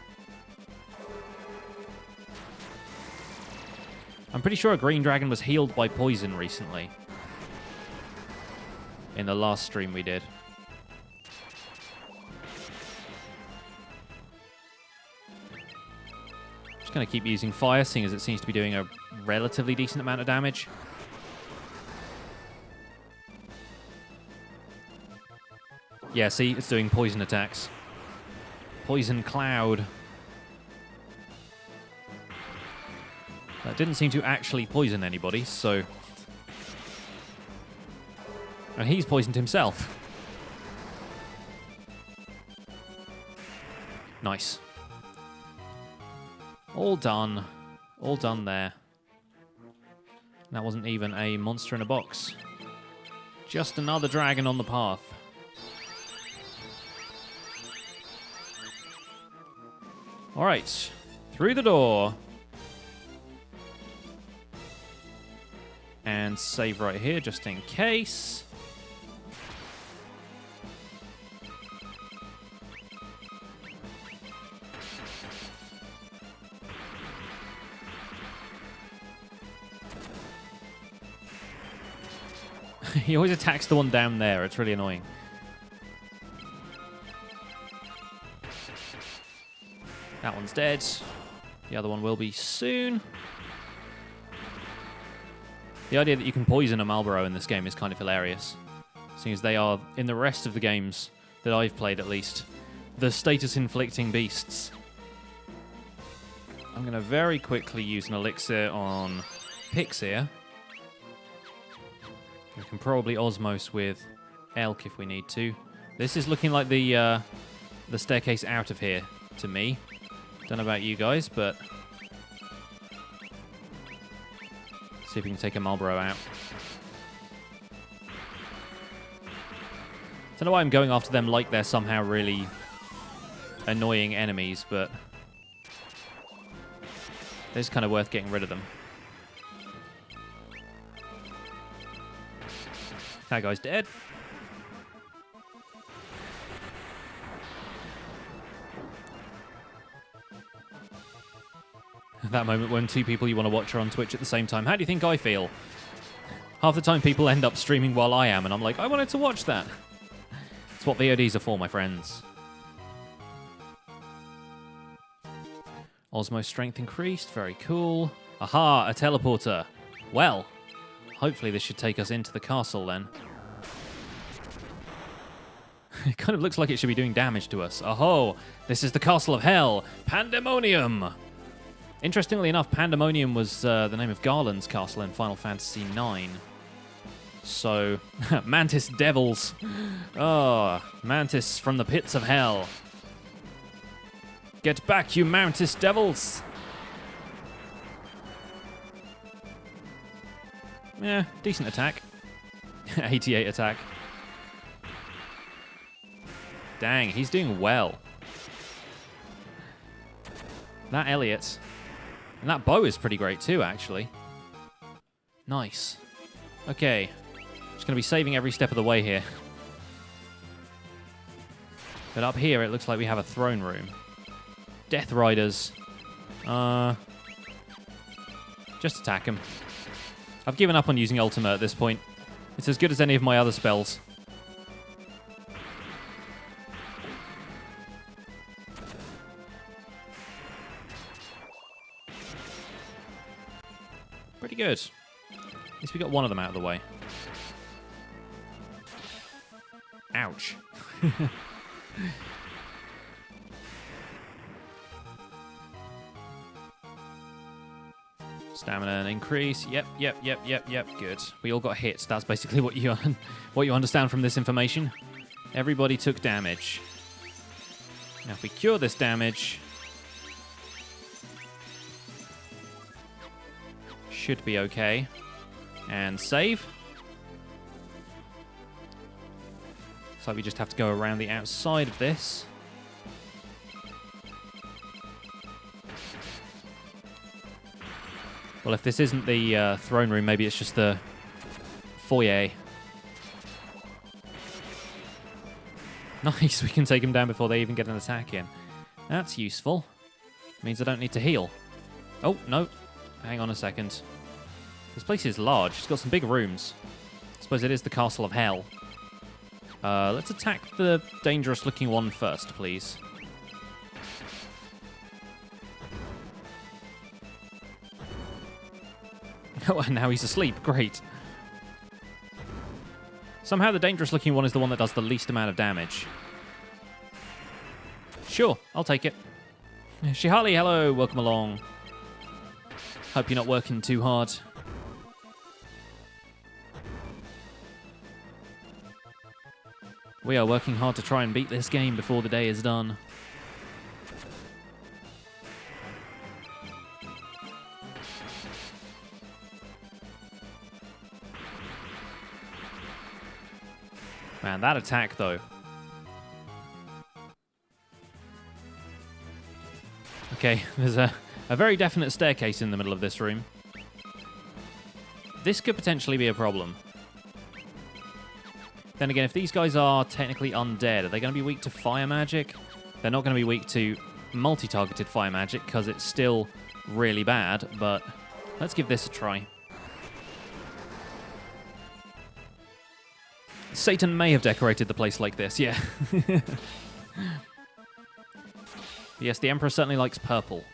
I'm pretty sure a green dragon was healed by poison recently. In the last stream we did. Just going to keep using fire, seeing as it seems to be doing a relatively decent amount of damage. Yeah, see, it's doing poison attacks. Poison cloud. That didn't seem to actually poison anybody, so... and he's poisoned himself. Nice. All done. All done there. That wasn't even a monster in a box. Just another dragon on the path. Alright. Through the door. And save right here, just in case. He always attacks the one down there. It's really annoying. That one's dead. The other one will be soon. The idea that you can poison a Marlboro in this game is kind of hilarious, seeing as they are, in the rest of the games that I've played at least, the status-inflicting beasts. I'm going to very quickly use an elixir on Pixir. We can probably osmose with Elk if we need to. This is looking like the the staircase out of here to me. Don't know about you guys, but... see if we can take a Marlboro out. Don't know why I'm going after them like they're somehow really annoying enemies, but... it's kind of worth getting rid of them. That guy's dead. That moment when two people you want to watch are on Twitch at the same time. How do you think I feel? Half the time people end up streaming while I am, and I'm like, I wanted to watch that. That's what VODs are for, my friends. Osmo strength increased. Very cool. Aha, a teleporter. Well, hopefully this should take us into the castle then. It kind of looks like it should be doing damage to us. Oh, this is the castle of hell. Pandaemonium. Interestingly enough, Pandaemonium was the name of Garland's castle in Final Fantasy IX. So, Mantis Devils. Oh, Mantis from the pits of hell. Get back, you Mantis Devils. Yeah, decent attack. 88 attack. Dang, he's doing well. That Elliot. And that bow is pretty great too, actually. Nice. Okay. Just going to be saving every step of the way here. But up here, it looks like we have a throne room. Death Riders. Just attack him. I've given up on using Ultima at this point. It's as good as any of my other spells. Pretty good. At least we got one of them out of the way. Ouch. Stamina and increase. Yep. Good. We all got hits. That's basically what you understand from this information. Everybody took damage. Now, if we cure this damage, should be okay. And save. So we just have to go around the outside of this. Well, if this isn't the throne room, maybe it's just the foyer. Nice, we can take them down before they even get an attack in. That's useful. Means I don't need to heal. Oh, no. Hang on a second. This place is large. It's got some big rooms. I suppose it is the Castle of Hell. Let's attack the dangerous-looking one first, please. Oh, and now he's asleep. Great. Somehow the dangerous-looking one is the one that does the least amount of damage. Sure, I'll take it. Shihali, hello. Welcome along. Hope you're not working too hard. We are working hard to try and beat this game before the day is done. Man, that attack, though. Okay, there's a very definite staircase in the middle of this room. This could potentially be a problem. Then again, if these guys are technically undead, are they going to be weak to fire magic? They're not going to be weak to multi-targeted fire magic, because it's still really bad, but let's give this a try. Satan may have decorated the place like this, yeah. Yes, the Emperor certainly likes purple.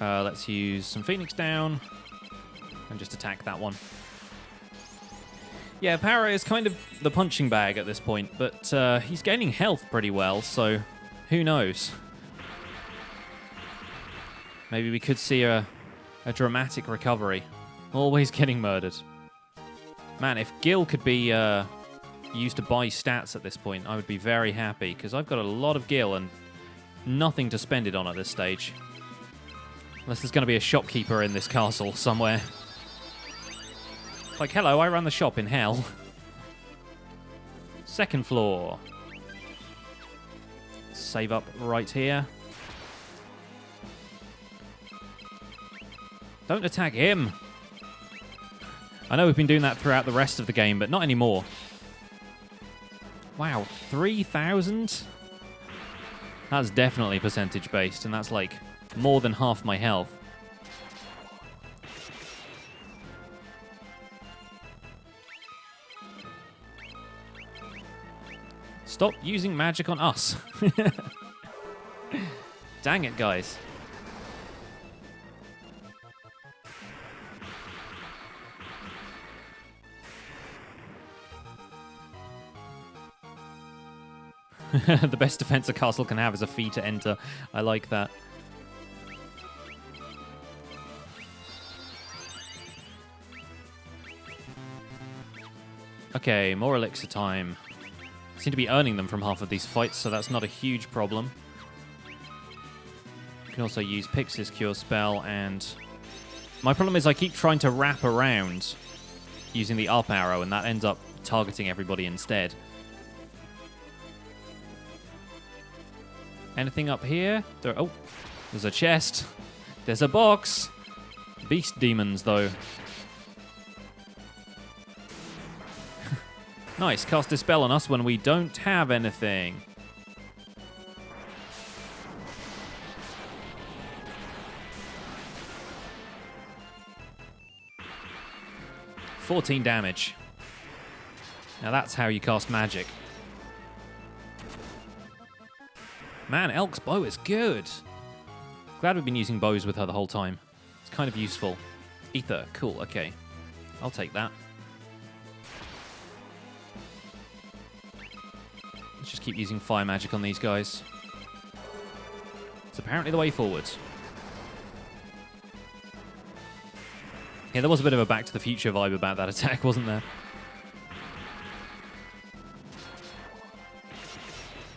Let's use some Phoenix down and just attack that one. Yeah, Para is kind of the punching bag at this point, but he's gaining health pretty well, so who knows? Maybe we could see a dramatic recovery. Always getting murdered. Man, if Gil could be used to buy stats at this point, I would be very happy, because I've got a lot of Gil and nothing to spend it on at this stage. Unless there's going to be a shopkeeper in this castle somewhere. Like, hello, I run the shop in hell. Second floor. Save up right here. Don't attack him. I know we've been doing that throughout the rest of the game, but not anymore. Wow, 3,000? That's definitely percentage-based, and that's like more than half my health. Stop using magic on us. Dang it, guys. The best defense a castle can have is a fee to enter. I like that. Okay, more elixir time. I seem to be earning them from half of these fights, so that's not a huge problem. You can also use Pixis Cure spell, and my problem is I keep trying to wrap around using the up arrow, and that ends up targeting everybody instead. Anything up here? Oh, there's a chest. There's a box. Beast demons, though. Nice, cast a spell on us when we don't have anything. $14 damage. Now that's how you cast magic. Man, Elk's bow is good. Glad we've been using bows with her the whole time. It's kind of useful. Ether, cool, okay. I'll take that. Let's just keep using fire magic on these guys. It's apparently the way forward. Yeah, there was a bit of a Back to the Future vibe about that attack, wasn't there?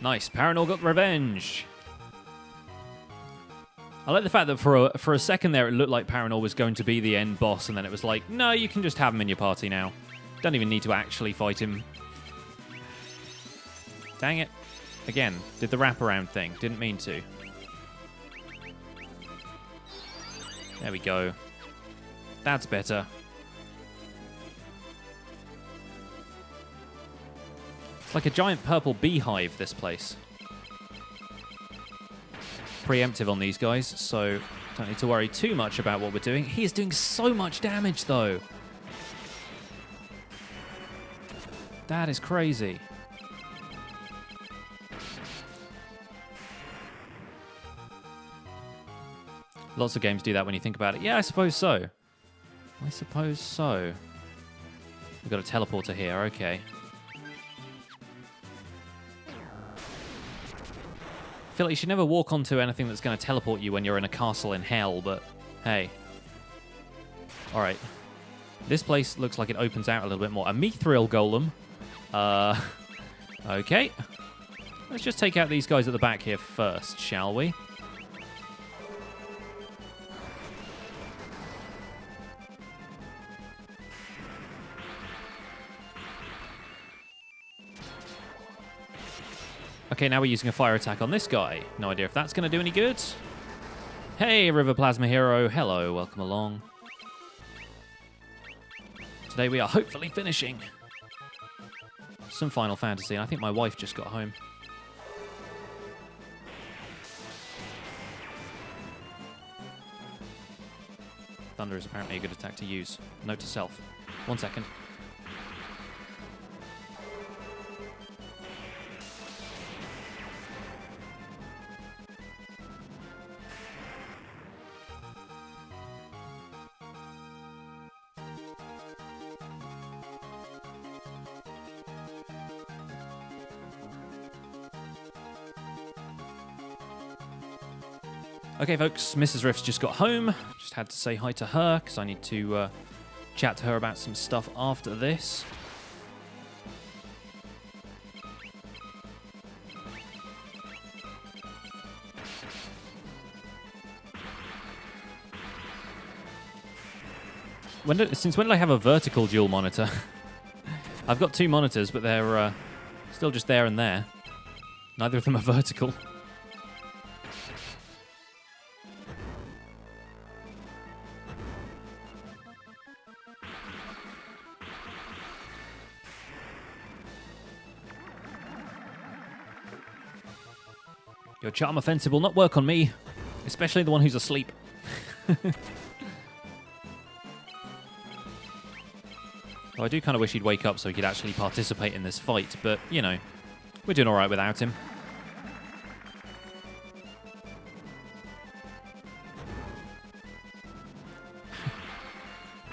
Nice, Paranor got revenge. I like the fact that for a second there it looked like Paranor was going to be the end boss, and then it was like, no, you can just have him in your party now. Don't even need to actually fight him. Dang it. Again, did the wraparound thing. Didn't mean to. There we go. That's better. It's like a giant purple beehive, this place. Preemptive on these guys, so don't need to worry too much about what we're doing. He is doing so much damage, though. That is crazy. Lots of games do that when you think about it. Yeah, I suppose so. I suppose so. We've got a teleporter here, okay. I feel like you should never walk onto anything that's going to teleport you when you're in a castle in hell, but hey. Alright. This place looks like it opens out a little bit more. A Mithril Golem. Okay. Let's just take out these guys at the back here first, shall we? Okay, now we're using a fire attack on this guy. No idea if that's going to do any good. Hey, River Plasma Hero. Hello, welcome along. Today we are hopefully finishing some Final Fantasy. I think my wife just got home. Thunder is apparently a good attack to use. Note to self. 1 second. Okay, folks, Mrs. Rift's just got home. Just had to say hi to her, because I need to chat to her about some stuff after this. Since when did I have a vertical dual monitor? I've got 2 monitors, but they're still just there and there. Neither of them are vertical. Your charm offensive will not work on me, especially the one who's asleep. Well, I do kind of wish he'd wake up so he could actually participate in this fight, but, you know, we're doing all right without him.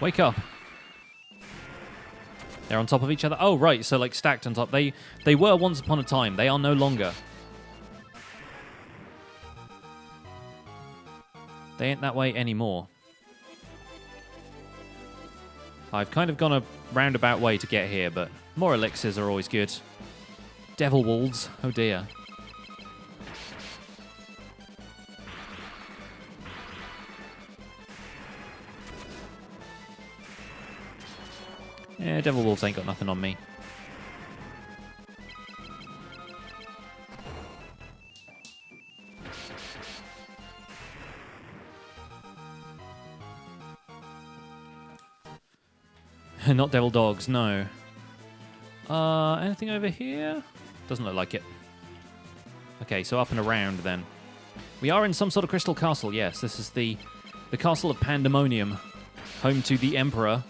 Wake up. They're on top of each other. Oh, right, so, like, stacked on top. They were once upon a time. They are no longer. They ain't that way anymore. I've kind of gone a roundabout way to get here, but more elixirs are always good. Devil wolves. Oh dear. Yeah, devil wolves ain't got nothing on me. Not devil dogs, no. Anything over here? Doesn't look like it. Okay, so up and around then. We are in some sort of crystal castle, yes. This is the castle of Pandaemonium, home to the Emperor,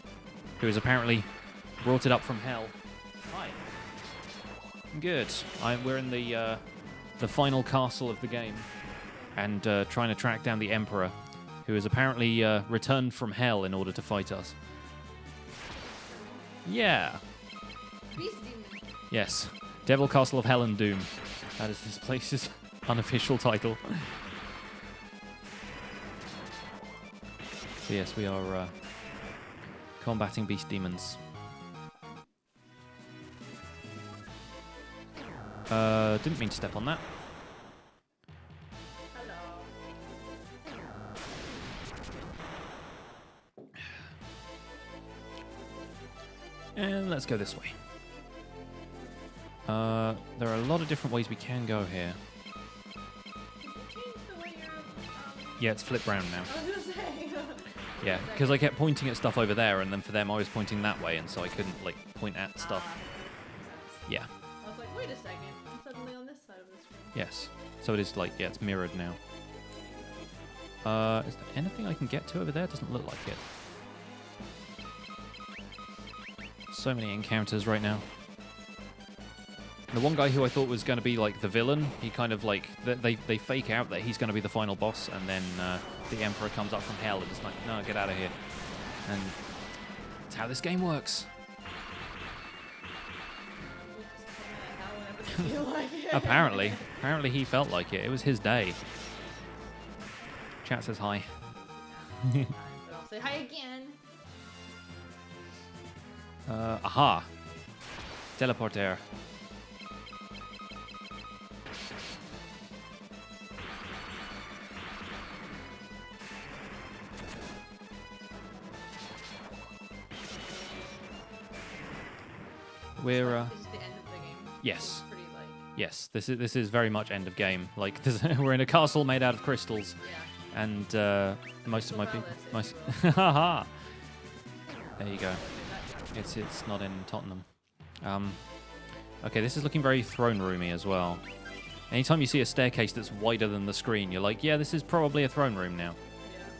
who has apparently brought it up from hell. Hi. Good. We're in the final castle of the game, and trying to track down the Emperor, who has apparently returned from hell in order to fight us. Yeah. Beast Demon. Yes. Devil Castle of Hell and Doom. That is this place's unofficial title. So yes, we are combating beast demons. Didn't mean to step on that. And let's go this way. There are a lot of different ways we can go here. Yeah, it's flipped round now. I was gonna say. Yeah, because I kept pointing at stuff over there, and then for them I was pointing that way, and so I couldn't, like, point at stuff. Yeah. I was like, wait a second. I'm suddenly on this side of the screen. Yes. So it is like, yeah, it's mirrored now. Is there anything I can get to over there? Doesn't look like it. So many encounters right now. The one guy who I thought was going to be like the villain, he kind of like, they fake out that he's going to be the final boss, and then the Emperor comes up from hell and is like, no, get out of here. And that's how this game works. Apparently he felt like it. It was his day. Chat says hi. But I'll say hi again. Aha. Teleporter. We're This is the end of the game. yes. Pretty, like, Yes, this is very much end of game. Like we're in a castle made out of crystals, yeah. and most of my people, Morales, haha. There you go. It's not in Tottenham. Okay, this is looking very throne roomy as well. Anytime you see a staircase that's wider than the screen, you're like, yeah, this is probably a throne room now.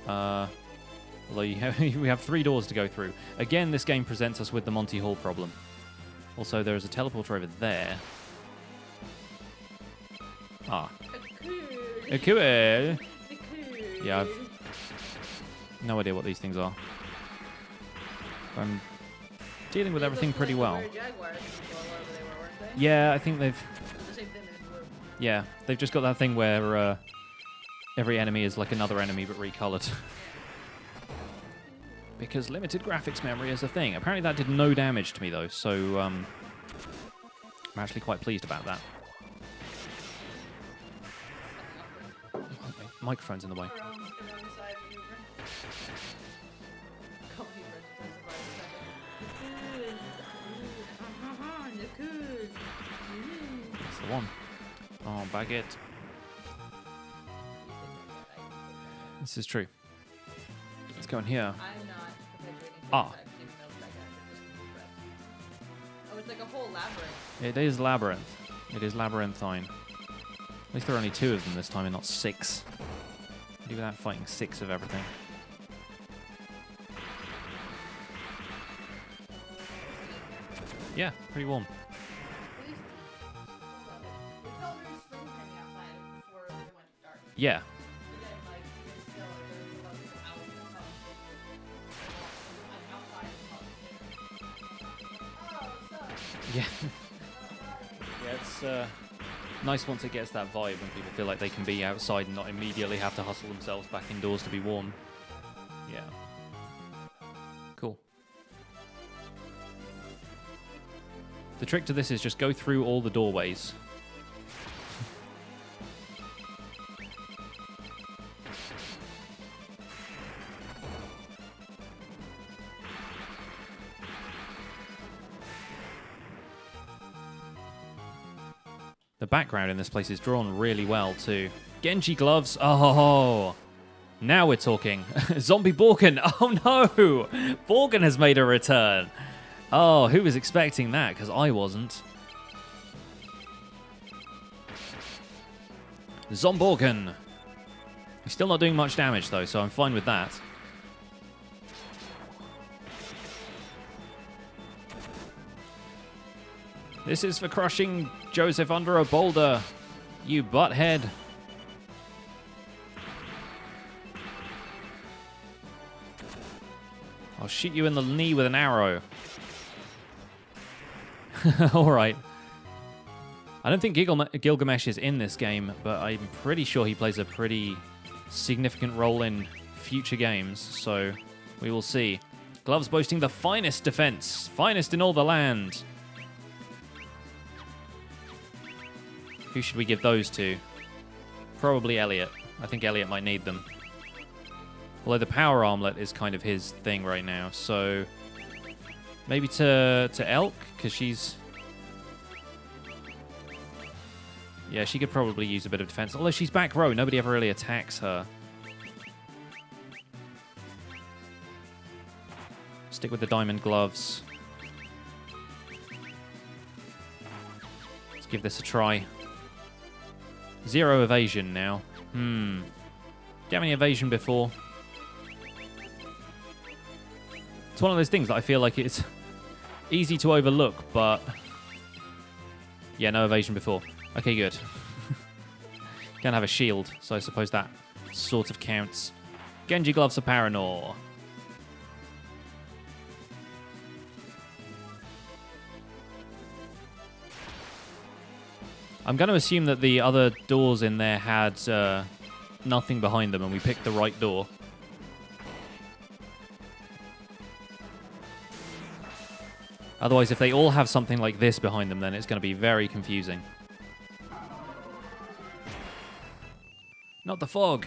Yeah. Although we have 3 doors to go through. Again, this game presents us with the Monty Hall problem. Also, there is a teleporter over there. Ah. A cool. Yeah, I've no idea what these things are. I'm dealing with everything pretty well. Yeah, I think they've... Yeah, they've just got that thing where every enemy is like another enemy but recolored. Because limited graphics memory is a thing. Apparently that did no damage to me though, so I'm actually quite pleased about that. Oh, my microphone's in the way. That's the one. Oh, baguette. This is true. Let's go in here. I'm not perpetuating Ah. stereotypes, even though baguette is just incorrect. Oh, it's like a whole labyrinth. It is labyrinth. It is labyrinthine. At least there are only 2 of them this time and not 6. Do without fighting 6 of everything. Yeah, pretty warm. It felt very springtime outside before it went dark. Yeah. But then, like, even still, there's a lot of people out in the pub. I'm outside the pub. Oh, what's up? Yeah. Yeah, it's nice once it gets that vibe when people feel like they can be outside and not immediately have to hustle themselves back indoors to be warm. Yeah. Cool. The trick to this is just go through all the doorways. The background in this place is drawn really well too. Genji gloves. Oh, now we're talking. Zombie Borkin. Oh no, Borkin has made a return. Oh, who was expecting that? Because I wasn't. Zomborgan. He's still not doing much damage though, so I'm fine with that. This is for crushing Joseph under a boulder, you butthead. I'll shoot you in the knee with an arrow. Alright. I don't think Gilgamesh is in this game, but I'm pretty sure he plays a pretty significant role in future games, so we will see. Gloves boasting the finest defense, finest in all the land. Who should we give those to? Probably Elliot. I think Elliot might need them. Although the power armlet is kind of his thing right now, so maybe to Elk, because she's... Yeah, she could probably use a bit of defense. Although she's back row, nobody ever really attacks her. Stick with the diamond gloves. Let's give this a try. 0 evasion now. Do you have any evasion before? It's one of those things that I feel like it's easy to overlook, but... Yeah, no evasion before. Okay, good. Can't have a shield, so I suppose that sort of counts. Genji gloves are Paranor. I'm going to assume that the other doors in there had nothing behind them and we picked the right door. Otherwise, if they all have something like this behind them, then it's going to be very confusing. Not the fog.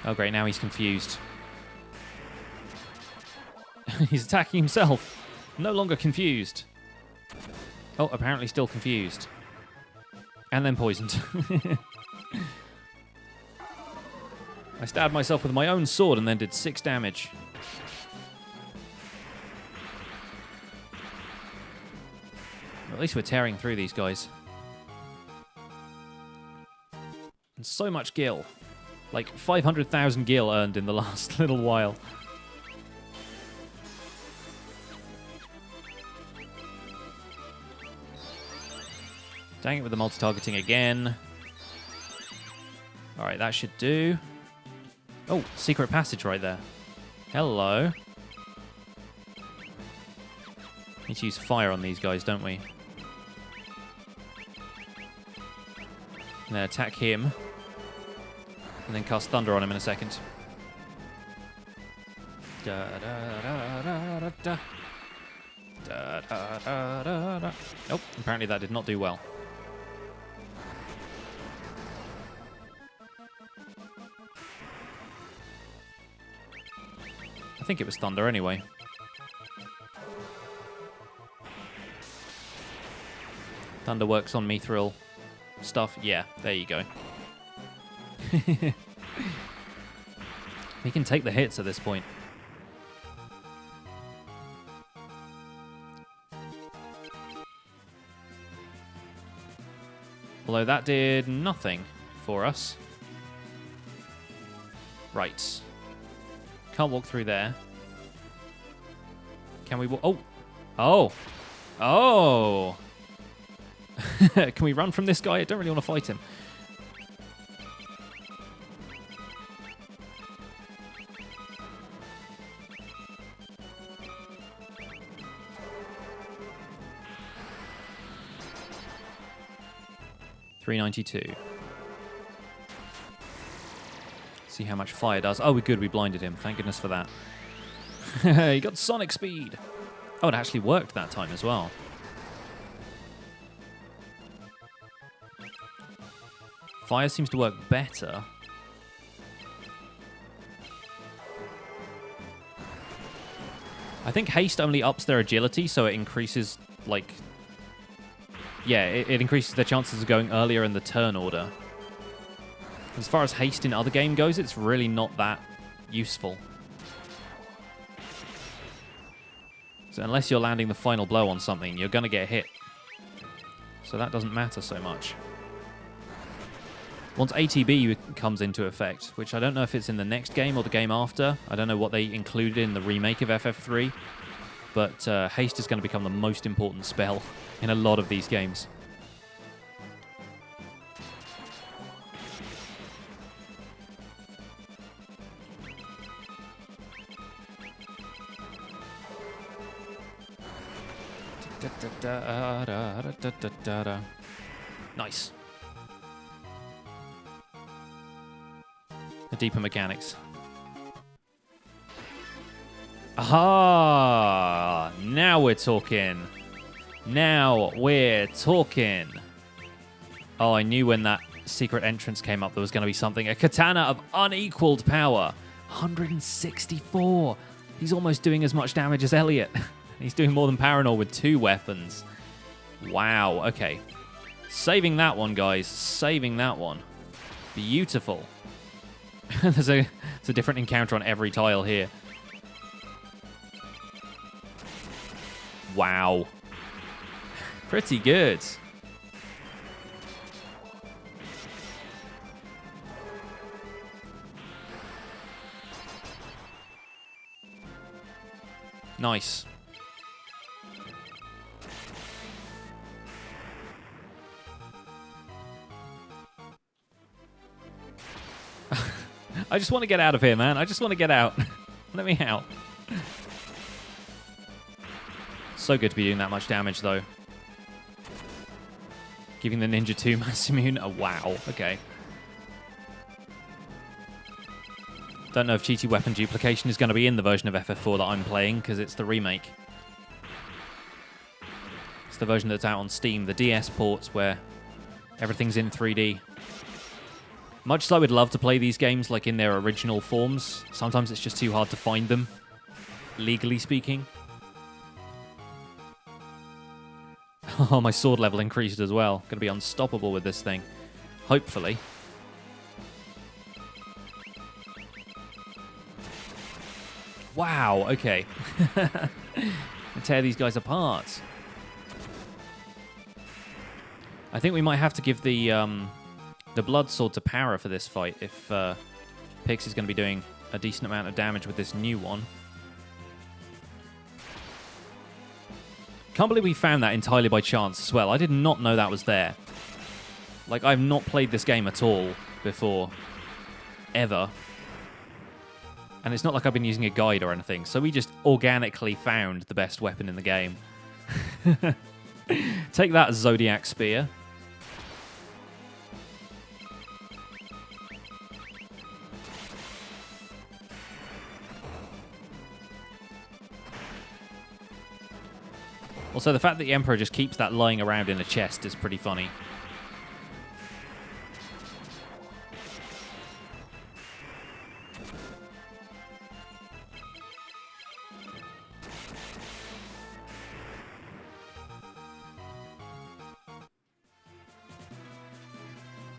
Oh, great. Now he's confused. He's attacking himself. No longer confused. Oh, apparently still confused. And then poisoned. I stabbed myself with my own sword and then did 6 damage. Well, at least we're tearing through these guys. And so much gil. Like 500,000 gil earned in the last little while. Dang it with the multi-targeting again. Alright, that should do. Oh, secret passage right there. Hello. Need to use fire on these guys, don't we? And then attack him. And then cast Thunder on him in a second. Da, da, da, da, da, da. Da, da, da, da, da. Nope, apparently that did not do well. I think it was Thunder anyway. Thunder works on Mithril stuff. Yeah, there you go. He can take the hits at this point. Although that did nothing for us. Right. Can't walk through there. Can we walk? Oh! Oh! Oh! Can we run from this guy? I don't really want to fight him. $392. See how much fire does. Oh, we're good. We blinded him. Thank goodness for that. He got sonic speed. Oh, it actually worked that time as well. Fire seems to work better. I think haste only ups their agility, so it increases, like... Yeah, it increases their chances of going earlier in the turn order. As far as haste in other game goes, it's really not that useful. So unless you're landing the final blow on something, you're going to get hit. So that doesn't matter so much. Once ATB comes into effect, which I don't know if it's in the next game or the game after. I don't know what they included in the remake of FF3. But haste is going to become the most important spell in a lot of these games. Nice. The deeper mechanics. Aha! Now we're talking. Now we're talking. Oh, I knew when that secret entrance came up there was going to be something. A katana of unequaled power. 164. He's almost doing as much damage as Elliot. He's doing more than Paranor with 2 weapons. Wow, okay. Saving that one, guys. Saving that one. Beautiful. There's a different encounter on every tile here. Wow. Pretty good. Nice. I just want to get out of here, man. I just want to get out. Let me out. So good to be doing that much damage, though. Giving the Ninja 2 mass immune. Oh, wow. Okay. Don't know if cheaty weapon duplication is going to be in the version of FF4 that I'm playing, because it's the remake. It's the version that's out on Steam, the DS ports, where everything's in 3D. Much as I would love to play these games like in their original forms, sometimes it's just too hard to find them, legally speaking. Oh, my sword level increased as well. Gonna be unstoppable with this thing. Hopefully. Wow, okay. Tear these guys apart. I think we might have to give the blood sword to Para for this fight if Pix is going to be doing a decent amount of damage with this new one. Can't believe we found that entirely by chance as well. I did not know that was there. Like, I've not played this game at all before. Ever. And it's not like I've been using a guide or anything. So we just organically found the best weapon in the game. Take that, Zodiac Spear. Also, the fact that the Emperor just keeps that lying around in a chest is pretty funny.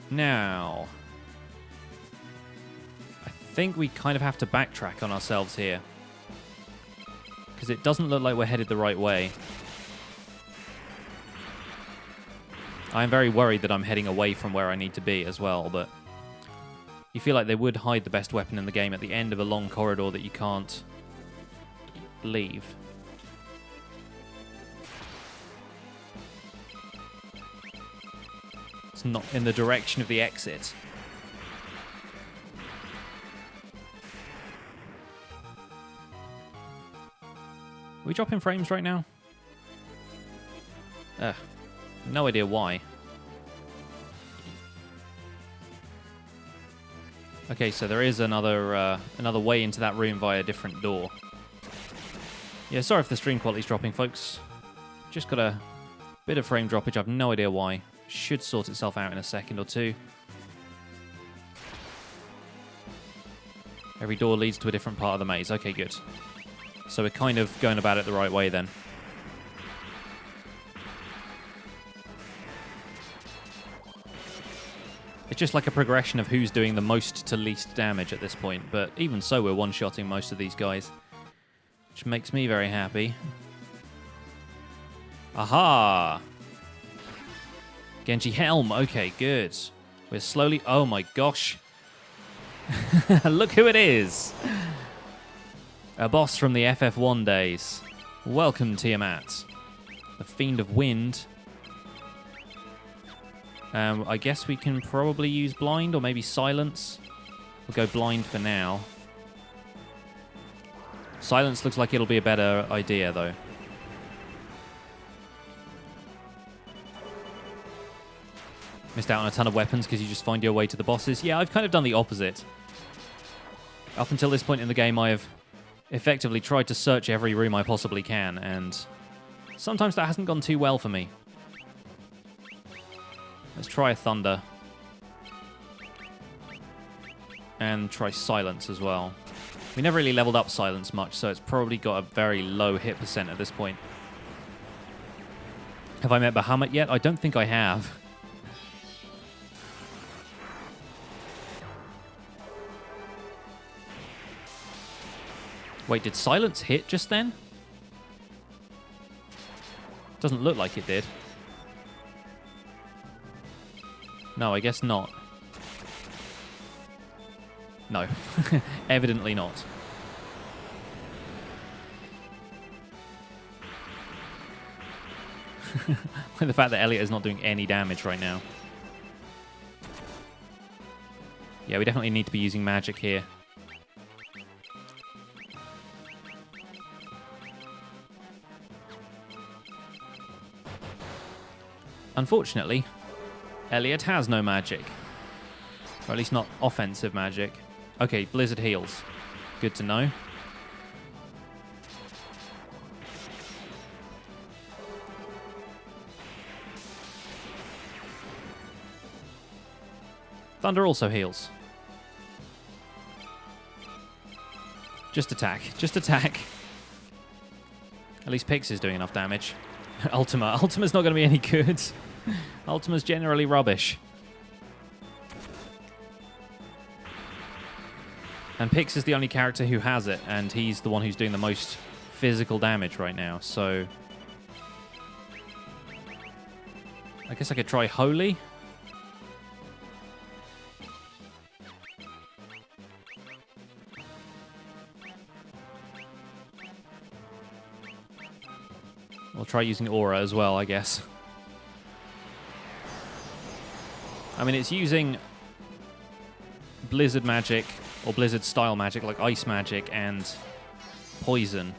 Now, I think we kind of have to backtrack on ourselves here, because it doesn't look like we're headed the right way. I'm very worried that I'm heading away from where I need to be as well, but you feel like they would hide the best weapon in the game at the end of a long corridor that you can't leave. It's not in the direction of the exit. Are we dropping frames right now? No idea why. Okay, so there is another way into that room via a different door. Yeah, sorry if the stream quality's dropping, folks. Just got a bit of frame droppage. I've no idea why. Should sort itself out in a second or two. Every door leads to a different part of the maze. Okay, good. So we're kind of going about it the right way then. It's just like a progression of who's doing the most to least damage at this point, but even so, we're one-shotting most of these guys, which makes me very happy. Aha! Genji Helm. Okay, good. We're slowly... Oh my gosh. Look who it is. A boss from the FF1 days. Welcome, Tiamat. The Fiend of Wind. I guess we can probably use Blind or maybe Silence. We'll go Blind for now. Silence looks like it'll be a better idea, though. Missed out on a ton of weapons because you just find your way to the bosses. Yeah, I've kind of done the opposite. Up until this point in the game, I have effectively tried to search every room I possibly can, and sometimes that hasn't gone too well for me. Let's try a Thunder. And try Silence as well. We never really leveled up Silence much, so it's probably got a very low hit percent at this point. Have I met Bahamut yet? I don't think I have. Wait, did Silence hit just then? Doesn't look like it did. No, I guess not. No. Evidently not. The fact that Elliot is not doing any damage right now. Yeah, we definitely need to be using magic here. Unfortunately, Elliot has no magic. Or at least not offensive magic. Okay, Blizzard heals. Good to know. Thunder also heals. Just attack. Just attack. At least Pix is doing enough damage. Ultima. Ultima's not going to be any good. Ultima's generally rubbish. And Pix is the only character who has it, and he's the one who's doing the most physical damage right now, so... I guess I could try Holy. We'll try using Aura as well, I guess. I mean, it's using Blizzard magic, or Blizzard-style magic, like Ice magic and Poison.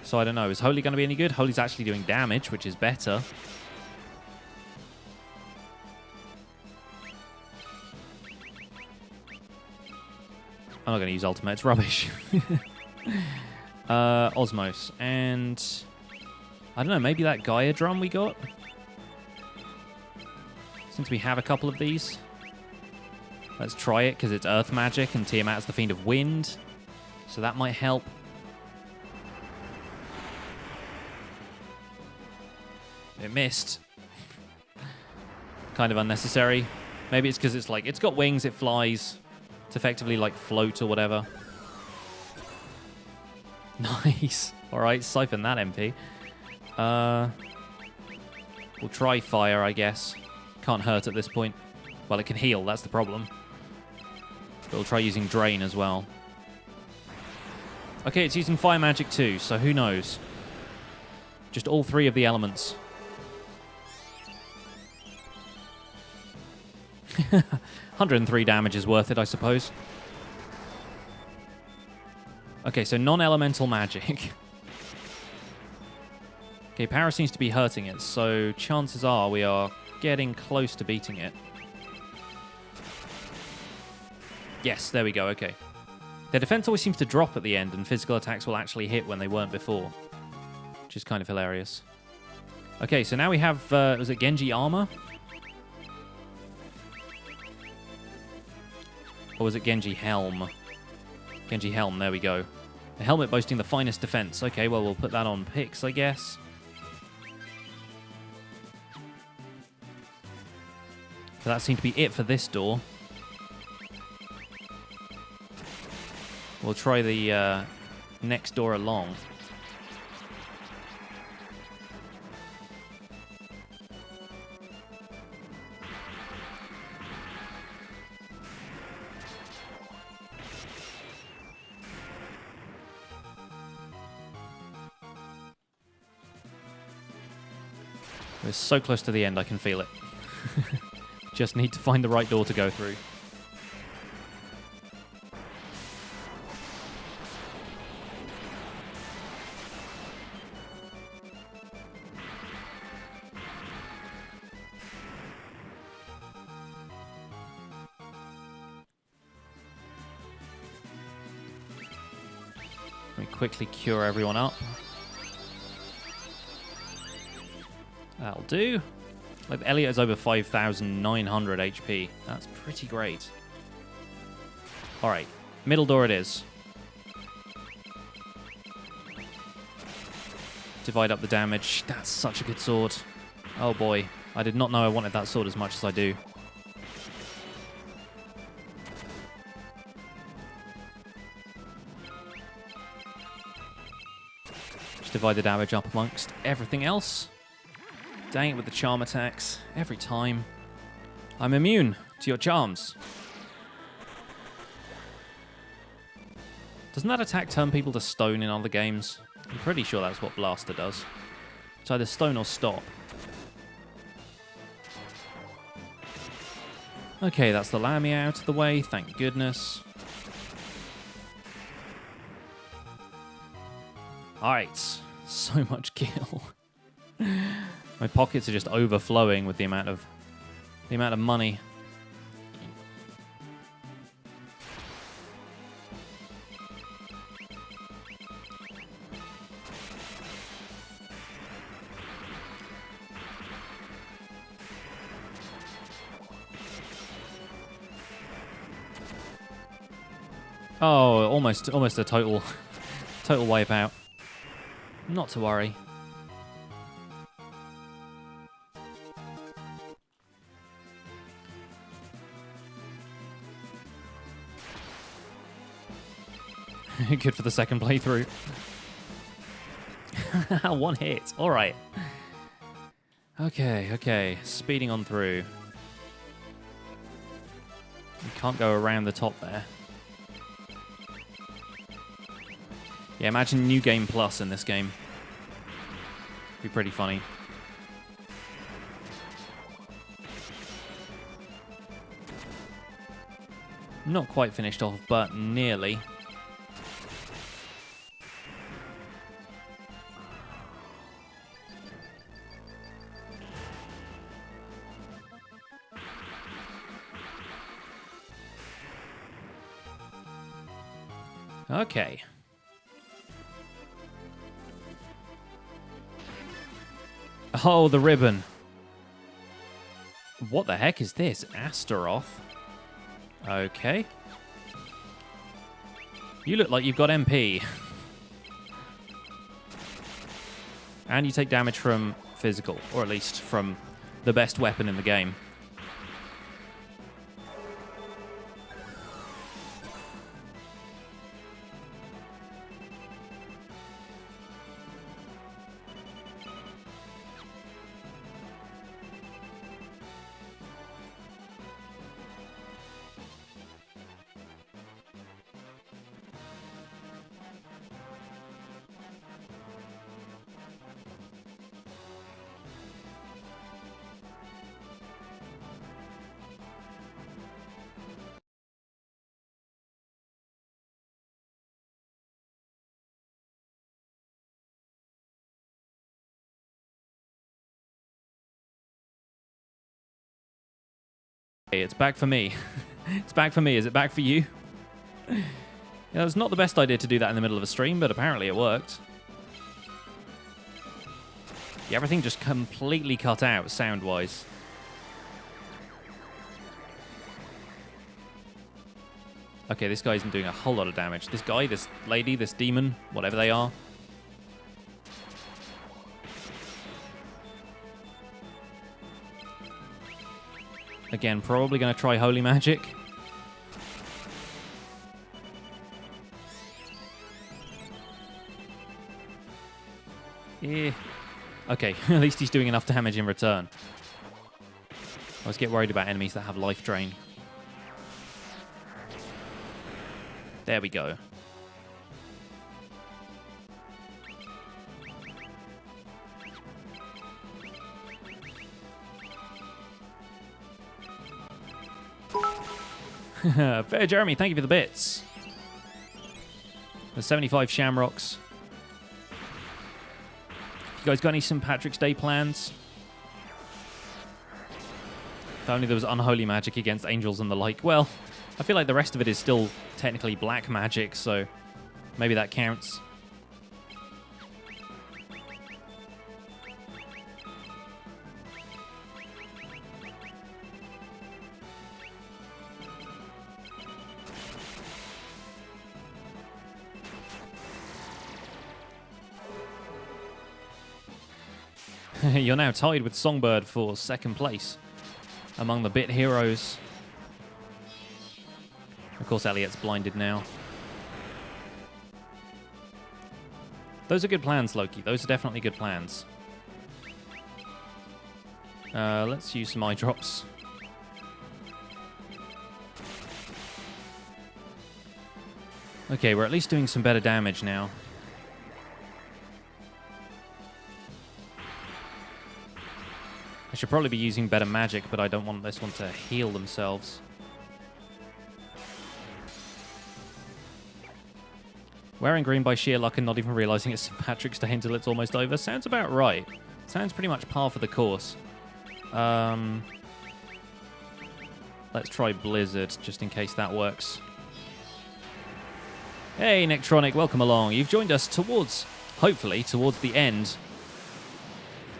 So I don't know, is Holy going to be any good? Holy's actually doing damage, which is better. I'm not going to use Ultima, it's rubbish. Osmos. And I don't know, maybe that Gaia drum we got? Since we have a couple of these. Let's try it, because it's earth magic, and Tiamat's the Fiend of Wind. So that might help. It missed. Kind of unnecessary. Maybe it's because it's like, it's got wings, it flies. It's effectively like float or whatever. Nice. Alright, siphon that MP. We'll try fire, I guess. Can't hurt at this point. Well, it can heal, that's the problem. But we'll try using drain as well. Okay, it's using fire magic too, so who knows? Just all three of the elements. 103 damage is worth it, I suppose. Okay, so non-elemental magic. Okay, power seems to be hurting it, so chances are we are getting close to beating it. Yes, there we go, okay. Their defense always seems to drop at the end, and physical attacks will actually hit when they weren't before. Which is kind of hilarious. Okay, so now we have, was it Genji armor? Or was it Genji helm? Genji helm, there we go. A helmet boasting the finest defense. Okay, well, we'll put that on picks, I guess. So that seemed to be it for this door. We'll try the next door along. We're so close to the end, I can feel it. Just need to find the right door to go through. Let me quickly cure everyone up. That'll do. Like, Elliot is over 5,900 HP. That's pretty great. Alright, middle door it is. Divide up the damage. That's such a good sword. Oh boy, I did not know I wanted that sword as much as I do. Just divide the damage up amongst everything else. Dang it with the charm attacks. Every time. I'm immune to your charms. Doesn't that attack turn people to stone in other games? I'm pretty sure that's what Blaster does. It's either stone or stop. Okay, that's the Lamia out of the way. Thank goodness. Alright. So much kill. My pockets are just overflowing with the amount of money. Oh, almost a total wipeout. Not to worry. Good for the second playthrough. One hit. All right. Okay. Speeding on through. You can't go around the top there. Yeah, imagine New Game Plus in this game. Be pretty funny. Not quite finished off, but nearly. Okay. Oh, the ribbon. What the heck is this? Astaroth. Okay. You look like you've got MP. And you take damage from physical, or at least from the best weapon in the game. Hey, it's back for me. It's back for me. Is it back for you? Yeah, it's not the best idea to do that in the middle of a stream, but apparently it worked. Yeah, everything just completely cut out sound-wise. Okay, this guy isn't doing a whole lot of damage. This guy, this lady, this demon, whatever they are. Again, probably going to try Holy Magic. Yeah. Okay, at least he's doing enough damage in return. I always get worried about enemies that have life drain. There we go. Fair Jeremy, thank you for the bits. There's 75 shamrocks. You guys got any St. Patrick's Day plans? If only there was unholy magic against angels and the like. Well, I feel like the rest of it is still technically black magic, so maybe that counts. You're now tied with Songbird for second place among the bit heroes. Of course, Elliot's blinded now. Those are good plans, Loki. Those are definitely good plans. Let's use some eye drops. Okay, we're at least doing some better damage now. I should probably be using better magic, but I don't want this one to heal themselves. Wearing green by sheer luck and not even realizing it's St. Patrick's Day until it's almost over. Sounds about right. Sounds pretty much par for the course. Let's try Blizzard, just in case that works. Hey, Nectronic, welcome along. You've joined us towards, hopefully, towards the end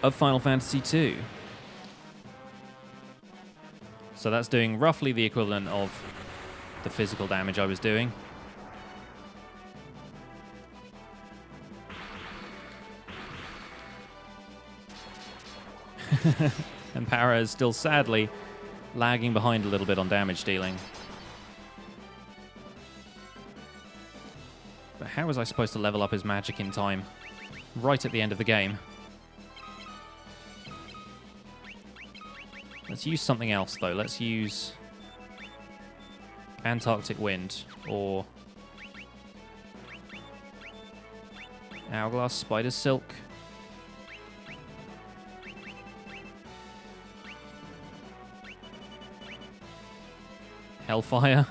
of Final Fantasy II. So that's doing roughly the equivalent of the physical damage I was doing. And Para is still sadly lagging behind a little bit on damage dealing. But how was I supposed to level up his magic in time? Right at the end of the game. Let's use something else, though. Let's use Antarctic Wind, or Hourglass Spider Silk. Hellfire.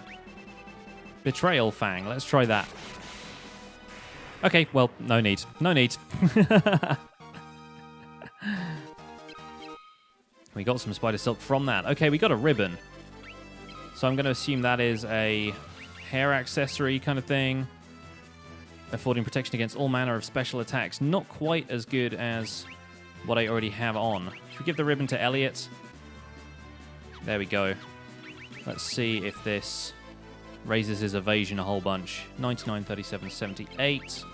Betrayal Fang. Let's try that. Okay, well, no need. No need. We got some Spider Silk from that. Okay, we got a ribbon. So I'm going to assume that is a hair accessory kind of thing. Affording protection against all manner of special attacks. Not quite as good as what I already have on. Should we give the ribbon to Elliot? There we go. Let's see if this raises his evasion a whole bunch. 99, 37, 78.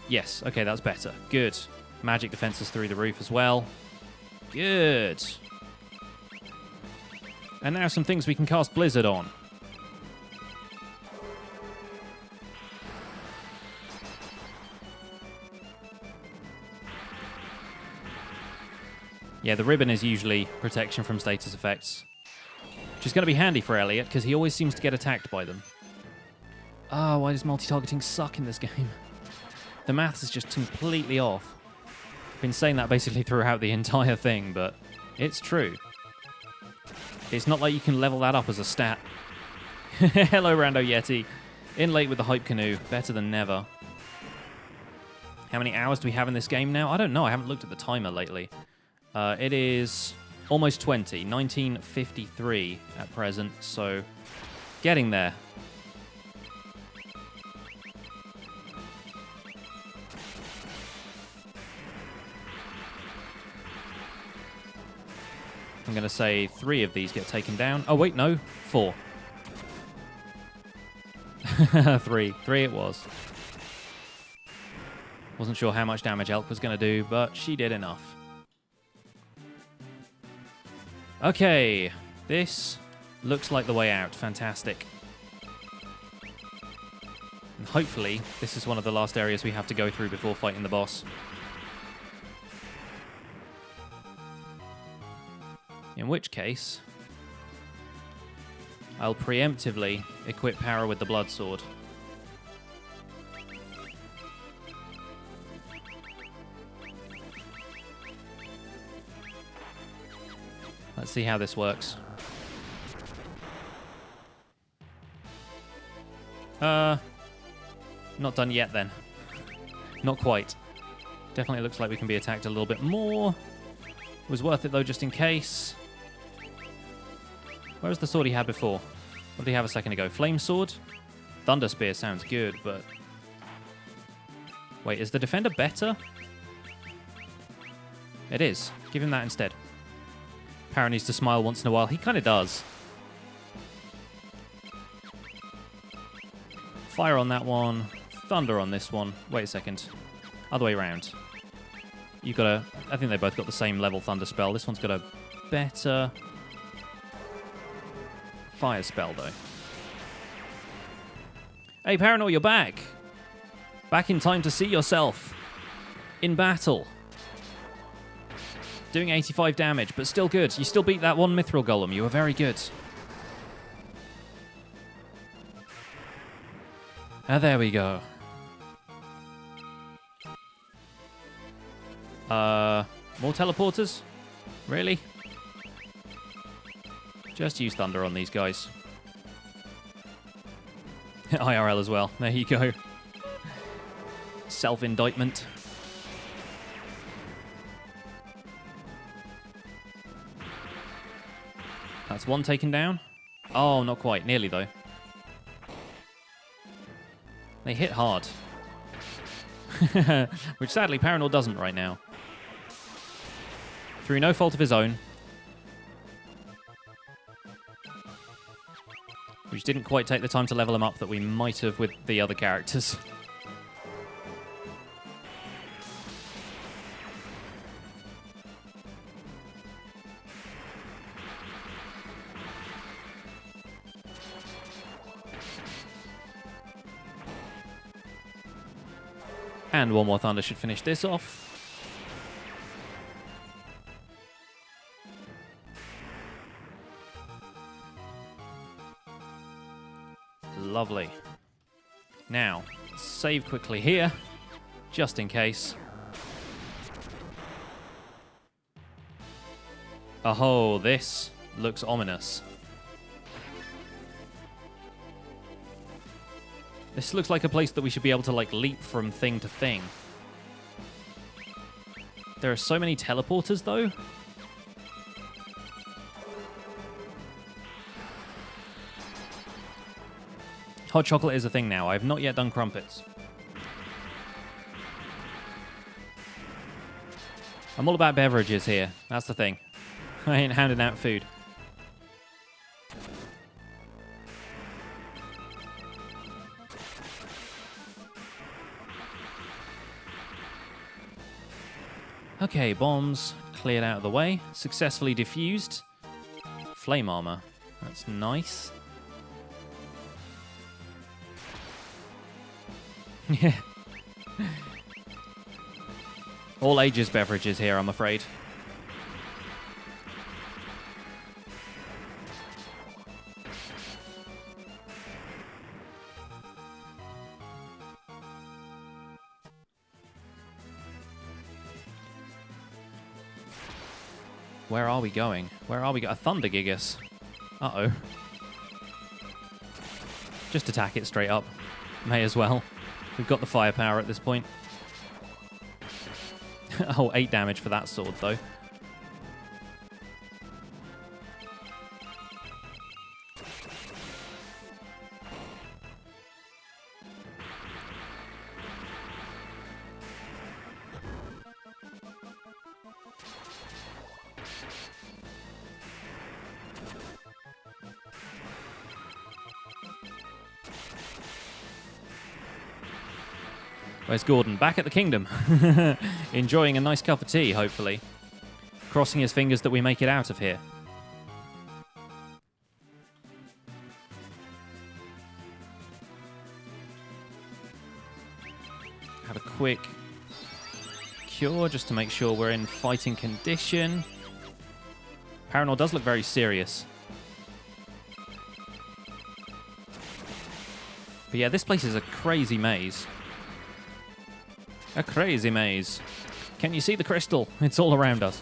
Yes, okay, that's better. Good. Magic defense is through the roof as well. Good. And now some things we can cast Blizzard on. Yeah, the ribbon is usually protection from status effects, which is going to be handy for Elliot, because he always seems to get attacked by them. Ah, why does multi-targeting suck in this game? The maths is just completely off. I've been saying that basically throughout the entire thing, but it's true. It's not like you can level that up as a stat. Hello, Rando Yeti. In late with the hype canoe. Better than never. How many hours do we have in this game now? I don't know. I haven't looked at the timer lately. It is almost 20. 19:53 at present, so getting there. I'm going to say 3 of these get taken down. Oh, wait, no. 4. 3. 3 it was. Wasn't sure how much damage Elk was going to do, but she did enough. Okay. This looks like the way out. Fantastic. And hopefully, this is one of the last areas we have to go through before fighting the boss. In which case, I'll preemptively equip power with the blood sword. Let's see how this works. Not done yet then. Not quite. Definitely looks like we can be attacked a little bit more. Was worth it though, just in case. Where was the sword he had before? What did he have a second ago? Flame sword? Thunder spear sounds good, but... Wait, is the defender better? It is. Give him that instead. Power needs to smile once in a while. He kind of does. Fire on that one. Thunder on this one. Wait a second. Other way around. You've got a... I think they both got the same level thunder spell. This one's got a better... fire spell, though. Hey, Paranor, you're back. Back in time to see yourself in battle. Doing 85 damage, but still good. You still beat that one Mithril Golem. You were very good. There we go. More teleporters? Really? Just use Thunder on these guys. IRL as well. There you go. Self-indictment. That's one taken down. Oh, not quite. Nearly, though. They hit hard. Which, sadly, Paranor doesn't right now. Through no fault of his own. We just didn't quite take the time to level him up that we might have with the other characters. And one more Thunder should finish this off. Lovely. Now, save quickly here, just in case. Oh, this looks ominous. This looks like a place that we should be able to, like, leap from thing to thing. There are so many teleporters, though. Hot chocolate is a thing now. I have not yet done crumpets. I'm all about beverages here. That's the thing. I ain't handing out food. Okay, bombs cleared out of the way. Successfully diffused. Flame armor. That's nice. Yeah. All ages beverages here, I'm afraid. Where are we going? Where are we going? A Thunder Gigas. Uh-oh. Just attack it straight up. May as well. We've got the firepower at this point. Oh, 8 damage for that sword, though. Where's Gordon? Back at the kingdom. Enjoying a nice cup of tea, hopefully. Crossing his fingers that we make it out of here. Have a quick cure just to make sure we're in fighting condition. Paranor does look very serious. But yeah, this place is a crazy maze. A crazy maze. Can you see the crystal? It's all around us.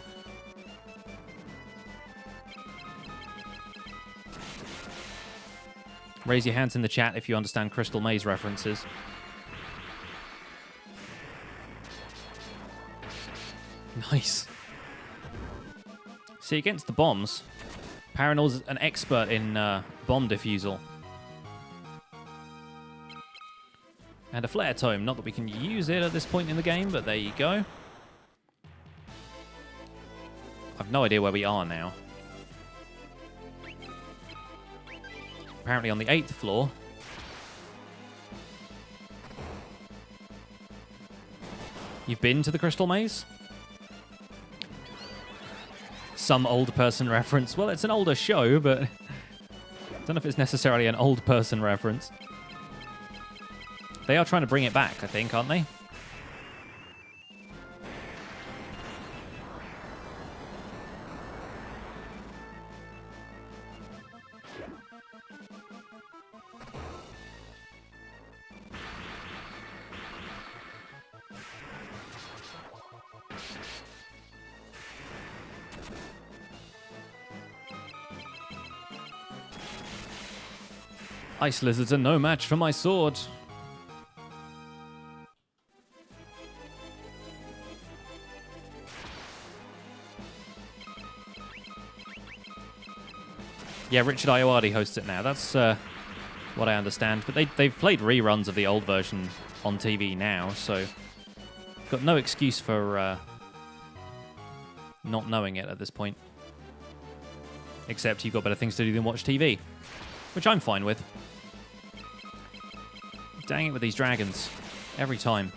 Raise your hands in the chat if you understand Crystal Maze references. Nice. See, against the bombs, Paranor's an expert in bomb defusal. And a flare tome. Not that we can use it at this point in the game, but there you go. I've no idea where we are now. Apparently on the 8th floor. You've been to the Crystal Maze? Some old person reference. Well, it's an older show, but I don't know if it's necessarily an old person reference. They are trying to bring it back, I think, aren't they? Ice lizards are no match for my sword. Yeah, Richard Ayoade hosts it now. That's what I understand. But they've played reruns of the old version on TV now, so got no excuse for not knowing it at this point. Except you've got better things to do than watch TV, which I'm fine with. Dang it with these dragons. Every time.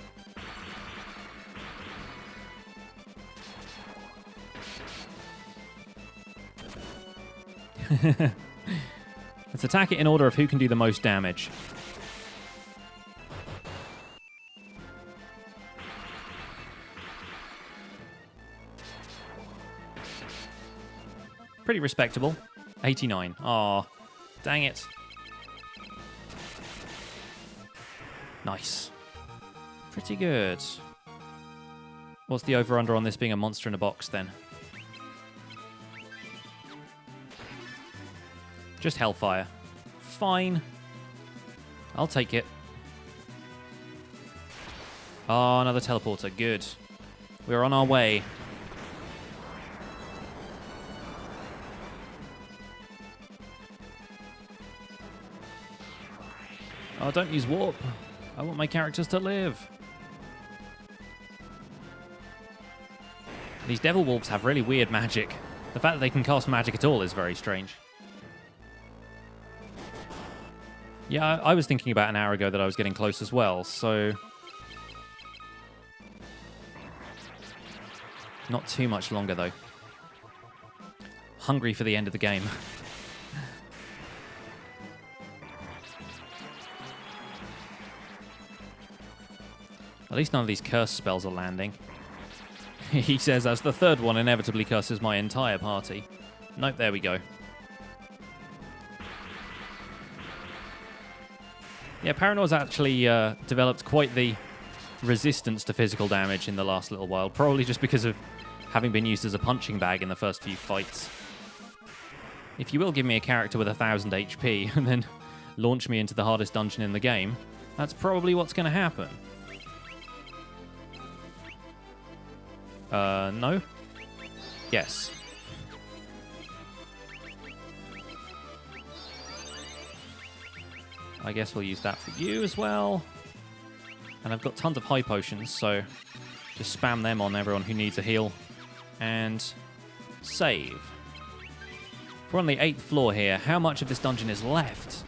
Let's attack it in order of who can do the most damage. Pretty respectable. 89. Aw, dang it. Nice. Pretty good. What's the over-under on this being a monster in a box, then? Just Hellfire. Fine. I'll take it. Oh, another teleporter. Good. We're on our way. Oh, don't use warp. I want my characters to live. These devil wolves have really weird magic. The fact that they can cast magic at all is very strange. Yeah, I was thinking about an hour ago that I was getting close as well, so... Not too much longer, though. Hungry for the end of the game. At least none of these curse spells are landing. He says, as the third one inevitably curses my entire party. Nope, there we go. Yeah, Paranoid's actually developed quite the resistance to physical damage in the last little while. Probably just because of having been used as a punching bag in the first few fights. If you will give me a character with 1,000 HP and then launch me into the hardest dungeon in the game, that's probably what's going to happen. No? Yes. I guess we'll use that for you as well. And I've got tons of high potions, so just spam them on everyone who needs a heal. And save. We're on the 8th floor here. How much of this dungeon is left?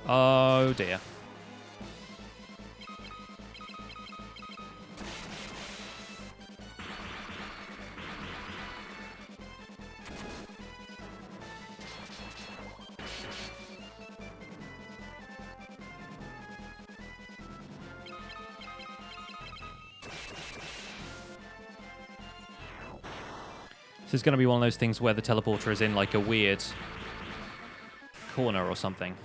Oh dear. This is going to be one of those things where the teleporter is in like a weird corner or something.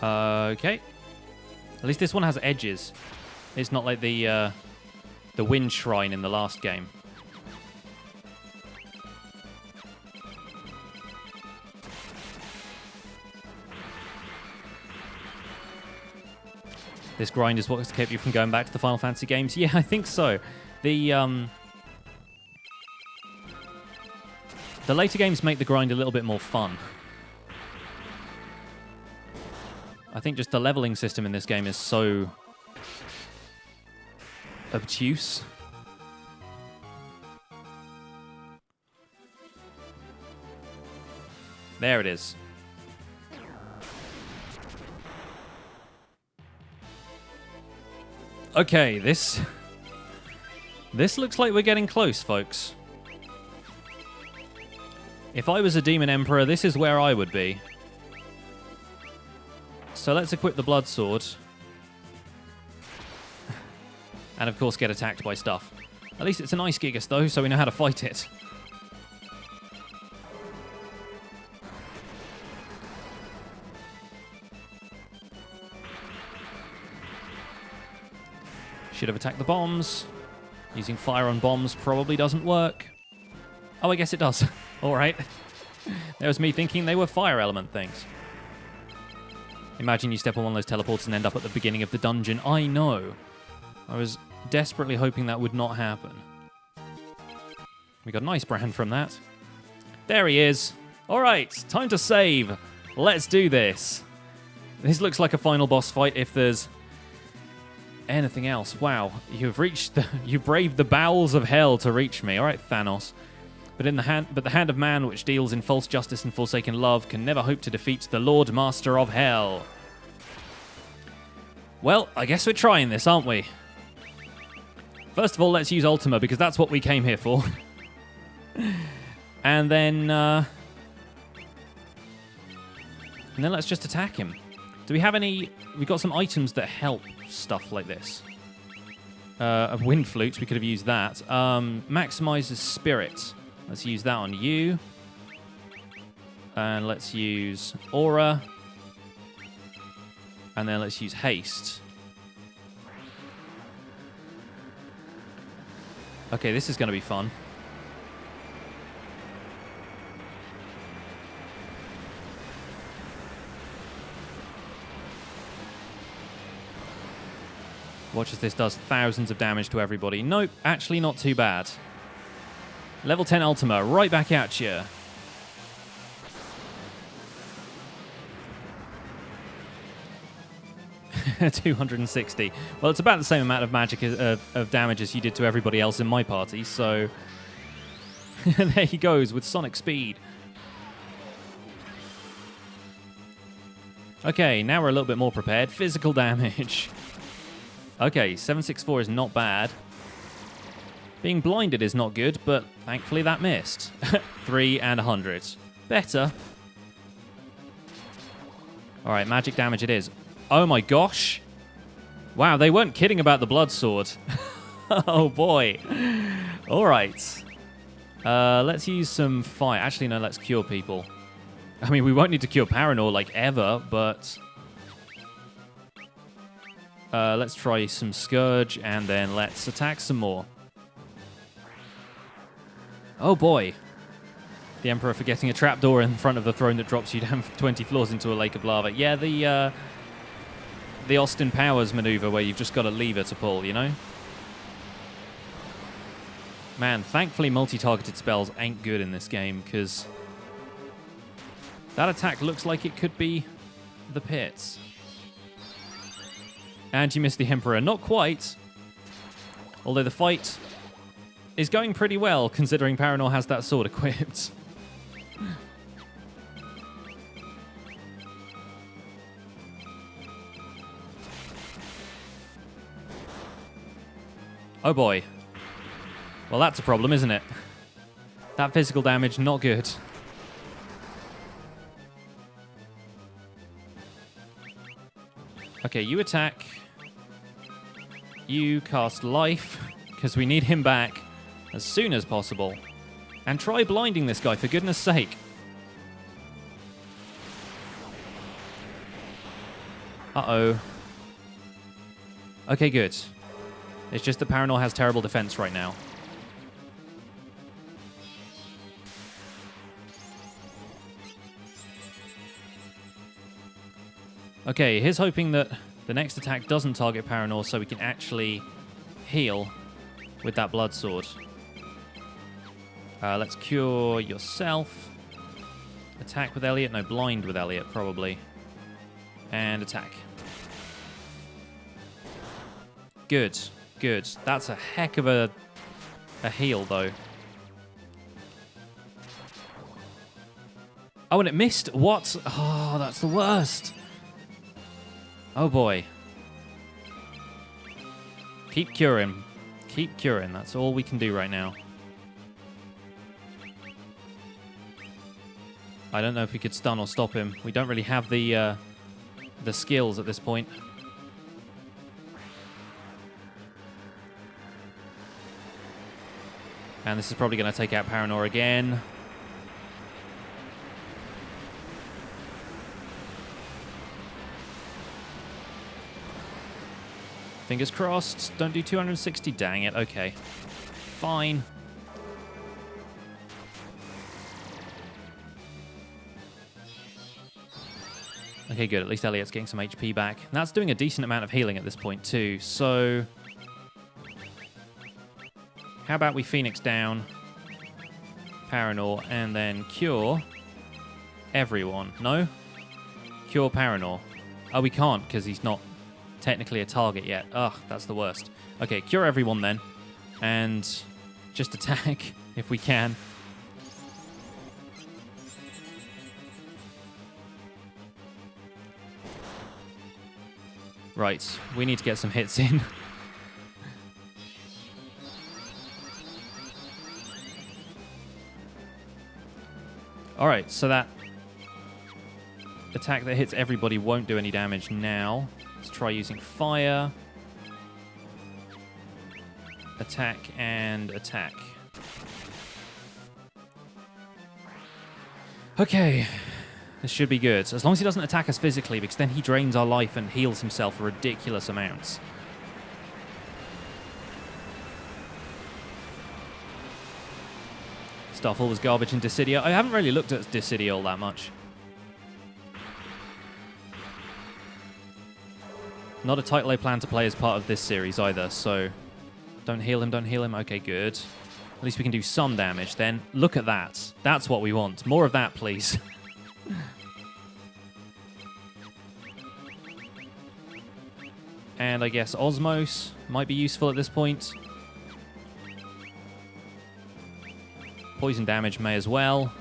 Okay. At least this one has edges. It's not like the wind shrine in the last game. This grind is what's kept you from going back to the Final Fantasy games? Yeah, I think so. The later games make the grind a little bit more fun. I think just the leveling system in this game is so obtuse. There it is. Okay, this looks like we're getting close, folks. If I was a Demon Emperor, this is where I would be. So let's equip the Blood Sword. And of course get attacked by stuff. At least it's an Ice Gigas though, so we know how to fight it. Should have attacked the bombs. Using fire on bombs probably doesn't work. Oh, I guess it does. Alright. There was me thinking they were fire element things. Imagine you step on one of those teleports and end up at the beginning of the dungeon. I know. I was desperately hoping that would not happen. We got a nice brand from that. There he is. Alright, time to save. Let's do this. This looks like a final boss fight if there's anything else. Wow, you braved the bowels of hell to reach me. All right, Thanos. But the hand of man, which deals in false justice and forsaken love, can never hope to defeat the Lord Master of Hell. Well, I guess we're trying this, aren't we? First of all, let's use Ultima because that's what we came here for. And then let's just attack him. Do we have any? We've got some items that help stuff like this. A wind flute, we could have used that. Maximizes spirit. Let's use that on you. And let's use aura. And then let's use haste. Okay, this is going to be fun. Watch as this does thousands of damage to everybody. Nope, actually not too bad. Level 10 Ultima, right back at you. 260. Well, it's about the same amount of magic of damage as you did to everybody else in my party, so there he goes with sonic speed. Okay, now we're a little bit more prepared. Physical damage. Okay, 764 is not bad. Being blinded is not good, but thankfully that missed. 3 and 100. Better. All right, magic damage it is. Oh my gosh. Wow, they weren't kidding about the blood sword. Oh boy. All right. Let's use some fire. Actually, no, let's cure people. I mean, we won't need to cure Paranor like ever, but let's try some Scourge and then let's attack some more. Oh boy. The Emperor forgetting a trapdoor in front of the throne that drops you down 20 floors into a lake of lava. Yeah, the Austin Powers maneuver where you've just got a lever to pull, you know? Man, thankfully multi-targeted spells ain't good in this game, because that attack looks like it could be the pits. And you missed the Emperor. Not quite. Although the fight is going pretty well, considering Paranor has that sword equipped. Oh boy. Well, that's a problem, isn't it? That physical damage, not good. Okay, you attack. You cast life, because we need him back as soon as possible. And try blinding this guy, for goodness sake. Uh-oh. Okay, good. It's just that Paranor has terrible defense right now. Okay, here's hoping that the next attack doesn't target Paranor so we can actually heal with that blood sword. Let's cure yourself. Attack with Elliot. No, blind with Elliot, probably. And attack. Good, good. That's a heck of a heal, though. Oh, and it missed. What? Oh, that's the worst. Oh, boy. Keep curing. Keep curing. That's all we can do right now. I don't know if we could stun or stop him. We don't really have the skills at this point. And this is probably going to take out Paranor again. Fingers crossed. Don't do 260. Dang it. Okay. Fine. Okay, good. At least Elliot's getting some HP back. And that's doing a decent amount of healing at this point, too. So how about we Phoenix down Paranor and then cure everyone? No? Cure Paranor. Oh, we can't because he's not technically a target yet. Ugh, that's the worst. Okay, cure everyone then. And just attack if we can. Right, we need to get some hits in. Alright, so that attack that hits everybody won't do any damage now. Let's try using fire. Attack and attack. Okay. This should be good. As long as he doesn't attack us physically, because then he drains our life and heals himself for ridiculous amounts. Starfall was garbage in Dissidia. I haven't really looked at Dissidia all that much. Not a title I plan to play as part of this series either, so don't heal him, don't heal him. Okay, good. At least we can do some damage then. Look at that. That's what we want. More of that, please. And I guess Osmos might be useful at this point. Poison damage may as well.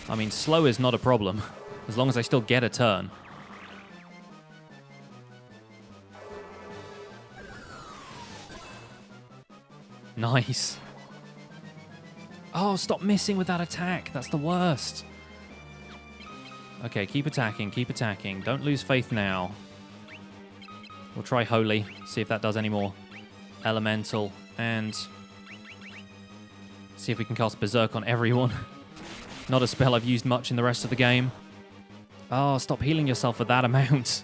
I mean, slow is not a problem, as long as I still get a turn. Nice. Oh, stop missing with that attack. That's the worst. Okay, keep attacking, keep attacking. Don't lose faith now. We'll try Holy, see if that does any more. Elemental, and see if we can cast Berserk on everyone. Not a spell I've used much in the rest of the game. Oh, stop healing yourself for that amount.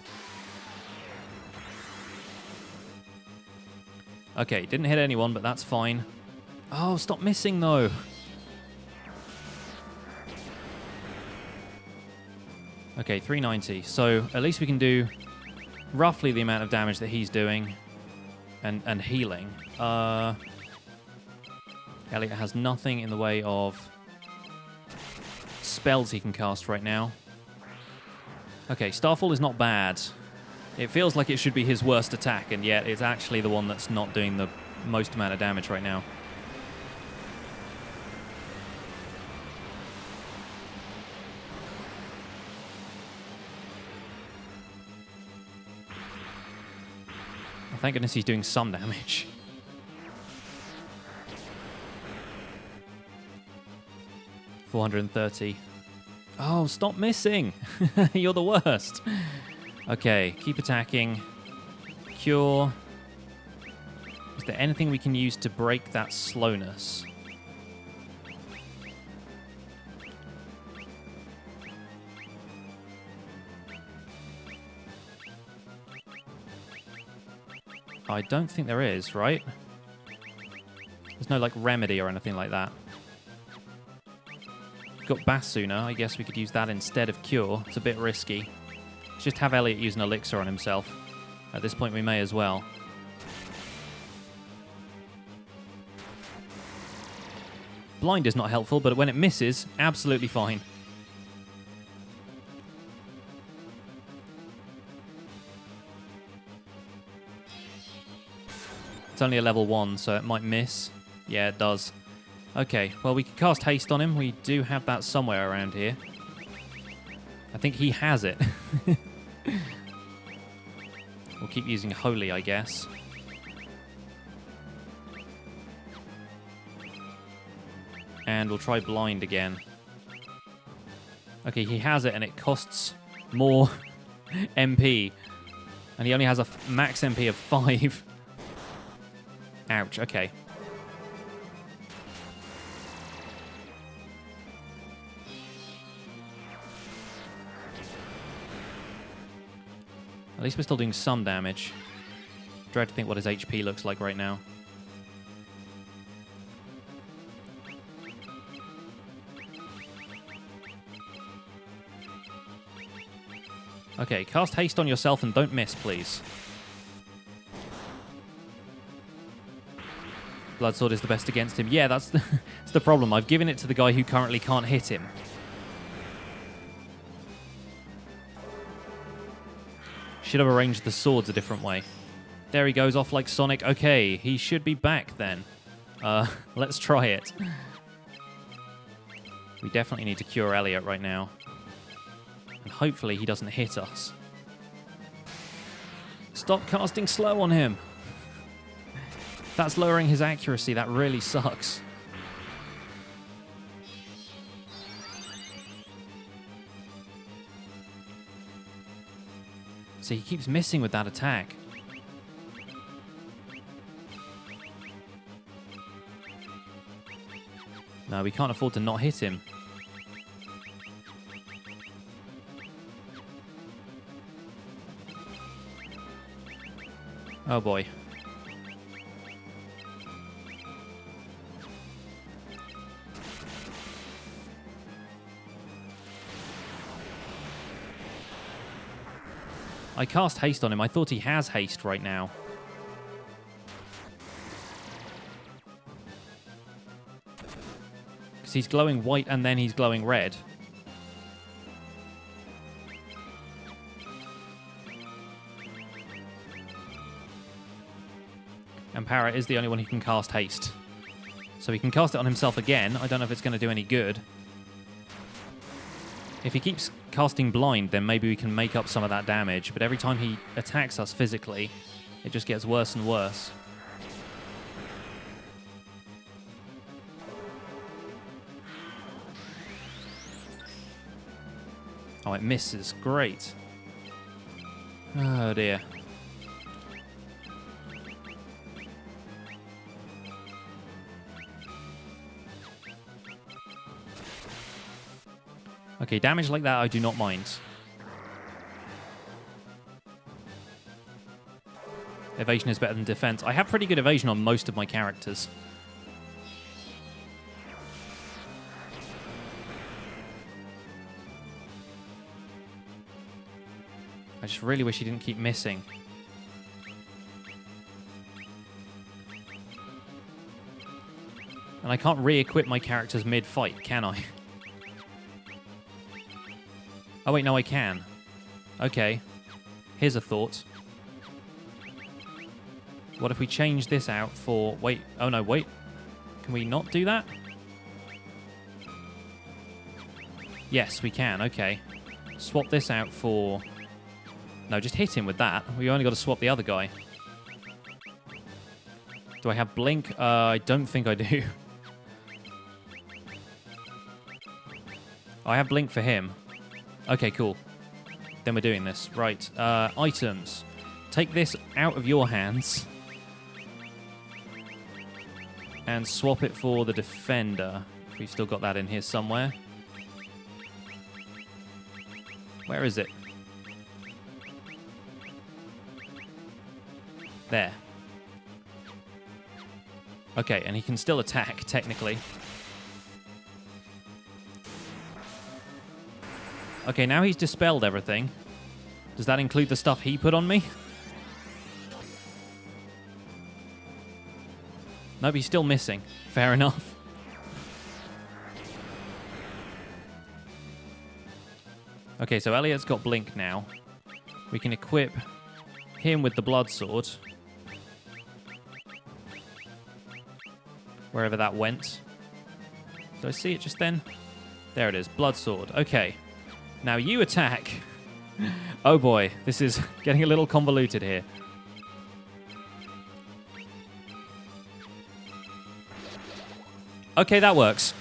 Okay, didn't hit anyone, but that's fine. Oh, stop missing, though. Okay, 390. So at least we can do roughly the amount of damage that he's doing and healing. Elliot has nothing in the way of spells he can cast right now. Okay, Starfall is not bad. It feels like it should be his worst attack, and yet it's actually the one that's not doing the most amount of damage right now. Well, thank goodness he's doing some damage. $430. Oh, stop missing! You're the worst. Okay, keep attacking. Cure. Is there anything we can use to break that slowness? I don't think there is, right? There's no, like, remedy or anything like that. We've got Basuna. I guess we could use that instead of Cure. It's a bit risky. Let's just have Elliot use an elixir on himself. At this point, we may as well. Blind is not helpful, but when it misses, absolutely fine. It's only a level 1, so it might miss. Yeah, it does. Okay, well, we can cast Haste on him. We do have that somewhere around here. I think he has it. We'll keep using Holy, I guess. And we'll try Blind again. Okay, he has it, and it costs more MP. And he only has a max MP of 5. Ouch, okay. At least we're still doing some damage. Dread to think what his HP looks like right now. Okay, cast Haste on yourself and don't miss, please. Bloodsword is the best against him. Yeah, that's the problem. I've given it to the guy who currently can't hit him. Should have arranged the swords a different way. There he goes off like Sonic. Okay, he should be back then. Let's try it. We definitely need to cure Elliot right now. And hopefully he doesn't hit us. Stop casting slow on him. That's lowering his accuracy. That really sucks. So he keeps missing with that attack. No, we can't afford to not hit him. Oh boy. I cast Haste on him. I thought he has Haste right now. Because he's glowing white and then he's glowing red. And Para is the only one who can cast haste. So he can cast it on himself again. I don't know if it's going to do any good. If he keeps casting blind, then maybe we can make up some of that damage. But every time he attacks us physically, it just gets worse and worse. Oh, it misses. Great. Oh, dear. Okay, damage like that I do not mind. Evasion is better than defense. I have pretty good evasion on most of my characters. I just really wish he didn't keep missing. And I can't re-equip my characters mid-fight, can I? Oh, wait, no, I can. Okay. Here's a thought. What if we change this out for... Wait. Oh, no, wait. Can we not do that? Yes, we can. Okay. Swap this out for... No, just hit him with that. We only got to swap the other guy. Do I have Blink? I don't think I do. I have Blink for him. Okay, cool. Then we're doing this. Right. Items. Take this out of your hands. And swap it for the defender. We've still got that in here somewhere. Where is it? There. Okay, and he can still attack, technically. Okay, now he's dispelled everything. Does that include the stuff he put on me? Nope, he's still missing. Fair enough. Okay, so Elliot's got Blink now. We can equip him with the Blood Sword. Wherever that went. Did I see it just then? There it is, Blood Sword. Okay. Now you attack. Oh boy, this is getting a little convoluted here. Okay, that works.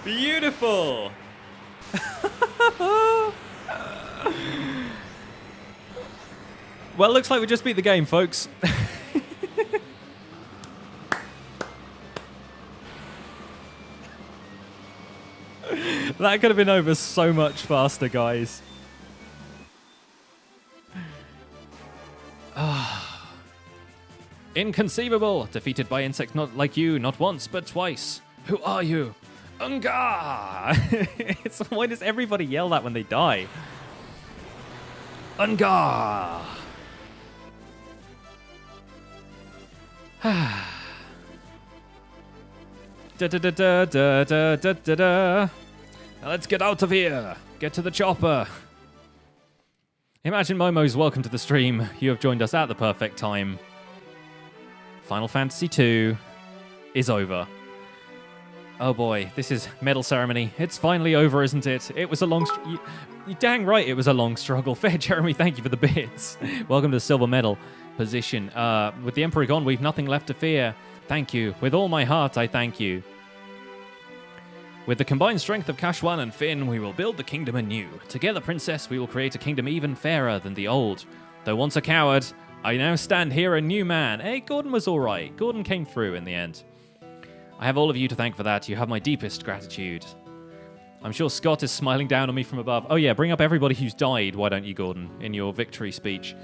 Beautiful. Well, looks like we just beat the game, folks. That could have been over so much faster, guys. Inconceivable! Defeated by insects not like you, not once, but twice. Who are you? Unga! Why does everybody yell that when they die? Unga! Da da da da da da da da da. Now let's get out of here. Get to the chopper. Imagine Momo's welcome to the stream. You have joined us at the perfect time. Final Fantasy II is over. Oh boy, this is medal ceremony. It's finally over, isn't it? It was a long... You're dang right it was a long struggle. Fair Jeremy, thank you for the bits. Welcome to the silver medal position. With the Emperor gone, we've nothing left to fear. Thank you. With all my heart, I thank you. With the combined strength of Kashwan and Finn, we will build the kingdom anew. Together, Princess, we will create a kingdom even fairer than the old. Though once a coward, I now stand here a new man. Hey, Gordon was all right. Gordon came through in the end. I have all of you to thank for that. You have my deepest gratitude. I'm sure Scott is smiling down on me from above. Oh yeah, bring up everybody who's died, why don't you, Gordon, in your victory speech.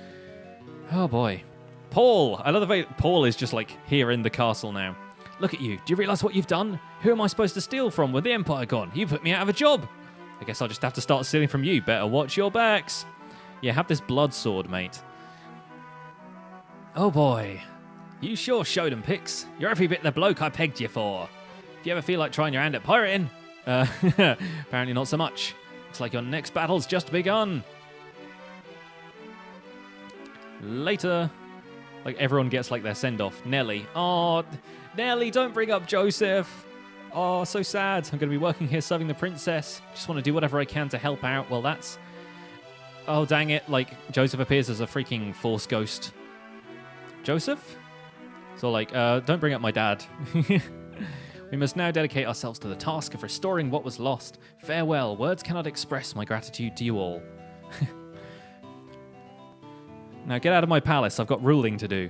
Oh boy. Paul! I love the way Paul is just like here in the castle now. Look at you. Do you realize what you've done? Who am I supposed to steal from with the Empire gone? You put me out of a job. I guess I'll just have to start stealing from you. Better watch your backs. Yeah, have this blood sword, mate. Oh boy. You sure showed 'em, Pix. You're every bit the bloke I pegged you for. If you ever feel like trying your hand at pirating, apparently not so much. Looks like your next battle's just begun. Later. Like, everyone gets, like, their send-off. Nelly. Oh, Nelly, don't bring up Joseph. Oh, so sad. I'm going to be working here serving the princess. Just want to do whatever I can to help out. Well, that's... Oh, dang it. Like, Joseph appears as a freaking Force ghost. Joseph? So, like, don't bring up my dad. We must now dedicate ourselves to the task of restoring what was lost. Farewell. Words cannot express my gratitude to you all. Now get out of my palace. I've got ruling to do.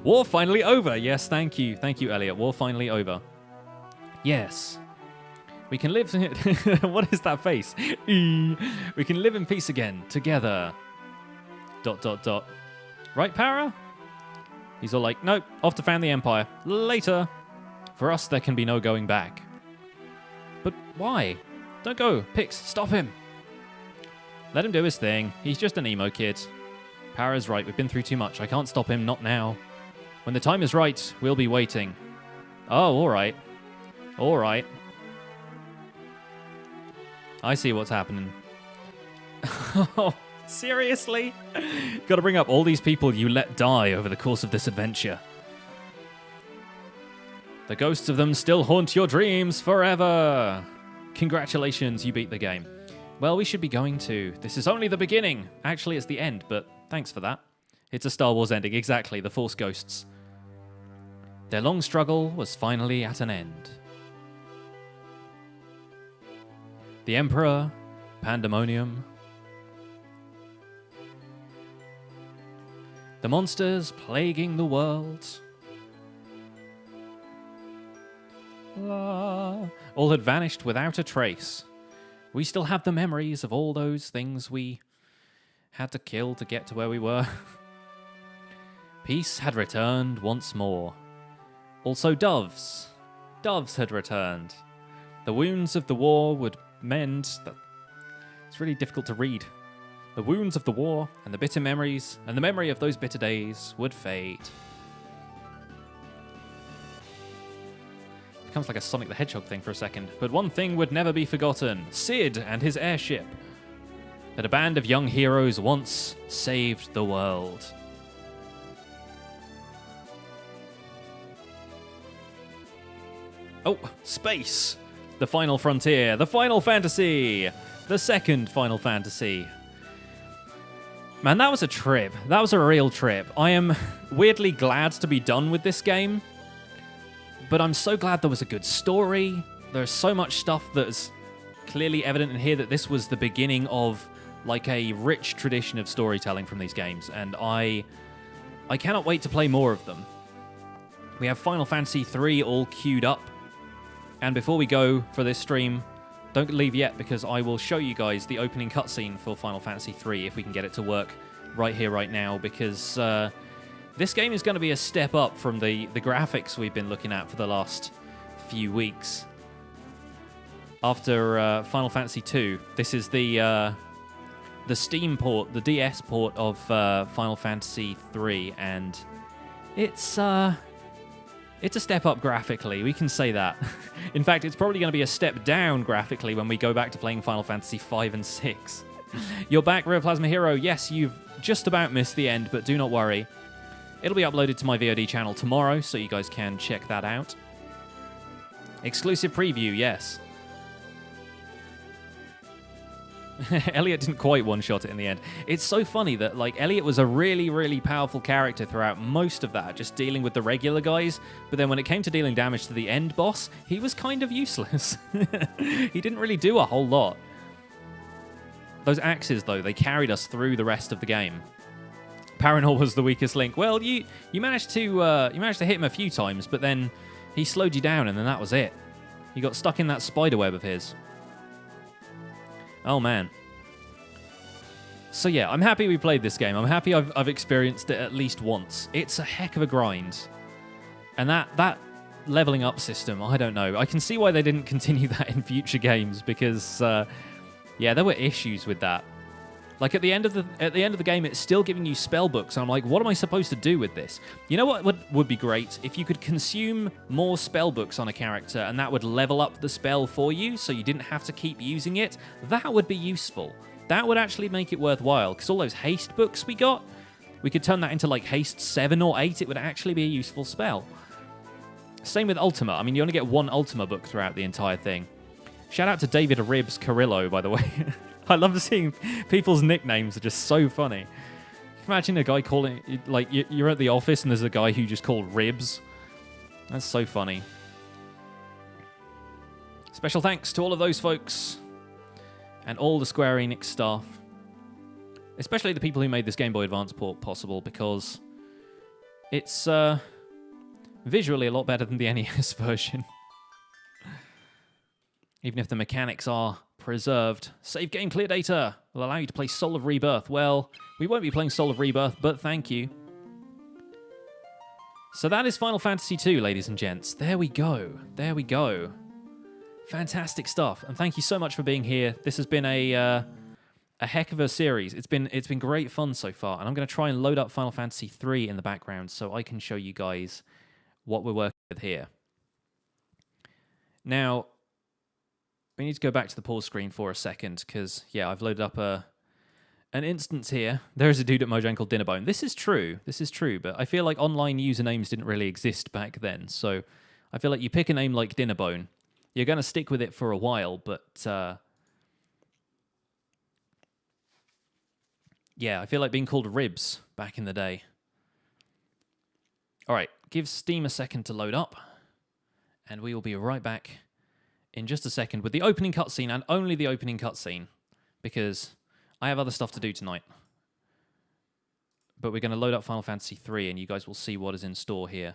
War finally over. Yes, thank you. Thank you, Elliot. War finally over. Yes. We can live... What is that face? We can live in peace again. Together. ... Right, Para? He's all like, nope. Off to found the Empire. Later. For us, there can be no going back. But why? Don't go. Pix, stop him. Let him do his thing. He's just an emo kid. Para's right. We've been through too much. I can't stop him. Not now. When the time is right, we'll be waiting. Oh, all right. All right. I see what's happening. Oh, seriously? Got to bring up all these people you let die over the course of this adventure. The ghosts of them still haunt your dreams forever. Congratulations, you beat the game. Well, we should be going to. This is only the beginning. Actually, it's the end, but thanks for that. It's a Star Wars ending, exactly, the Force Ghosts. Their long struggle was finally at an end. The Emperor, Pandaemonium. The monsters plaguing the world. All had vanished without a trace. We still have the memories of all those things we had to kill to get to where we were. Peace had returned once more. Also doves. Doves had returned. The wounds of the war would mend. It's really difficult to read. The wounds of the war and the bitter memories and the memory of those bitter days would fade. Becomes like a Sonic the Hedgehog thing for a second. But one thing would never be forgotten. Sid and his airship. That a band of young heroes once saved the world. Oh, space. The final frontier. The final fantasy. The second Final Fantasy. Man, that was a trip. That was a real trip. I am weirdly glad to be done with this game. But I'm so glad there was a good story. There's so much stuff that's clearly evident in here that this was the beginning of like a rich tradition of storytelling from these games. And I cannot wait to play more of them. We have Final Fantasy 3 all queued up. And before we go for this stream, don't leave yet because I will show you guys the opening cutscene for Final Fantasy 3 if we can get it to work right here, right now, because this game is going to be a step up from the graphics we've been looking at for the last few weeks. After Final Fantasy 2, this is the Steam port, the DS port of Final Fantasy 3, and it's a step up graphically, we can say that. In fact, it's probably going to be a step down graphically when we go back to playing Final Fantasy 5 and 6. You're back, Real Plasma Hero. Yes, you've just about missed the end, but do not worry. It'll be uploaded to my VOD channel tomorrow, so you guys can check that out. Exclusive preview, yes. Elliot didn't quite one-shot it in the end. It's so funny that, like, Elliot was a really, really powerful character throughout most of that, just dealing with the regular guys, but then when it came to dealing damage to the end boss, he was kind of useless. He didn't really do a whole lot. Those axes, though, they carried us through the rest of the game. Paranor was the weakest link. Well, you managed to hit him a few times, but then he slowed you down, and then that was it. You got stuck in that spider web of his. Oh, man. So, yeah, I'm happy we played this game. I'm happy I've experienced it at least once. It's a heck of a grind. And that leveling up system, I don't know. I can see why they didn't continue that in future games because, yeah, there were issues with that. Like, at the end of the game, it's still giving you spell books. And I'm like, what am I supposed to do with this? You know what would be great? If you could consume more spell books on a character and that would level up the spell for you so you didn't have to keep using it, that would be useful. That would actually make it worthwhile, because all those haste books we got, we could turn that into like haste 7 or 8. It would actually be a useful spell. Same with Ultima. I mean, you only get one Ultima book throughout the entire thing. Shout out to David Ribs Carrillo, by the way. I love seeing people's nicknames are just so funny. Imagine a guy calling, like, you're at the office and there's a guy who just called Ribs. That's so funny. Special thanks to all of those folks and all the Square Enix staff, especially the people who made this Game Boy Advance port possible, because it's visually a lot better than the NES version. Even if the mechanics are preserved. Save game clear data will allow you to play Soul of Rebirth. Well, we won't be playing Soul of Rebirth, but thank you. So that is Final Fantasy II, ladies and gents. There we go. There we go. Fantastic stuff. And thank you so much for being here. This has been a heck of a series. It's been great fun so far. And I'm going to try and load up Final Fantasy III in the background so I can show you guys what we're working with here. Now, we need to go back to the pause screen for a second because, yeah, I've loaded up an instance here. There is a dude at Mojang called Dinnerbone. This is true, but I feel like online usernames didn't really exist back then. So I feel like you pick a name like Dinnerbone, you're going to stick with it for a while, but yeah, I feel like being called Ribs back in the day. All right, give Steam a second to load up, and we will be right back in just a second with the opening cutscene, and only the opening cutscene, because I have other stuff to do tonight. But we're going to load up Final Fantasy III, and you guys will see what is in store here.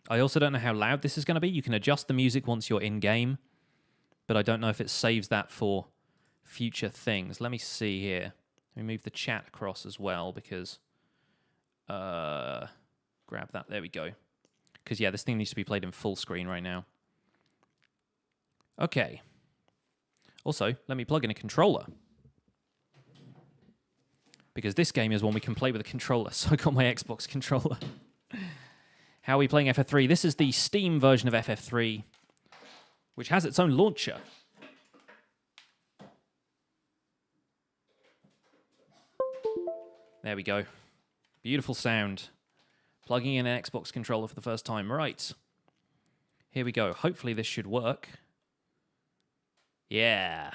I also don't know how loud this is going to be. You can adjust the music once you're in-game, but I don't know if it saves that for future things. Let me see here. Let me move the chat across as well, because... grab that. There we go. Because, yeah, this thing needs to be played in full screen right now. Okay. Also, let me plug in a controller. Because this game is one we can play with a controller, so I got my Xbox controller. How are we playing FF3? This is the Steam version of FF3, which has its own launcher. There we go. Beautiful sound. Plugging in an Xbox controller for the first time. Right. Here we go. Hopefully this should work. Yeah.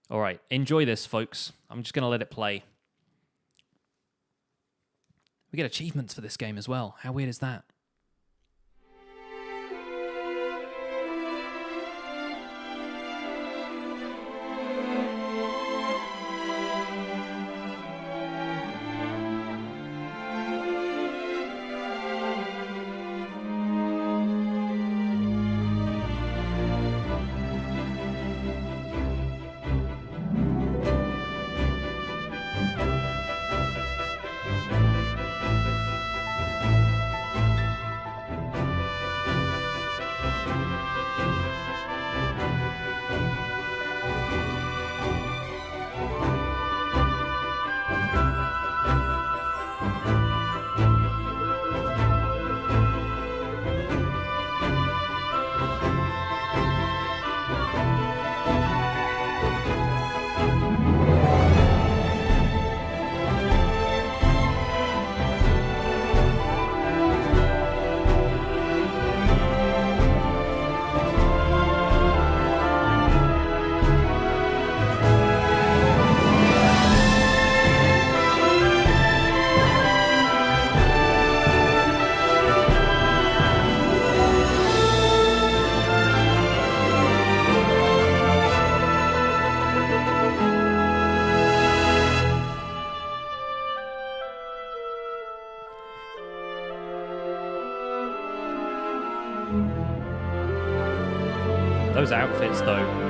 All right. Enjoy this, folks. I'm just going to let it play. We get achievements for this game as well. How weird is that? Those outfits, though.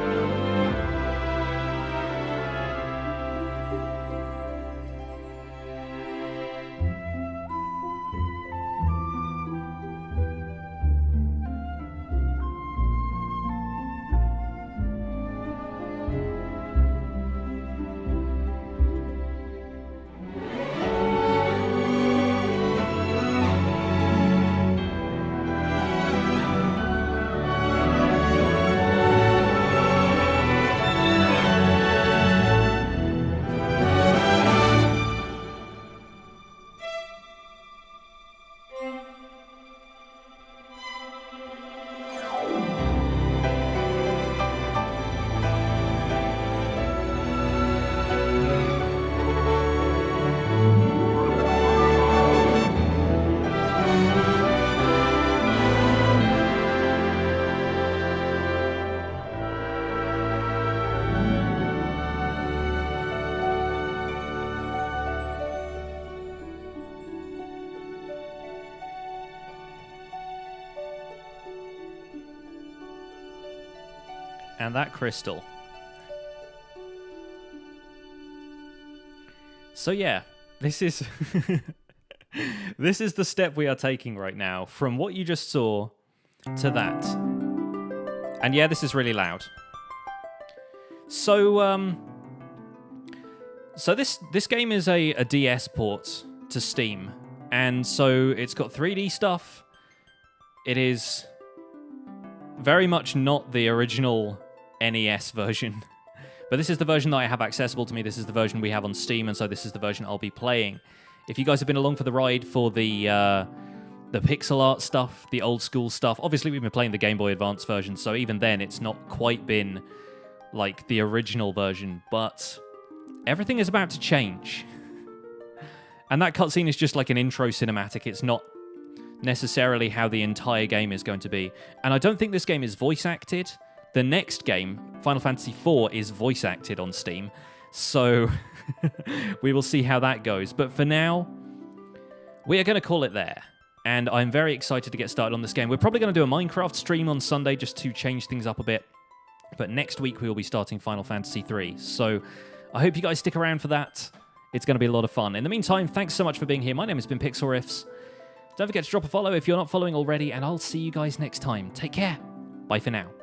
and that crystal. So yeah, this is this is the step we are taking right now, from what you just saw to that. And yeah, this is really loud. So this game is a DS port to Steam, and so it's got 3D stuff. It is very much not the original NES version. But this is the version that I have accessible to me. This is the version we have on Steam, and so this is the version I'll be playing. If you guys have been along for the ride for the pixel art stuff, the old school stuff, obviously we've been playing the Game Boy Advance version, so even then it's not quite been like the original version, but everything is about to change. And that cutscene is just like an intro cinematic. It's not necessarily how the entire game is going to be. And I don't think this game is voice acted. The next game, Final Fantasy IV, is voice acted on Steam. So we will see how that goes. But for now, we are going to call it there. And I'm very excited to get started on this game. We're probably going to do a Minecraft stream on Sunday just to change things up a bit. But next week we will be starting Final Fantasy III. So I hope you guys stick around for that. It's going to be a lot of fun. In the meantime, thanks so much for being here. My name has been Pixel Riffs. Don't forget to drop a follow if you're not following already, and I'll see you guys next time. Take care. Bye for now.